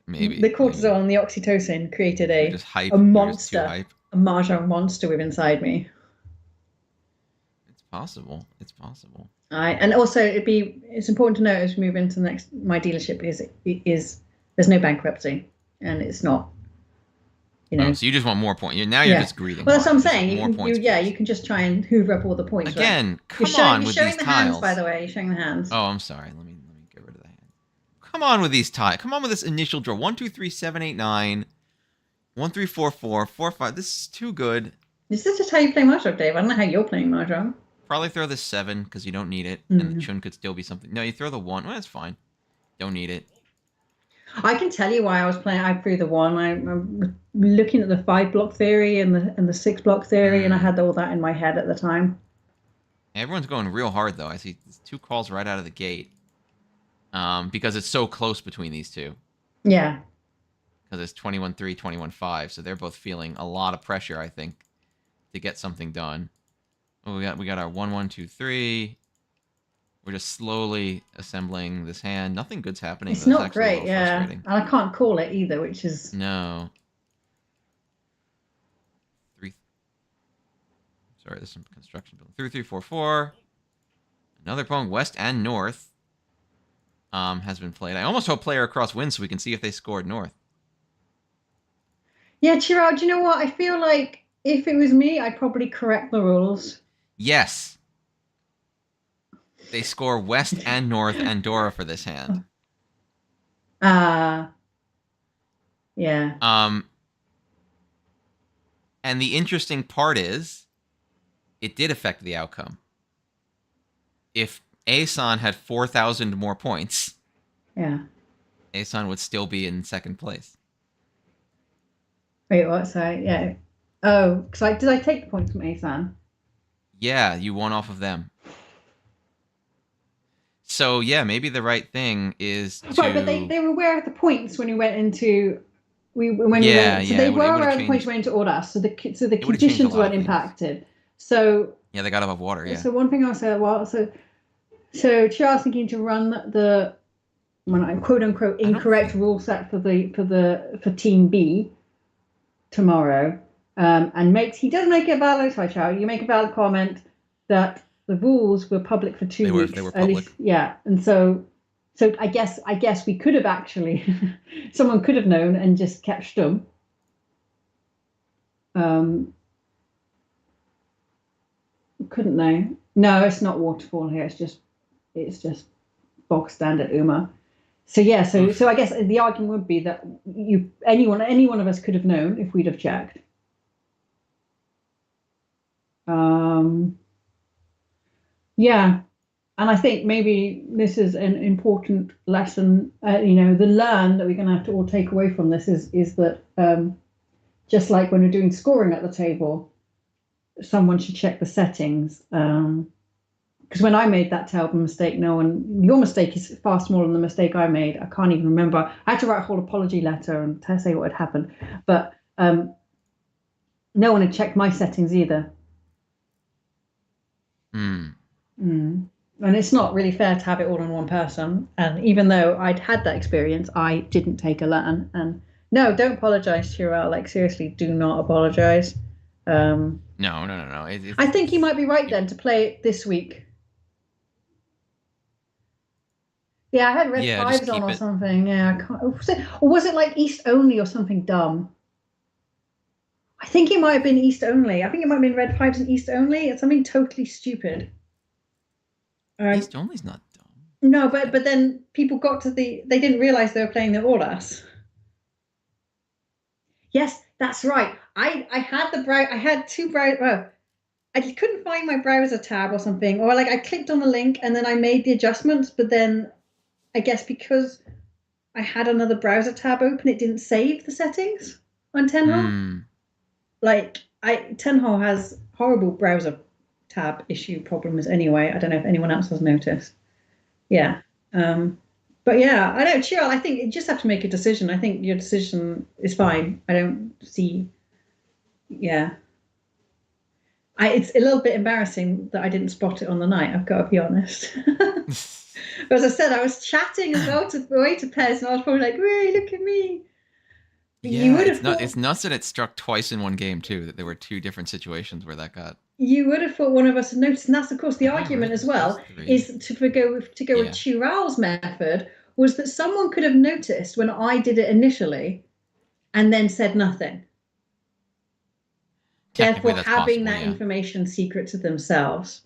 Maybe the cortisol and the oxytocin created a monster, a Mahjong monster within inside me. It's possible. It's possible. And also it's important to note as we move into my dealership is. There's no bankruptcy, and it's not, so you just want more points. Now you're just greedy. Well, that's what I'm saying. You can just try and hoover up all the points. Again, right? Come on with these tiles. You're showing the hands, by the way. You're showing the hands. Oh, I'm sorry. Let me get rid of the hand. Come on with these tiles. Come on with this initial draw. 1, 2, 3, 7, 8, 9. 1, 3, 4, 4, 4, 5. This is too good. This is just how you play Mahjong, Dave. I don't know how you're playing Mahjong. Probably throw this 7 because you don't need it, and the Chun could still be something. No, you throw the 1. Well, that's fine. Don't need it. I can tell you why I was playing. I threw the 1. I'm looking at the 5-block theory and the 6-block theory, and I had all that in my head at the time. Everyone's going real hard though. I see 2 calls right out of the gate, because it's so close between these two. Yeah. Because it's 21-3, 21-5, so they're both feeling a lot of pressure, I think, to get something done. Oh, we got our 1, 1, 2, 3. We're just slowly assembling this hand. Nothing good's happening. It's not great, yeah. And I can't call it either, which is... No. 3... Sorry, there's some construction building. 3, 3, 4, 4. Another pawn, west and north, has been played. I almost hope player across wins so we can see if they scored north. Yeah, Chirag, do you know what? I feel like if it was me, I'd probably correct the rules. Yes. They score west and north and Dora for this hand. Yeah. And the interesting part is, it did affect the outcome. If Asan had 4,000 more points, Asan would still be in second place. Wait, what? Sorry, yeah. Oh, because did I take the points from Asan? Yeah, you won off of them. So yeah, maybe the right thing is to... Right, but they were aware of the points when we went into... So they were aware of the points when we went into Oras, so the conditions weren't impacted. So... Yeah, they got above water, yeah. So one thing I said, so Chiara's thinking to run the quote-unquote incorrect rule set for Team B tomorrow, and he does make a valid... Sorry, Chiara, you make a valid comment that the rules were public for 2 weeks. They were public. Least, yeah, and so I guess we could have actually, someone could have known and just kept stum. Couldn't they? No, it's not waterfall here. It's just bog standard UMA. So yeah, so I Oof. guess the argument would be that any one of us could have known if we'd have checked. Um, yeah, and I think maybe this is an important lesson. The learn that we're going to have to all take away from this is that just like when we're doing scoring at the table, someone should check the settings. Because when I made that terrible mistake, no one, your mistake is far smaller than the mistake I made. I can't even remember. I had to write a whole apology letter and say what had happened, but no one had checked my settings either. Hmm. Mm. And it's not really fair to have it all on one person. And even though I'd had that experience, I didn't take a learn. And no, don't apologize, Shirel. Like, seriously, do not apologize. Um, No, no, no, no. I think you might be right You, then to play it this week. Yeah, I had red yeah, just fives on keep or it. something. Yeah, I can't. Or was it like East only or something dumb? I think it might have been East only. I think it might have been red fives and East only. It's something totally stupid. Uh, East only's not dumb. no, Yeah. but then people got to they didn't realize they were playing the all us. Yes, that's right. I had I had two well, I couldn't find my browser tab or something, or like I clicked on the link and then I made the adjustments, but then I guess because I had another browser tab open, it didn't save the settings on Tenhou. Hmm. Like Tenhou has horrible browser tab issue problems anyway. I don't know if anyone else has noticed. Yeah. Um, but yeah, I don't, Chiral, I think you just have to make a decision. I think your decision is fine. I don't see, yeah. It's a little bit embarrassing that I didn't spot it on the night. I've got to be honest. But as I said, I was chatting as well to away to Pez, and I was probably like, "Hey, look at me." You Yeah, would have it's thought nuts that it struck twice in one game too. That there were two different situations where that got. one of us had noticed, and that's of course the Am I argument right? as This was well. three. Is to go with Yeah. Chiral's method was that someone could have noticed when I did it initially and then said nothing. Technically, Therefore, that's having possible. that Yeah. information secret to themselves.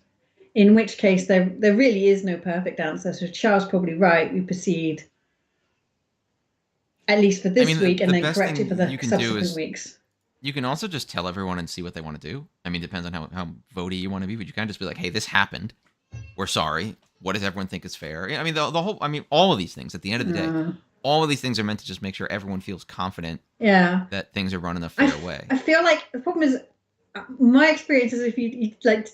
In which case, there really is no perfect answer. So Charles probably right. We proceed at least for I this mean, week, and the then best correct it thing for the you can do subsequent is weeks. you can also just tell everyone and see what they want to do. I mean, depends on how votey you want to be, but you can just be like, hey, this happened. We're sorry. What does everyone think is fair? I mean, the whole, I mean, all of these things at the end of the day, Uh, all of these things are meant to just make sure everyone feels confident yeah, that things are run in a I, fair way. I feel like the problem is my experience is if you like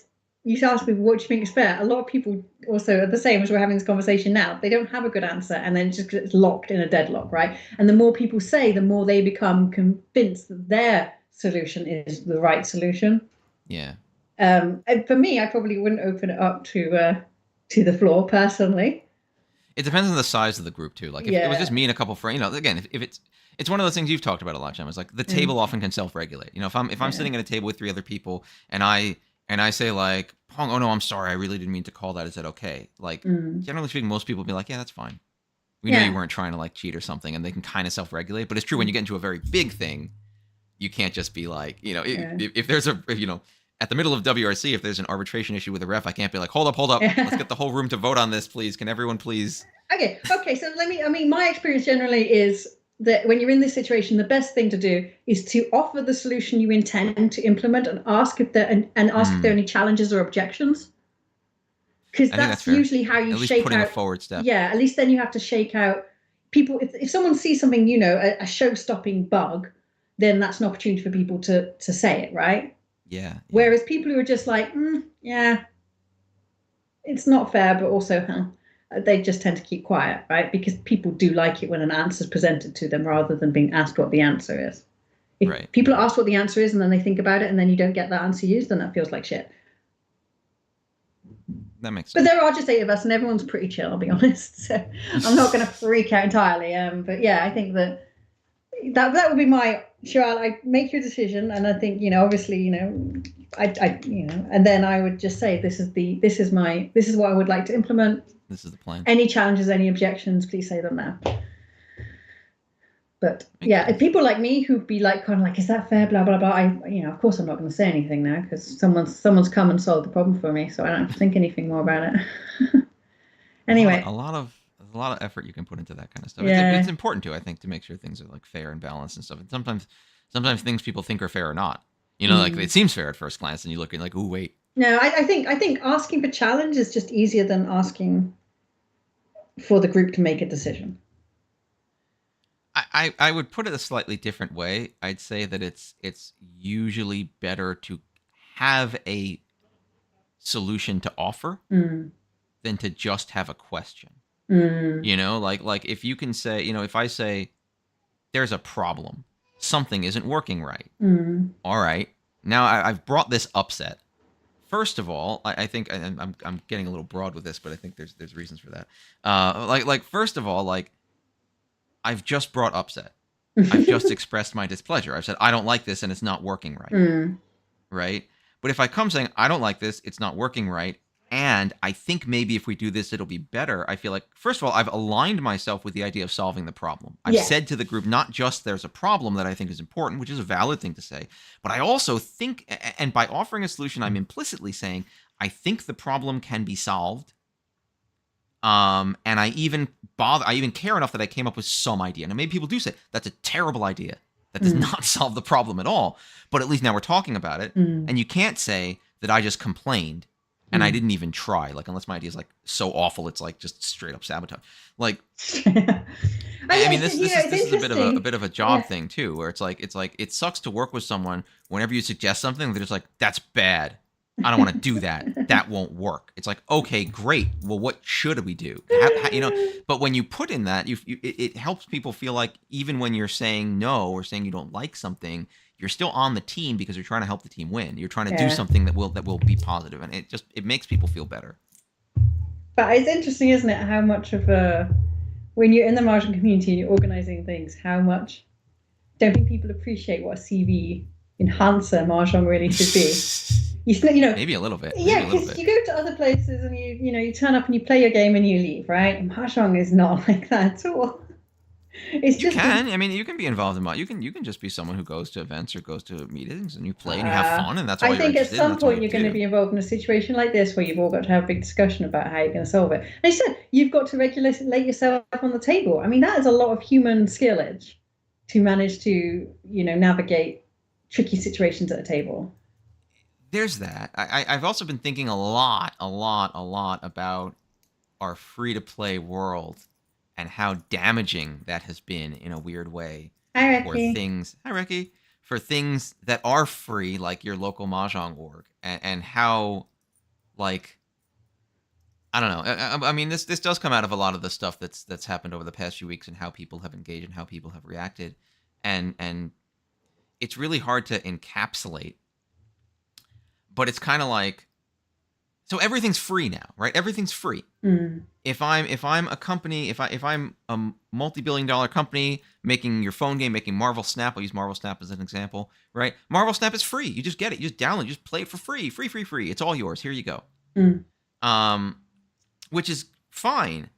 you ask me what do you think is fair, a lot of people also are the same as we're having this conversation now. They don't have a good answer, and then it just gets locked in a deadlock, right? And the more people say, the more they become convinced that their solution is the right solution. Yeah. And for me, I probably wouldn't open it up to the floor personally. It depends on the size of the group too. Like if it was just Yeah. me and a couple friends, again, if it's one of those things you've talked about a lot, Jim. It's like the table Mm, often can self-regulate. If I'm yeah. sitting at a table with three other people and I say like, Pong, oh no, I'm sorry, I really didn't mean to call that. Is that okay? Like Mm, generally speaking, most people will be like, yeah, that's fine. We know you yeah. weren't trying to like cheat or something, and they can kind of self-regulate. But it's true when you Mm, get into a very big thing, you can't just be like, yeah. if there's at the middle of WRC, if there's an arbitration issue with a ref, I can't be like, hold up, let's get the whole room to vote on this, please. Can everyone please? Okay. So I mean, my experience generally is that when you're in this situation, the best thing to do is to offer the solution you intend to implement and ask if and ask if there are Hmm. any challenges or objections. Because I think that's that's fair. usually how you At least shake putting a out. forward step. Yeah, at least then you have to shake out people. If someone sees something, a show-stopping bug, then that's an opportunity for people to say it, right? Yeah, yeah. Whereas people who are just like, yeah, it's not fair, but also, they just tend to keep quiet, right? Because people do like it when an answer is presented to them rather than being asked what the answer is. If Right, people are right. asked what the answer is and then they think about it and then you don't get that answer used, then that feels like shit. That makes But sense. there are just eight of us and everyone's pretty chill, I'll be honest. So I'm not going to freak out entirely. But yeah, I think that would be my sure. I make your decision, and I think obviously and then I would just say this is what I would like to implement. This is the plan. Any challenges, any objections, please say them now. But Makes yeah, sense. people like me who'd be like, kind of like, is that fair? Blah blah blah. Of course, I'm not going to say anything now because someone's come and solved the problem for me, so I don't have to think anything more about it. A lot of Anyway, a lot of a lot of effort you can put into that kind of stuff. It's yeah, important too, I think, to make sure things are like fair and balanced and stuff. And sometimes things people think are fair or not. Like mm. it seems fair at first glance, and you look and like, oh wait. No, I think asking for challenge is just easier than asking for the group to make a decision. I would put it a slightly different way. I'd say that it's usually better to have a solution to offer Mm, than to just have a question. mm, Like if you can say, if I say there's a problem, something isn't working right. mm. All right, now I've brought this upset. First of all, I think, and I'm getting a little broad with this, but I think there's reasons for that. Like first of all, like I've just brought upset. I've just expressed my displeasure. I've said I don't like this and it's not working right. Mm, Right? But if I come saying I don't like this, it's not working right, and I think maybe if we do this it'll be better, I feel like first of all I've aligned myself with the idea of solving the problem. I've yeah. said to the group not just there's a problem that I think is important, which is a valid thing to say, but I also think, and by offering a solution I'm implicitly saying I think the problem can be solved. And I even care enough that I came up with some idea. Now maybe people do say that's a terrible idea. That does Mm, not solve the problem at all. But at least now we're talking about it. mm, And you can't say that I just complained and I mm. didn't even try. Like unless my idea is like so awful, it's like just straight up sabotage. Like Oh I yeah, mean, it's this is a bit of a interesting. bit of a job Yeah. thing too, where it's like it sucks to work with someone whenever you suggest something, they're just like, that's bad. I don't want to do that. That won't work. It's like, okay, great. Well, what should we do? But when you put in that, it helps people feel like even when you're saying no or saying you don't like something, you're still on the team because you're trying to help the team win. You're trying to do Yeah. something that will be positive, and it makes people feel better. But it's interesting, isn't it, how much of a when you're in the margin community and you're organizing things, how much don't think people appreciate what a CV enhancer mahjong really should be. You know, Maybe a little bit. Maybe yeah, a little because bit. you go to other places and you turn up and you play your game and you leave, right? And mahjong is not like that at all. It's You just can. I mean, you can be involved in. You can just be someone who goes to events or goes to meetings and you play and you have fun and that's all I you're think at interested in. some That's all point you you're going to do. be involved in a situation like this where you've all got to have a big discussion about how you're going to solve it. And I said you've got to regulate yourself on the table. I mean, that is a lot of human skill edge to manage to navigate tricky situations at a table. There's that. I've also been thinking a lot about our free to play world and how damaging that has been in a weird way Hi, for Ricky. things. Hi, Ricky. For things that are free, like your local mahjong org, and how like I don't know. I mean, this does come out of a lot of the stuff that's happened over the past few weeks and how people have engaged and how people have reacted, and it's really hard to encapsulate. But it's kind of like so everything's free now, right? Everything's free. Mm, If I'm a company, if I'm a multi-billion-dollar company making your phone game, making Marvel Snap, I'll use Marvel Snap as an example, right? Marvel Snap is free. You just get it. You just download. You just play it for free, free, free, free. It's all yours. Here you go. mm, Um, which is fine.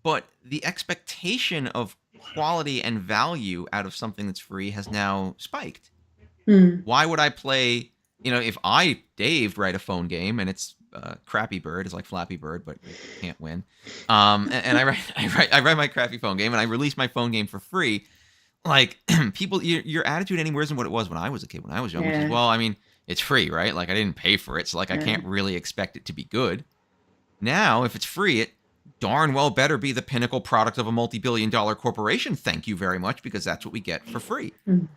But the expectation of quality and value out of something that's free has now spiked. mm. Why would I play? If I, Dave, write a phone game and it's Crappy Bird is like Flappy Bird, but you can't win. And I write, I write my crappy phone game and I release my phone game for free. Like people, your attitude anywhere isn't what it was when I was a kid, when I was young, which is, Yeah, well, I mean, it's free, right? Like I didn't pay for it, so like I yeah. can't really expect it to be good. Now, if it's free, it darn well better be the pinnacle product of a multi-billion-dollar corporation. Thank you very much, because that's what we get for free. Mm,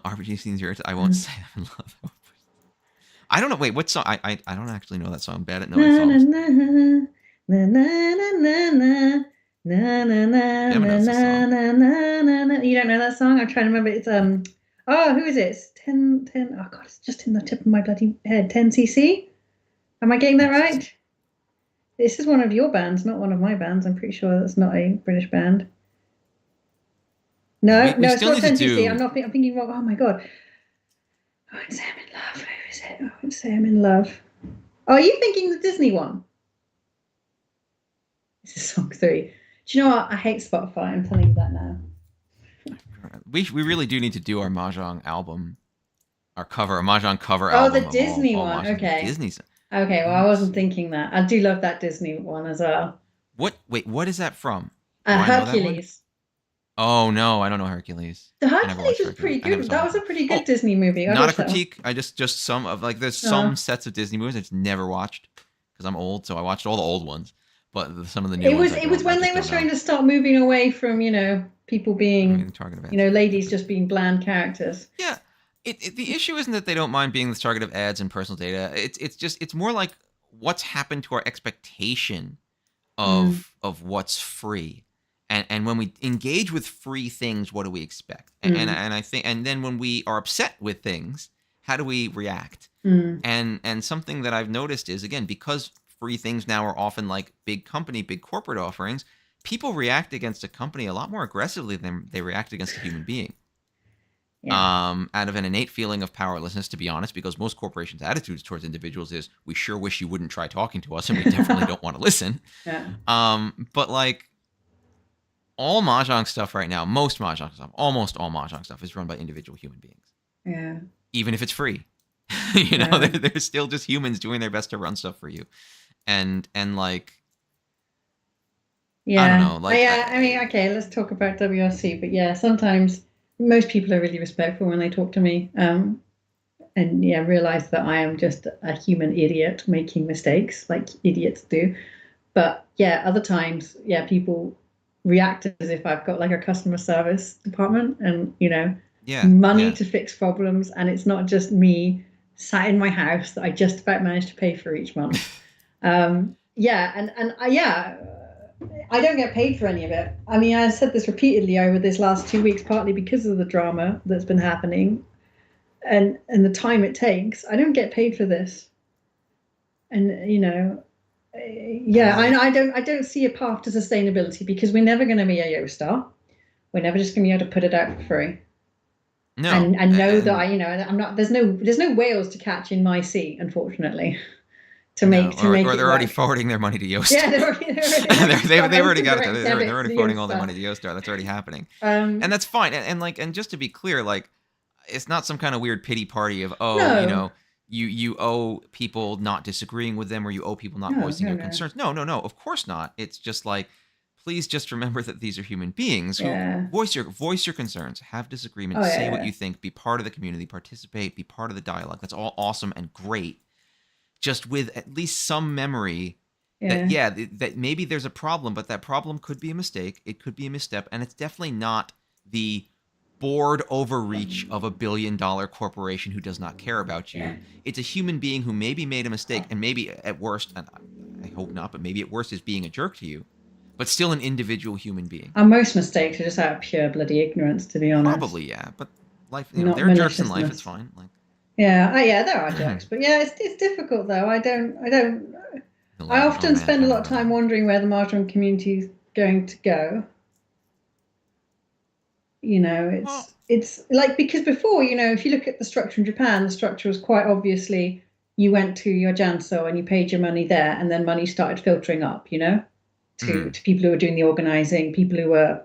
RPG scenes here. I won't mm. say I love. I don't know. Wait, what song? I don't actually know that song. I'm bad at Na knowing na songs. na na na na na na na na na Damn it, na that's the na song. na na na na. You don't know that song? I'm trying to remember. It's oh, who is it? It's 10. Oh God, it's just in the tip of my bloody head. 10cc. Am I getting that NCC. right? This is one of your bands, not one of my bands. I'm pretty sure that's not a British band. Yeah, No, we no, it's still not need to 10cc. do. I'm thinking wrong. Oh my God. I won't say I'm in love. Who is it? I won't say I'm in love. Oh, are you thinking the Disney one? This is song 3. Do you know what? I hate Spotify. I'm telling you that now. we really do need to do our mahjong album, our mahjong cover Oh, the album of Disney all one. mahjong Okay. Disney's. Okay. Well, I Let's wasn't see. thinking that. I do love that Disney one as well. What? Wait, what is that from? Do I know that one? Hercules. Oh no, I don't know Hercules. The I never Hercules watched was Hercules. pretty I never good. saw That was a Hercules. pretty good Oh, Disney movie. I'd not a watch that one. critique. I just some of like there's Uh, some sets of Disney movies I just never watched because I'm old, so I watched all the old ones. But some of the new it ones was I it was don't. I when they just were don't know. trying to start moving away from people I mean, being the target of ads. ladies just being bland characters. Yeah, the issue isn't that they don't mind being the target of ads and personal data. It's more like what's happened to our expectation Mm, of what's free. And when we engage with free things, what do we expect? mm, I think and then when we are upset with things, how do we react? mm. And something that I've noticed is again because free things now are often like big corporate offerings, people react against a company a lot more aggressively than they react against a human being. Yeah. Out of an innate feeling of powerlessness, to be honest, because most corporations' attitudes towards individuals is, we sure wish you wouldn't try talking to us, and we definitely don't want to listen. Yeah. But like all mahjong stuff right now, most mahjong stuff, almost all mahjong stuff is run by individual human beings, Yeah. even if it's free. Yeah. They're still just humans doing their best to run stuff for you, and like I don't Yeah. know, like I mean, okay, let's talk about WRC, but yeah, sometimes most people are really respectful when they talk to me. And yeah, realize that I am just a human idiot making mistakes like idiots do. But yeah, other times, yeah, people react as if I've got like a customer service department and, yeah, money yeah, to fix problems. And it's not just me sat in my house that I just about managed to pay for each month. Yeah, and yeah, I don't get paid for any of it. I mean, I said this repeatedly over this last 2 weeks, partly because of the drama that's been happening and the time it takes. I don't get paid for this, and and yeah, like I don't see a path to sustainability because we're never going to be a Yo star. We're never just going to be able to put it out for free no, and know that and I'm not. There's no whales to catch in my sea, unfortunately, to no, make or it they're already work. fororting their money to Yeah, Yoast. They've already open got it. direct They're debits already to the forwarding all their stuff. money to Yoast. That's already happening, and Um, that's fine. And just to be clear, like it's not some kind of weird pity party of no, you owe people not disagreeing with them or you owe people not no, voicing no, your no. concerns. No, no, no. Of course not. It's just like please just remember that these are human beings who Yeah. voice your concerns, have Oh disagreements, say what yeah, you think, be part of the community, participate, be part of the dialogue. That's all awesome and great. Just with at least some memory that yeah, yeah, that maybe there's a problem, but that problem could be a mistake, it could be a misstep, and it's definitely not the board overreach of $1 billion corporation who does not care about yeah. you. It's a human being who maybe made a mistake and maybe at worst, and I hope not, but maybe at worst is being a jerk to you, but still an individual human being. And most mistakes are just out of pure bloody ignorance, to be honest, Probably, yeah, but life, not there are jerks in life, it's maliciousness. fine. Like, Yeah, yeah, there are jokes, but yeah, it's difficult though. I oh often man, spend I a lot don't of know. time wondering where the mahjong community is going to go. Well, It's like because before, if you look at the structure in Japan, the structure was quite obviously you went to your Janso and you paid your money there, and then money started filtering up, to mm, to people who were doing the organizing, people who were,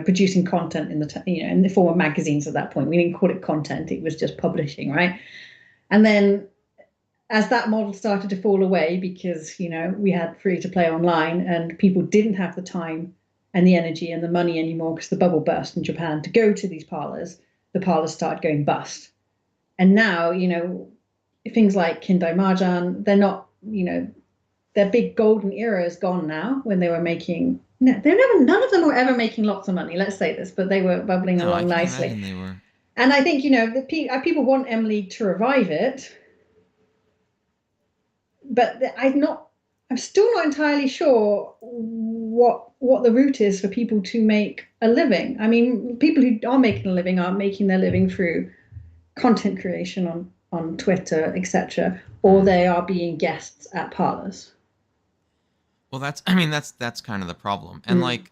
producing content in in the form of magazines at that point. We didn't call it content; it was just publishing, right? And then as that model started to fall away because we had free to play online and people didn't have the time and the energy and the money anymore because the bubble burst in Japan to go to these parlors, the parlors started going bust. And now things like Kindai Marjan, they're not, their big golden era is gone now when they were making, no, they're never, none of them were ever making lots of money, let's say this, but they were bubbling no, I along can't nicely. imagine they were. And I think people want M League to revive it, but I'm still not entirely sure what the route is for people to make a living. I mean, people who are making a living are making their living through content creation on Twitter, etc., or Mm. they are being guests at parlors. Well, I mean, that's kind of the problem. And Mm, like,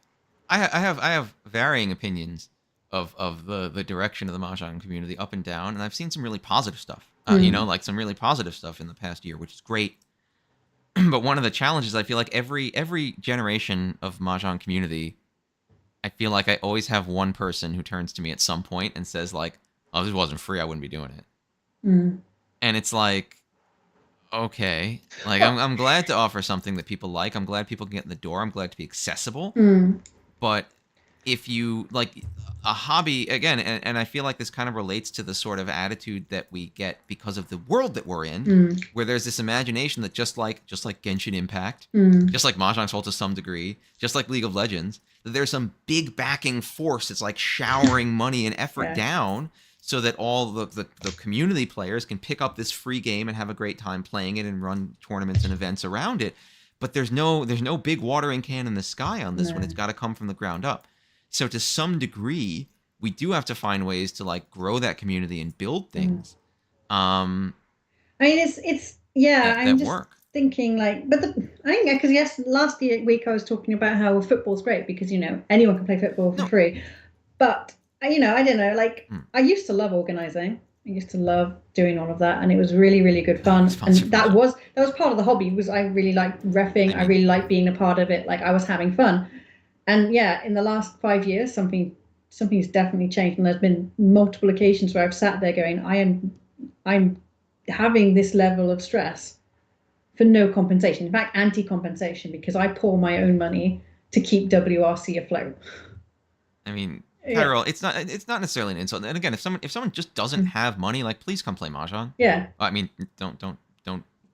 I have varying opinions of the direction of the mahjong community up and down, and I've seen some really positive stuff. mm, Like some really positive stuff in the past year, which is great. But one of the challenges I feel like every generation of mahjong community, I feel like I always have one person who turns to me at some point and says like, "Oh, this wasn't free. I wouldn't be doing it." Mm. And it's like, okay, like Well, I'm glad to offer something that people like. I'm glad people can get in the door. I'm glad to be accessible. mm, But if you like a hobby again, and I feel like this kind of relates to the sort of attitude that we get because of the world that we're in, mm, where there's this imagination that just like Genshin Impact, mm, just like Mahjong Soul to some degree, just like League of Legends, that there's some big backing force that's like showering money and effort yeah, down so that all the community players can pick up this free game and have a great time playing it and run tournaments and events around it. But there's no big watering can in the sky on this one. no. It's got to come from the ground up. So to some degree, we do have to find ways to like grow that community and build Mm. things um, I mean, it's yeah. I'm that just work. thinking like, but I think because yes, week I was talking about how football's great because anyone can play football for No, free, but I don't know. Like mm, I used to love organizing. I used to love doing all of that, and it was really, really good fun. And sponsored Mahjong. that was part of the hobby. Was I really liked refing? I I mean, really liked being a part of it. Like I was having fun. And yeah, in the last 5 years, something's definitely changed. And there's been multiple occasions where I've sat there going, I'm having this level of stress for no compensation. In fact, anti-compensation because I pour my own money to keep WRC afloat. I mean, Yeah. Tyrell, it's not necessarily an insult. And again, if someone just doesn't have money, like please come play Mahjong. Yeah. I mean, don't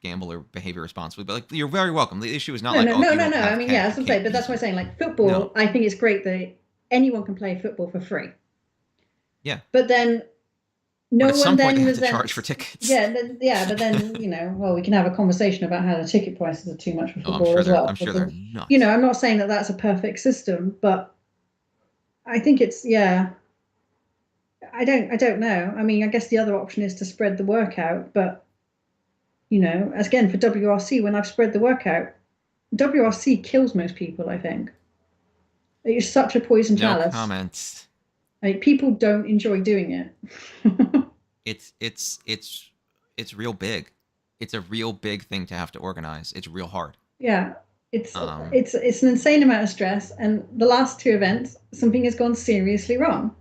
gamble or behave irresponsibly, but like you're very welcome. The issue is not No, like, no, oh, if no, you no, don't no. I have mean, yeah, cash, as you I'm saying, can't but that's use why I'm it. saying like No, football, I think it's great that anyone can play football for free. yeah, But then but no at one some point they then have to charge for resents. tickets. Yeah, but then well, we can have a conversation about how the ticket prices are too much for Oh, I'm football sure as they're well. I'm sure they're nuts. I'm not saying that that's a perfect system, but I think it's yeah. I don't know. I mean, I guess the other option is to spread the work out, but as again for WRC, when I've spread the work out, WRC kills most people. I think it's such a poison No chalice. comments. Like people don't enjoy doing it. It's real big. It's a real big thing to have to organize. It's real hard. Yeah, it's Um, it's it's an insane amount of stress. And the last two events, something has gone seriously wrong.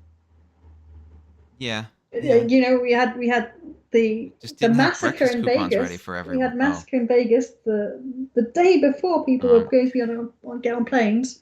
yeah, yeah. We had the Just the didn't have massacre breakfast in coupons ready Vegas. for We had everyone. Oh, massacre in Vegas the day before people were um, going to be get on planes.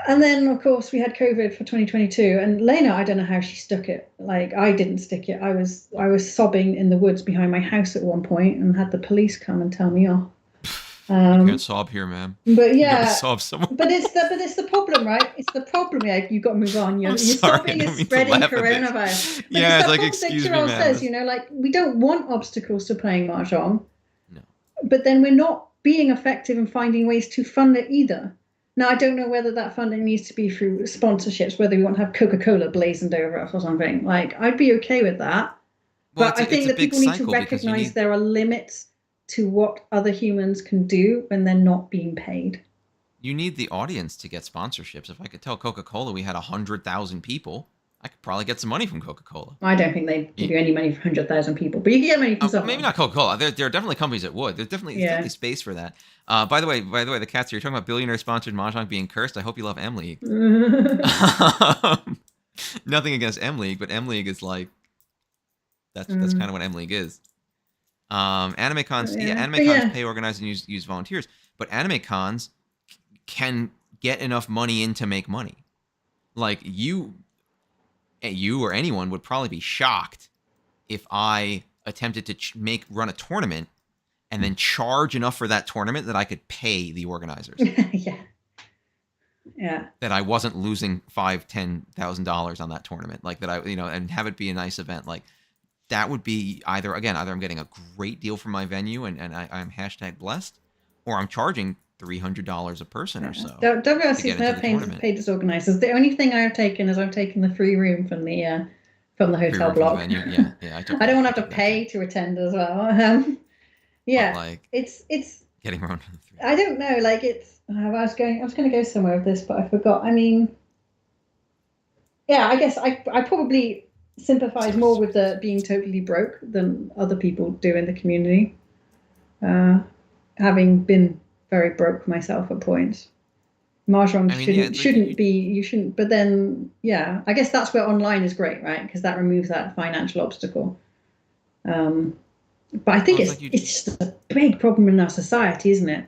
And then, of course, we had COVID for 2022. And Lena, I don't know how she stuck it. Like I didn't stick it. I was sobbing in the woods behind my house at one point, and had the police come and tell me off. you can't Um, sob here, ma'am. but You gotta yeah, sob somewhere. but it's the problem, right? It's the problem. Yeah, you've got to move on. I'm You're sorry. I sobbing is don't mean to spreading laugh at coronavirus. this. But it's Yeah, it's that like, problem that excuse me, Tyrell ma'am. says. Like we don't want obstacles to playing mahjong, No. but then we're not being effective in finding ways to fund it either. Now, I don't know whether that funding needs to be through sponsorships, whether we want to have Coca-Cola blazoned over us or something. Like, I'd be okay with that. Well, But it's I it's think a that big people need to cycle because you recognize need there are limits to what other humans can do when they're not being paid. you need the audience to get sponsorships. If I could tell Coca-Cola we had 100,000 people, I could probably get some money from Coca-Cola. I don't think they give you any money for 100,000 people, but you can get money from Maybe someone. not Coca-Cola. There are definitely companies that would. There's definitely Yeah. space for that. By the way, the cats. You're talking about billionaire-sponsored mahjong being cursed. I hope you love M League. Nothing against M League, but M League is like that's kind of what M League is. Anime cons, yeah, Yeah, anime but cons yeah, pay organize and use volunteers, but anime cons can get enough money in to make money. Like you or anyone would probably be shocked if I attempted to run a tournament and then charge enough for that tournament that I could pay the organizers. yeah, yeah. That I wasn't losing $5,000-$10,000 on that tournament, like that and have it be a nice event. Like that would be either I'm getting a great deal for my venue and I'm hashtag blessed, or I'm charging $300 a person or so to WRC's get into never the tournament. paid its organizers. The only thing I've taken is I've taken the free room from the Free hotel room from the block. venue, yeah. I took I don't that. want I to have took to that pay too. to attend as well. But Yeah, like it's. getting around to the three. I don't know. Like it's. I was going to go somewhere with this, but I forgot. I mean, yeah. I guess I probably sympathize more with the being totally broke than other people do in the community. Having been very broke myself at points. Mahjong I mean, yeah, it's like shouldn't be, you shouldn't, but then yeah, I guess that's where online is great, right? Because that removes that financial obstacle. Um, but I think well, it's like you it's just a big problem in our society, isn't it?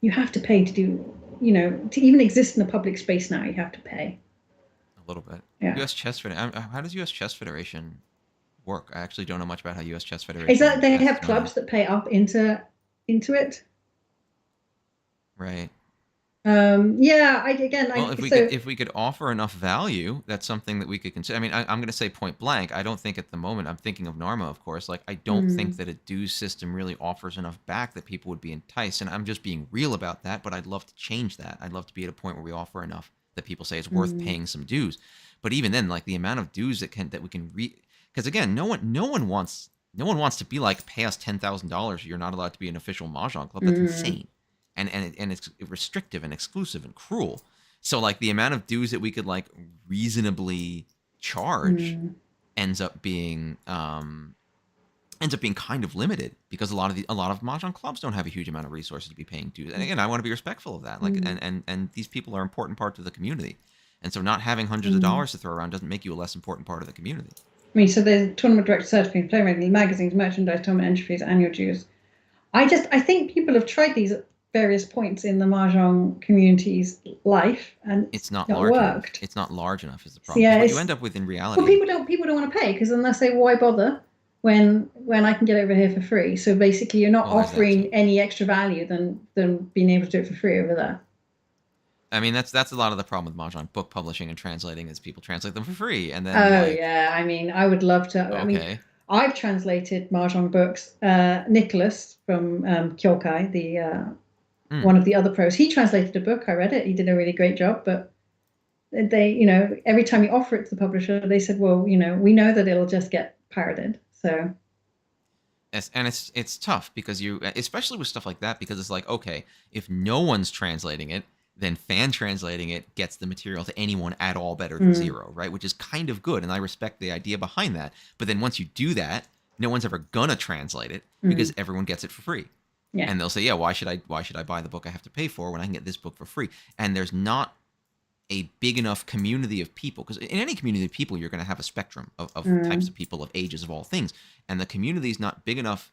You have to pay to do, to even exist in a public space now, you have to pay. a little bit. Yeah. U.S. Chess Federation. How does U.S. Chess Federation work? I actually don't know much about how U.S. Chess Is that Federation they has have its money. clubs that pay up into it? Right. Yeah, I again, Well, I so if we could offer enough value, that's something that we could consider. I mean, I'm going to say point blank. I don't think at the moment. I'm thinking of Narma, of course. Like, I don't think mm, that a dues system really offers enough back that people would be enticed. And I'm just being real about that. But I'd love to change that. I'd love to be at a point where we offer enough that people say it's worth mm, paying some dues. But even then, like the amount of dues that we can because again, no one wants to be like, pay us $10,000. You're not allowed to be an official mahjong club. That's mm, insane, and it's restrictive and exclusive and cruel. So like the amount of dues that we could like reasonably charge mm, ends up being kind of limited because a lot of mahjong clubs don't have a huge amount of resources to be paying dues. And again, I want to be respectful of that. Like, mm, and these people are important parts of the community. And so not having hundreds of mm. dollars to throw around doesn't make you a less important part of the community. I mean, so there's tournament director certificate, play regularly, magazines, merchandise, tournament entry fees, annual dues. I think people have tried these at various points in the mahjong community's life, and it's It's not not large enough. worked. It's not large enough is the So problem. Because yeah, what you it's end up with in well, reality, people don't want to pay because then they say, why bother when I can get over here for free? So basically, you're not well, there's that too. offering any extra value than being able to do it for free over there. I mean, that's a lot of the problem with mahjong book publishing and translating is people translate them for free, and then Oh like, yeah, I mean, I would love to. I mean, okay, I've translated mahjong books. Nicholas from Kyokai, the mm, one of the other pros, he translated a book. I read it. He did a really great job. But they, every time you offer it to the publisher, they said, well, we know that it'll just get pirated. So and it's tough because you, especially with stuff like that, because it's like, okay, if no one's translating it, then fan translating it gets the material to anyone at all better than mm, zero, right? Which is kind of good, and I respect the idea behind that. But then once you do that, no one's ever gonna translate it because mm, everyone gets it for free. yeah, And they'll say, yeah, why should I buy the book I have to pay for when I can get this book for free? And there's not a big enough community of people, because in any community of people you're going to have a spectrum of types mm, of people, of ages, of all things, and the community is not big enough,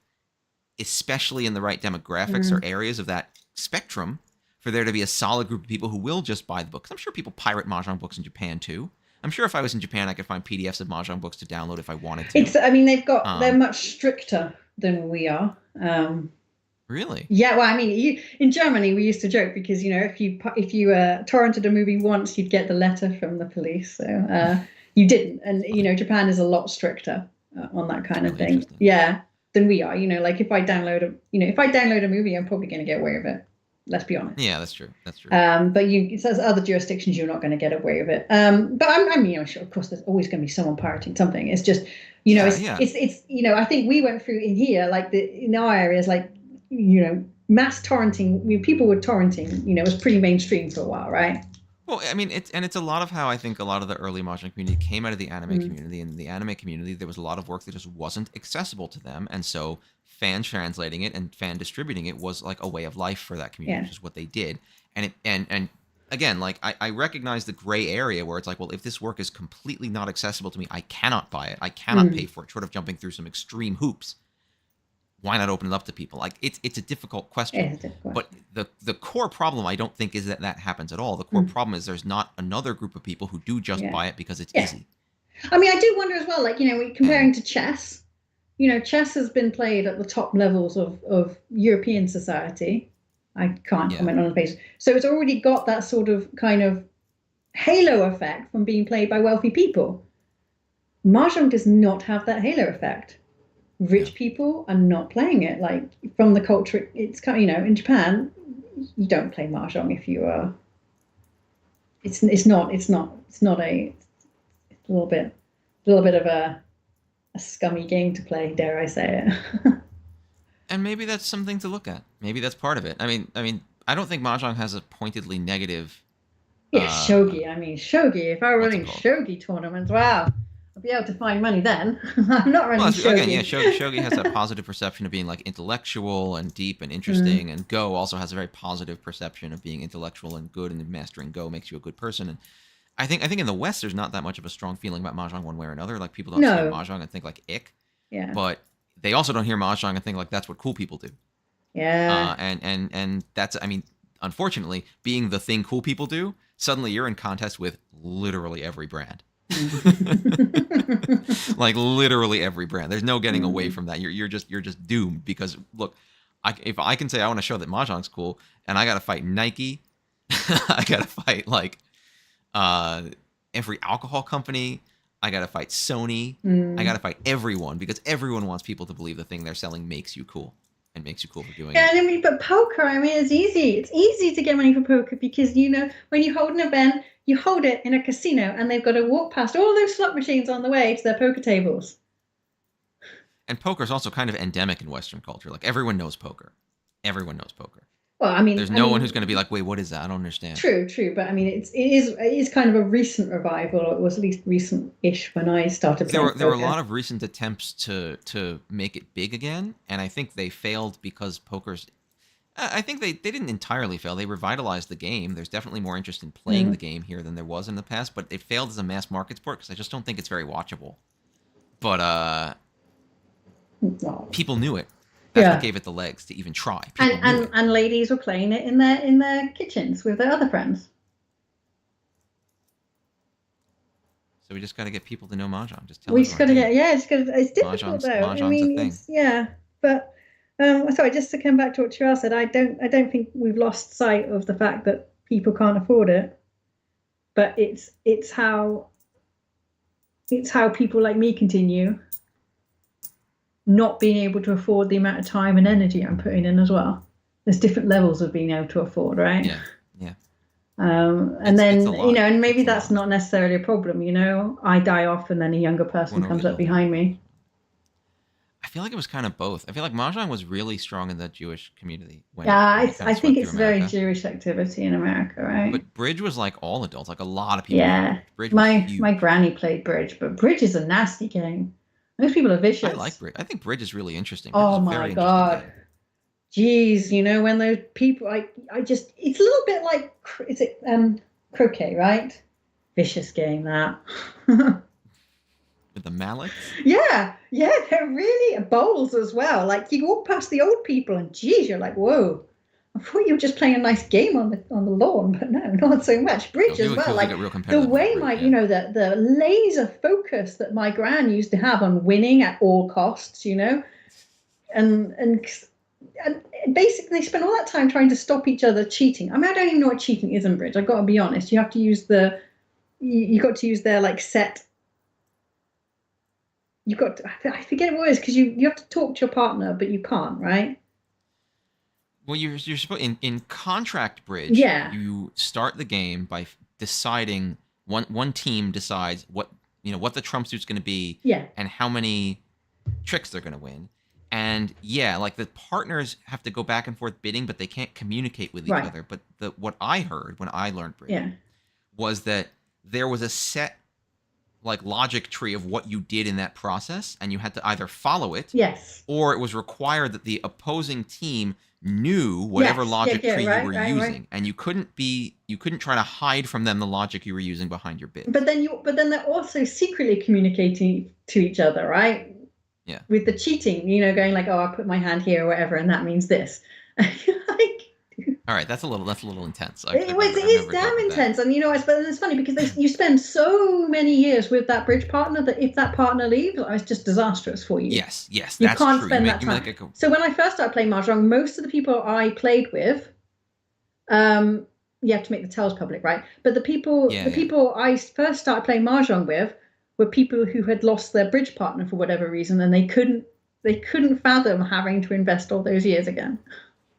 especially in the right demographics or mm. areas of that spectrum, for there to be a solid group of people who will just buy the book. 'Cause I'm sure people pirate mahjong books in Japan too. I'm sure if I was in Japan I could find PDFs of mahjong books to download if I wanted to. I mean, they're um much stricter than we are. really. Yeah, well, I mean, in Germany, we used to joke because if you torrented a movie once, you'd get the letter from the police. So you didn't, and Funny. Japan is a lot stricter on that That's kind of really thing. interesting. Yeah, than we are. Like if I download a movie, I'm probably going to get away with it. Let's be honest. Yeah, that's true, that's true. But it says other jurisdictions, you're not going to get away with it. But I mean, sure, of course, there's always going to be someone pirating something. It's just, Yeah, yeah. I think we went through in here, like in our areas, like, mass torrenting, people were torrenting, was pretty mainstream for a while, right? Well, I mean, it's a lot of how I think a lot of the early mahjong community came out of the anime Mm, community. And in the anime community, there was a lot of work that just wasn't accessible to them, and so fan translating it and fan distributing it was like a way of life for that community, yeah. which is what they did. And and again, like I recognize the gray area where it's like, well, if this work is completely not accessible to me, I cannot buy it, I cannot pay Mm, for it, short of jumping through some extreme hoops. Why not open it up to people? Like, it's a difficult question, it's a difficult but question. the core problem I don't think is that happens at all. The core Mm, problem is there's not another group of people who do just yeah. buy it because it's Yeah. easy. I mean, I do wonder as well, like, And comparing to chess, chess has been played at the top levels of European society. I can't yeah, comment on the basis. So it's already got that sort of kind of halo effect from being played by wealthy people. Mahjong does not have that halo effect. yeah, Rich people are not playing it. Like from the culture, it's kind of, in Japan, you don't play Mahjong if you are. It's not a little bit of a scummy game to play, dare I say it. and maybe that's something to look at. Maybe that's part of it. I mean, I don't think mahjong has a pointedly negative. Yeah, shogi. I mean, shogi. If I were What's it running called? shogi tournaments, wow, I'd be able to find money then. I'm not running Well, again, yeah, shogi. shogi has that positive perception of being like intellectual and deep and interesting, and Go also has a very positive perception of being intellectual and good, and mastering Go makes you a good person. And I think in the West there's not that much of a strong feeling about mahjong one way or another. Like people don't see No. mahjong and think like ick, Yeah. but they also don't hear mahjong and think like that's what cool people do. Yeah. And that's, I mean, unfortunately, being the thing cool people do, suddenly you're in contest with literally every brand. Like literally every brand. There's no getting away from that. You're just doomed because look, if I can say I want to show that mahjong's cool, and I got to fight Nike, I got to fight like every alcohol company. I got to fight Sony. I got to fight everyone because everyone wants people to believe the thing they're selling makes you cool and makes you cool for doing Yeah, it. and I mean, but poker, I mean, it's easy. It's easy to get money for poker because, you know, when you hold an event, you hold it in a casino and they've got to walk past all those slot machines on the way to their poker tables. And poker is also kind of endemic in Western culture. Like everyone knows poker. Everyone knows poker. Well, I mean, there's no one who's going to be like, wait, what is that? I don't understand. True, but I mean, it is kind of a recent revival. Or it was at least recent-ish when I started playing poker. There were a lot of recent attempts to make it big again, and I think they failed because poker's. I think they didn't entirely fail. They revitalized the game. There's definitely more interest in playing the game here than there was in the past, but it failed as a mass market sport because I just don't think it's very watchable. But people knew it. That's what gave it the legs to even try. And ladies were playing it in their kitchens with their other friends. So we just got to get people to know mahjong. Just tell. We just got to get it's difficult though. Mahjong's I mean, a thing. But sorry, just to come back to what Chirel said, I don't think we've lost sight of the fact that people can't afford it. But it's how people like me continue not being able to afford the amount of time and energy I'm putting in as well. There's different levels of being able to afford, right? Yeah. And then, you know, and maybe that's not necessarily a problem, you know. I die off and then a younger person comes up behind me. I feel like it was kind of both. I feel like mahjong was really strong in the Jewish community. I think it's very Jewish activity in America, right? But bridge was like all adults, like a lot of people. Yeah, my granny played bridge, but bridge is a nasty game. Most people are vicious. I like bridge. I think bridge is really interesting. Oh my god. Jeez, you know, when those people, I just, it's a little bit like, is it croquet, right? Vicious game, that. With the mallets? Yeah, they're really bowls as well. Like you walk past the old people and geez, you're like, whoa. I thought you were just playing a nice game on the lawn, but no, not so much. Bridge as well. Like the way you know, the laser focus that my gran used to have on winning at all costs, you know, and basically they spend all that time trying to stop each other cheating. I mean, I don't even know what cheating is in bridge. I've got to be honest. You have to use you got to use their like set. You've got to, I forget what it is because you have to talk to your partner, but you can't, right? Well, you're supposed in contract bridge. You start the game by deciding one team decides what the trump suit's going to be, and how many tricks they're going to win, and like the partners have to go back and forth bidding, but they can't communicate with each other. But what I heard when I learned bridge was that there was a set like logic tree of what you did in that process, and you had to either follow it, or it was required that the opposing team knew whatever logic tree you were using, and you couldn't try to hide from them the logic you were using behind your bid. But then they're also secretly communicating to each other, right? Yeah. With the cheating, you know, going like, oh, I put my hand here or whatever, and that means this. All right, that's a little intense. It is damn intense, and you know, it's funny because you spend so many years with that bridge partner that if that partner leaves, it's just disastrous for you. Yes, you that's can't true. spend that time. So when I first started playing mahjong, most of the people I played with, you have to make the tells public, right? But the people I first started playing mahjong with were people who had lost their bridge partner for whatever reason, and they couldn't fathom having to invest all those years again.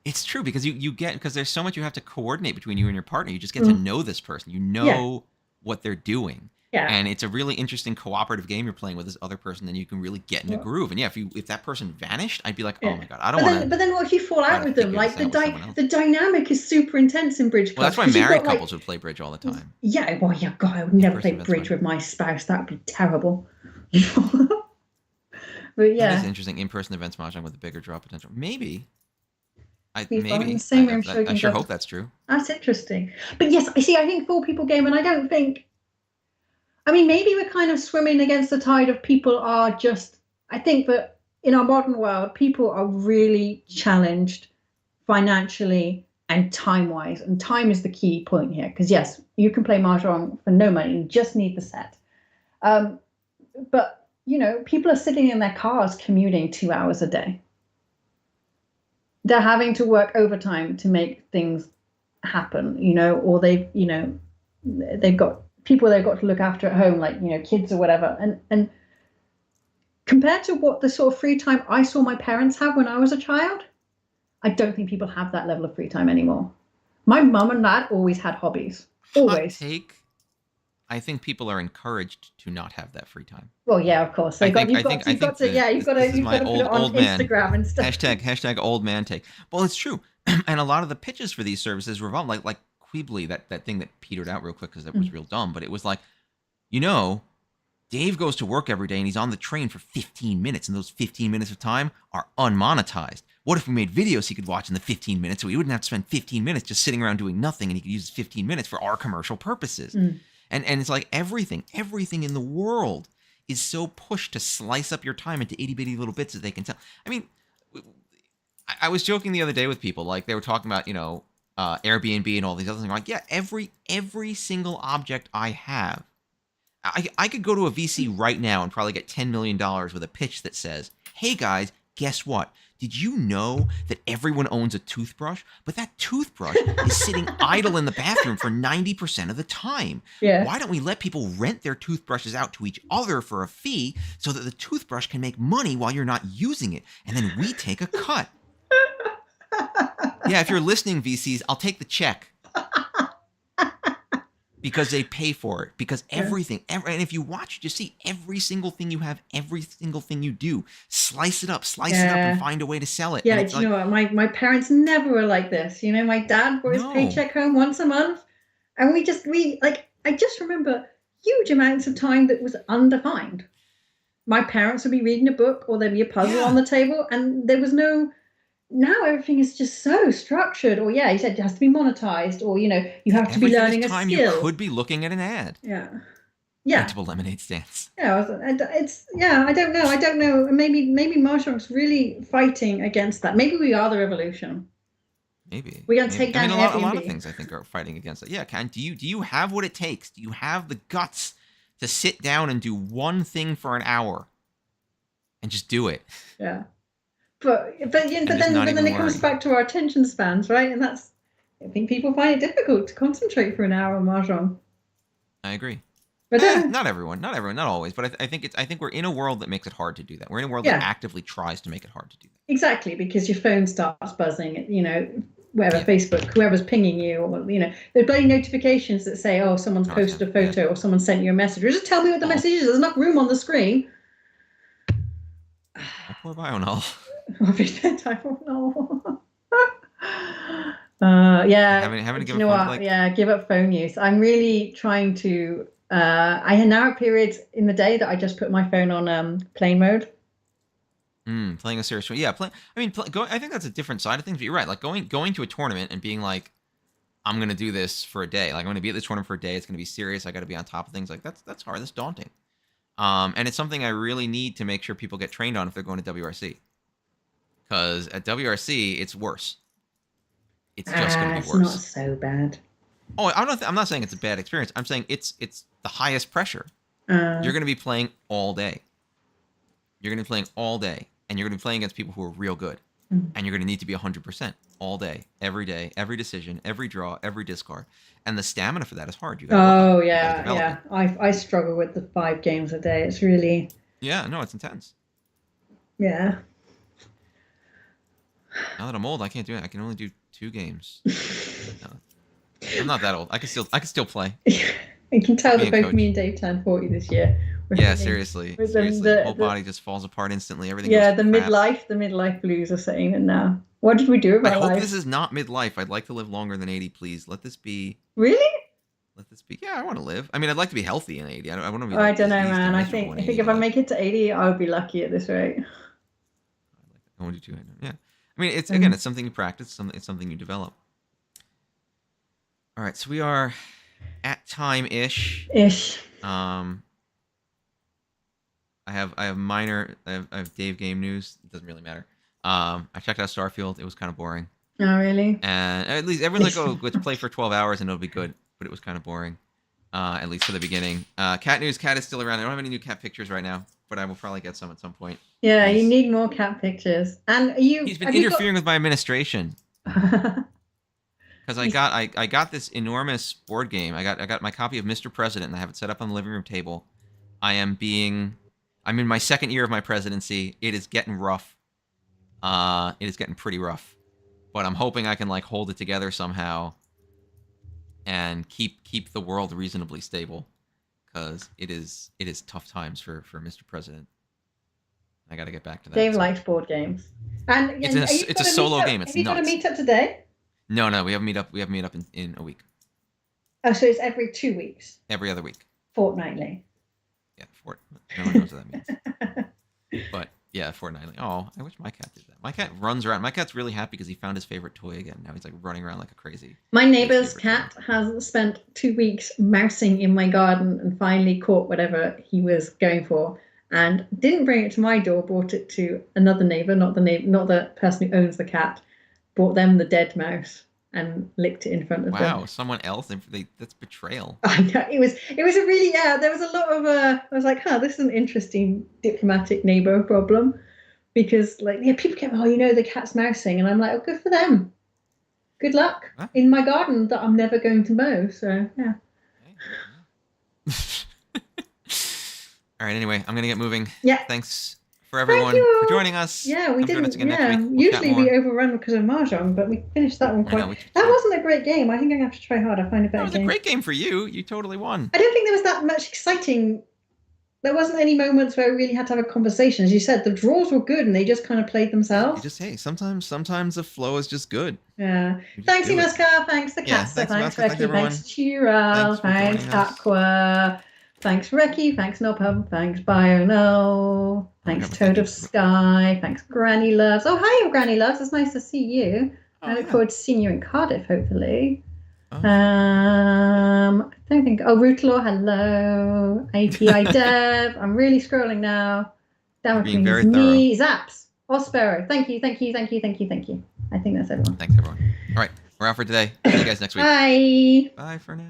It's true because because there's so much you have to coordinate between you and your partner. You just get to know this person. You know what they're doing. Yeah. And it's a really interesting cooperative game you're playing with this other person, then you can really get in a groove. And if that person vanished, I'd be like, oh my god, I don't want to. But then what if you fall out with them? Like the dynamic is super intense in bridge clubs. Well, that's why married couples would play bridge all the time. Yeah, well, God, I would never play bridge with my spouse. That would be terrible. But That is yeah, interesting. In-person events mahjong with a bigger draw potential. Maybe. be fun in the Maybe. same way. I'm sure you I can sure go. hope that's true. That's interesting. But yes, I see. I think four people game, and I don't think. I mean, maybe we're kind of swimming against the tide of people are just. I think that in our modern world, people are really challenged financially and time wise. And time is the key point here. Because yes, you can play mahjong for no money. You just need the set. Um, but people are sitting in their cars commuting 2 hours a day. They're having to work overtime to make things happen, or they've got people they've got to look after at home, like kids or whatever. And compared to what the sort of free time I saw my parents have when I was a child, I don't think people have that level of free time anymore. My mum and dad always had hobbies, Hot always. take. I think people are encouraged to not have that free time. Well, yeah, of course. I You've think got I think I you've got think to yeah, this is you've my got to put it on old man Instagram and stuff. hashtag old man take. Well, it's true, and a lot of the pitches for these services revolve like Queebly, that thing that petered out real quick because it was real dumb. But it was like, Dave goes to work every day and he's on the train for 15 minutes, and those 15 minutes of time are unmonetized. What if we made videos he could watch in the 15 minutes so he wouldn't have to spend 15 minutes just sitting around doing nothing, and he could use 15 minutes for our commercial purposes? And it's like everything in the world is so pushed to slice up your time into itty bitty little bits that they can tell. I mean, I was joking the other day with people, like they were talking about, Airbnb and all these other things. Like, yeah, every single object I have, I could go to a VC right now and probably get $10 million with a pitch that says, hey guys, guess what? Did you know that everyone owns a toothbrush? But that toothbrush is sitting idle in the bathroom for 90% of the time. Yeah. Why don't we let people rent their toothbrushes out to each other for a fee so that the toothbrush can make money while you're not using it? And then we take a cut. Yeah, if you're listening, VCs, I'll take the check. Because they pay for it. Because everything, and if you watch, you see every single thing you have, every single thing you do, slice it up, and find a way to sell it. Yeah, and do you know what? My parents never were like this. My dad brought his paycheck home once a month, and I just remember huge amounts of time that was undefined. My parents would be reading a book, or there'd be a puzzle on the table, and there was no. Now everything is just so structured. Or he said it has to be monetized, or you have to be learning a skill. You could be looking at an ad. Yeah. Multiple lemonade stands. Yeah, I don't know. Maybe mahjong's really fighting against that. Maybe we are the revolution. Maybe we're gonna take down a Airbnb. lot of things I think are fighting against it. Yeah, do you have what it takes? Do you have the guts to sit down and do one thing for an hour and just do it? Yeah. But then it comes back to our attention spans, right? And I think people find it difficult to concentrate for an hour on mahjong. I agree. But not everyone, not always. But I think we're in a world that makes it hard to do that. We're in a world that actively tries to make it hard to do that. Exactly, because your phone starts buzzing. Facebook, whoever's pinging you, or there's bloody notifications that say, "Oh, someone's posted a photo, or someone sent you a message." Or just tell me what the message is. There's enough room on the screen. Poor Bionol. Having to give up phone, give up phone use. I'm really trying to. I had now periods in the day that I just put my phone on plane mode. Playing a serious show. Yeah, I think that's a different side of things. But you're right. Like going to a tournament and being like, I'm gonna do this for a day. Like I'm gonna be at this tournament for a day. It's gonna be serious. I got to be on top of things. Like that's hard. That's daunting. And it's something I really need to make sure people get trained on if they're going to WRC. Because at WRC, it's worse. It's just going to be worse. It's not so bad. Oh, I'm not saying it's a bad experience. I'm saying it's the highest pressure. You're going to be playing all day. You're going to be playing all day. And you're going to be playing against people who are real good. And you're going to need to be 100% all day, every decision, every draw, every discard. And the stamina for that is hard. I struggle with the 5 games a day. It's really... Yeah, no, it's intense. Yeah. Now that I'm old, I can't do it. I can only do 2 games. No. I'm not that old. I can still play. You can tell that both me and Dave turned 40 this year. Seriously. The whole body just falls apart instantly. Everything. Yeah, the midlife blues are saying it now. What did we do about life? I hope this is not midlife. I'd like to live longer than 80, please. Let this be. Really? let this be. Yeah, I want to live. I mean, I'd like to be healthy in 80. I want to be Oh, I like don't know, diseased and man. I miserable think in I 80. think if But I like, make it to 80, I would be lucky at this rate. I want to do 200. Yeah. I mean, it's again, Um, it's something you practice. It's something you develop. All right, so we are at time ish. ish. Um, I have Dave game news. It doesn't really matter. I checked out Starfield. It was kind of boring. Oh, really? And at least everyone's like, "Oh, let's play for 12 hours and it'll be good." But it was kind of boring, at least for the beginning. Cat news. Cat is still around. I don't have any new cat pictures right now, but I will probably get some at some point. Yeah, you He's need more cat pictures. And he's been have you interfering with my administration got? because He's- I got this enormous board game. I got my copy of Mr. President and I have it set up on the living room table. I'm in my second year of my presidency. It is getting rough. It is getting pretty rough. But I'm hoping I can like hold it together somehow and keep the world reasonably stable, because it is tough times for Mr. President. I got to get back to that. Dave So. likes board games. And It's a solo game. It's have you got a nuts. meetup today? No, we have a meetup. We have a meetup in a week, Oh, so it's every 2 weeks, every other week. fortnightly. Yeah, no one knows what that means. But yeah, fortnightly. Oh, I wish my cat did that. My cat runs around. My cat's really happy because he found his favorite toy again. Now he's like running around like a crazy. My neighbor's favorite cat toy. has spent 2 weeks mousing in my garden and finally caught whatever he was going for, and didn't bring it to my door. Brought it to another neighbor, not the person who owns the cat. Brought them the dead mouse and licked it in front of them. Wow, someone else. That's betrayal. I know it was a really, yeah. There was a lot of I was like, huh, this is an interesting diplomatic neighbor problem, because like, yeah, people get, oh, the cat's mousing, and I'm like, oh, good for them. Good luck Huh? in my garden that I'm never going to mow. So yeah. All right. Anyway, I'm gonna get moving. Yeah. Thanks for everyone you. for joining us. Yeah, we Come join didn't. us again Yeah, next week. We'll chat usually we more. overrun because of mahjong, but we finished that one I quite. know, That wasn't a great game. I think I'm gonna have to try harder. Find a That better was game. a great game for you. You totally won. I don't think there was that much exciting. There wasn't any moments where we really had to have a conversation. As you said, the draws were good and they just kind of played You themselves. just sometimes the flow is just good. Yeah. You just Thanks, do it. Imeska. Thanks, the Yeah, Catster. thanks, Thanks, Imeska. Thanks, Reki. everyone. Thanks, Chiral. Thanks for Thanks, joining us. Aqua. Thanks, Reki. Thanks, Nopum. Thanks, Biono. Thanks, but Toad thank of you. Sky. Thanks, Granny Loves. Oh, hi, Granny Loves. It's nice to see you. Oh, I look yeah. forward to seeing you in Cardiff, hopefully. Oh. I don't think. Oh, Rootlaw, hello. API Dev. I'm really scrolling now. Down You're being between very me. Zaps. Ospero. Thank you. I think that's everyone. Thanks, everyone. All right, we're out for today. See you guys next week. Bye. Bye for now.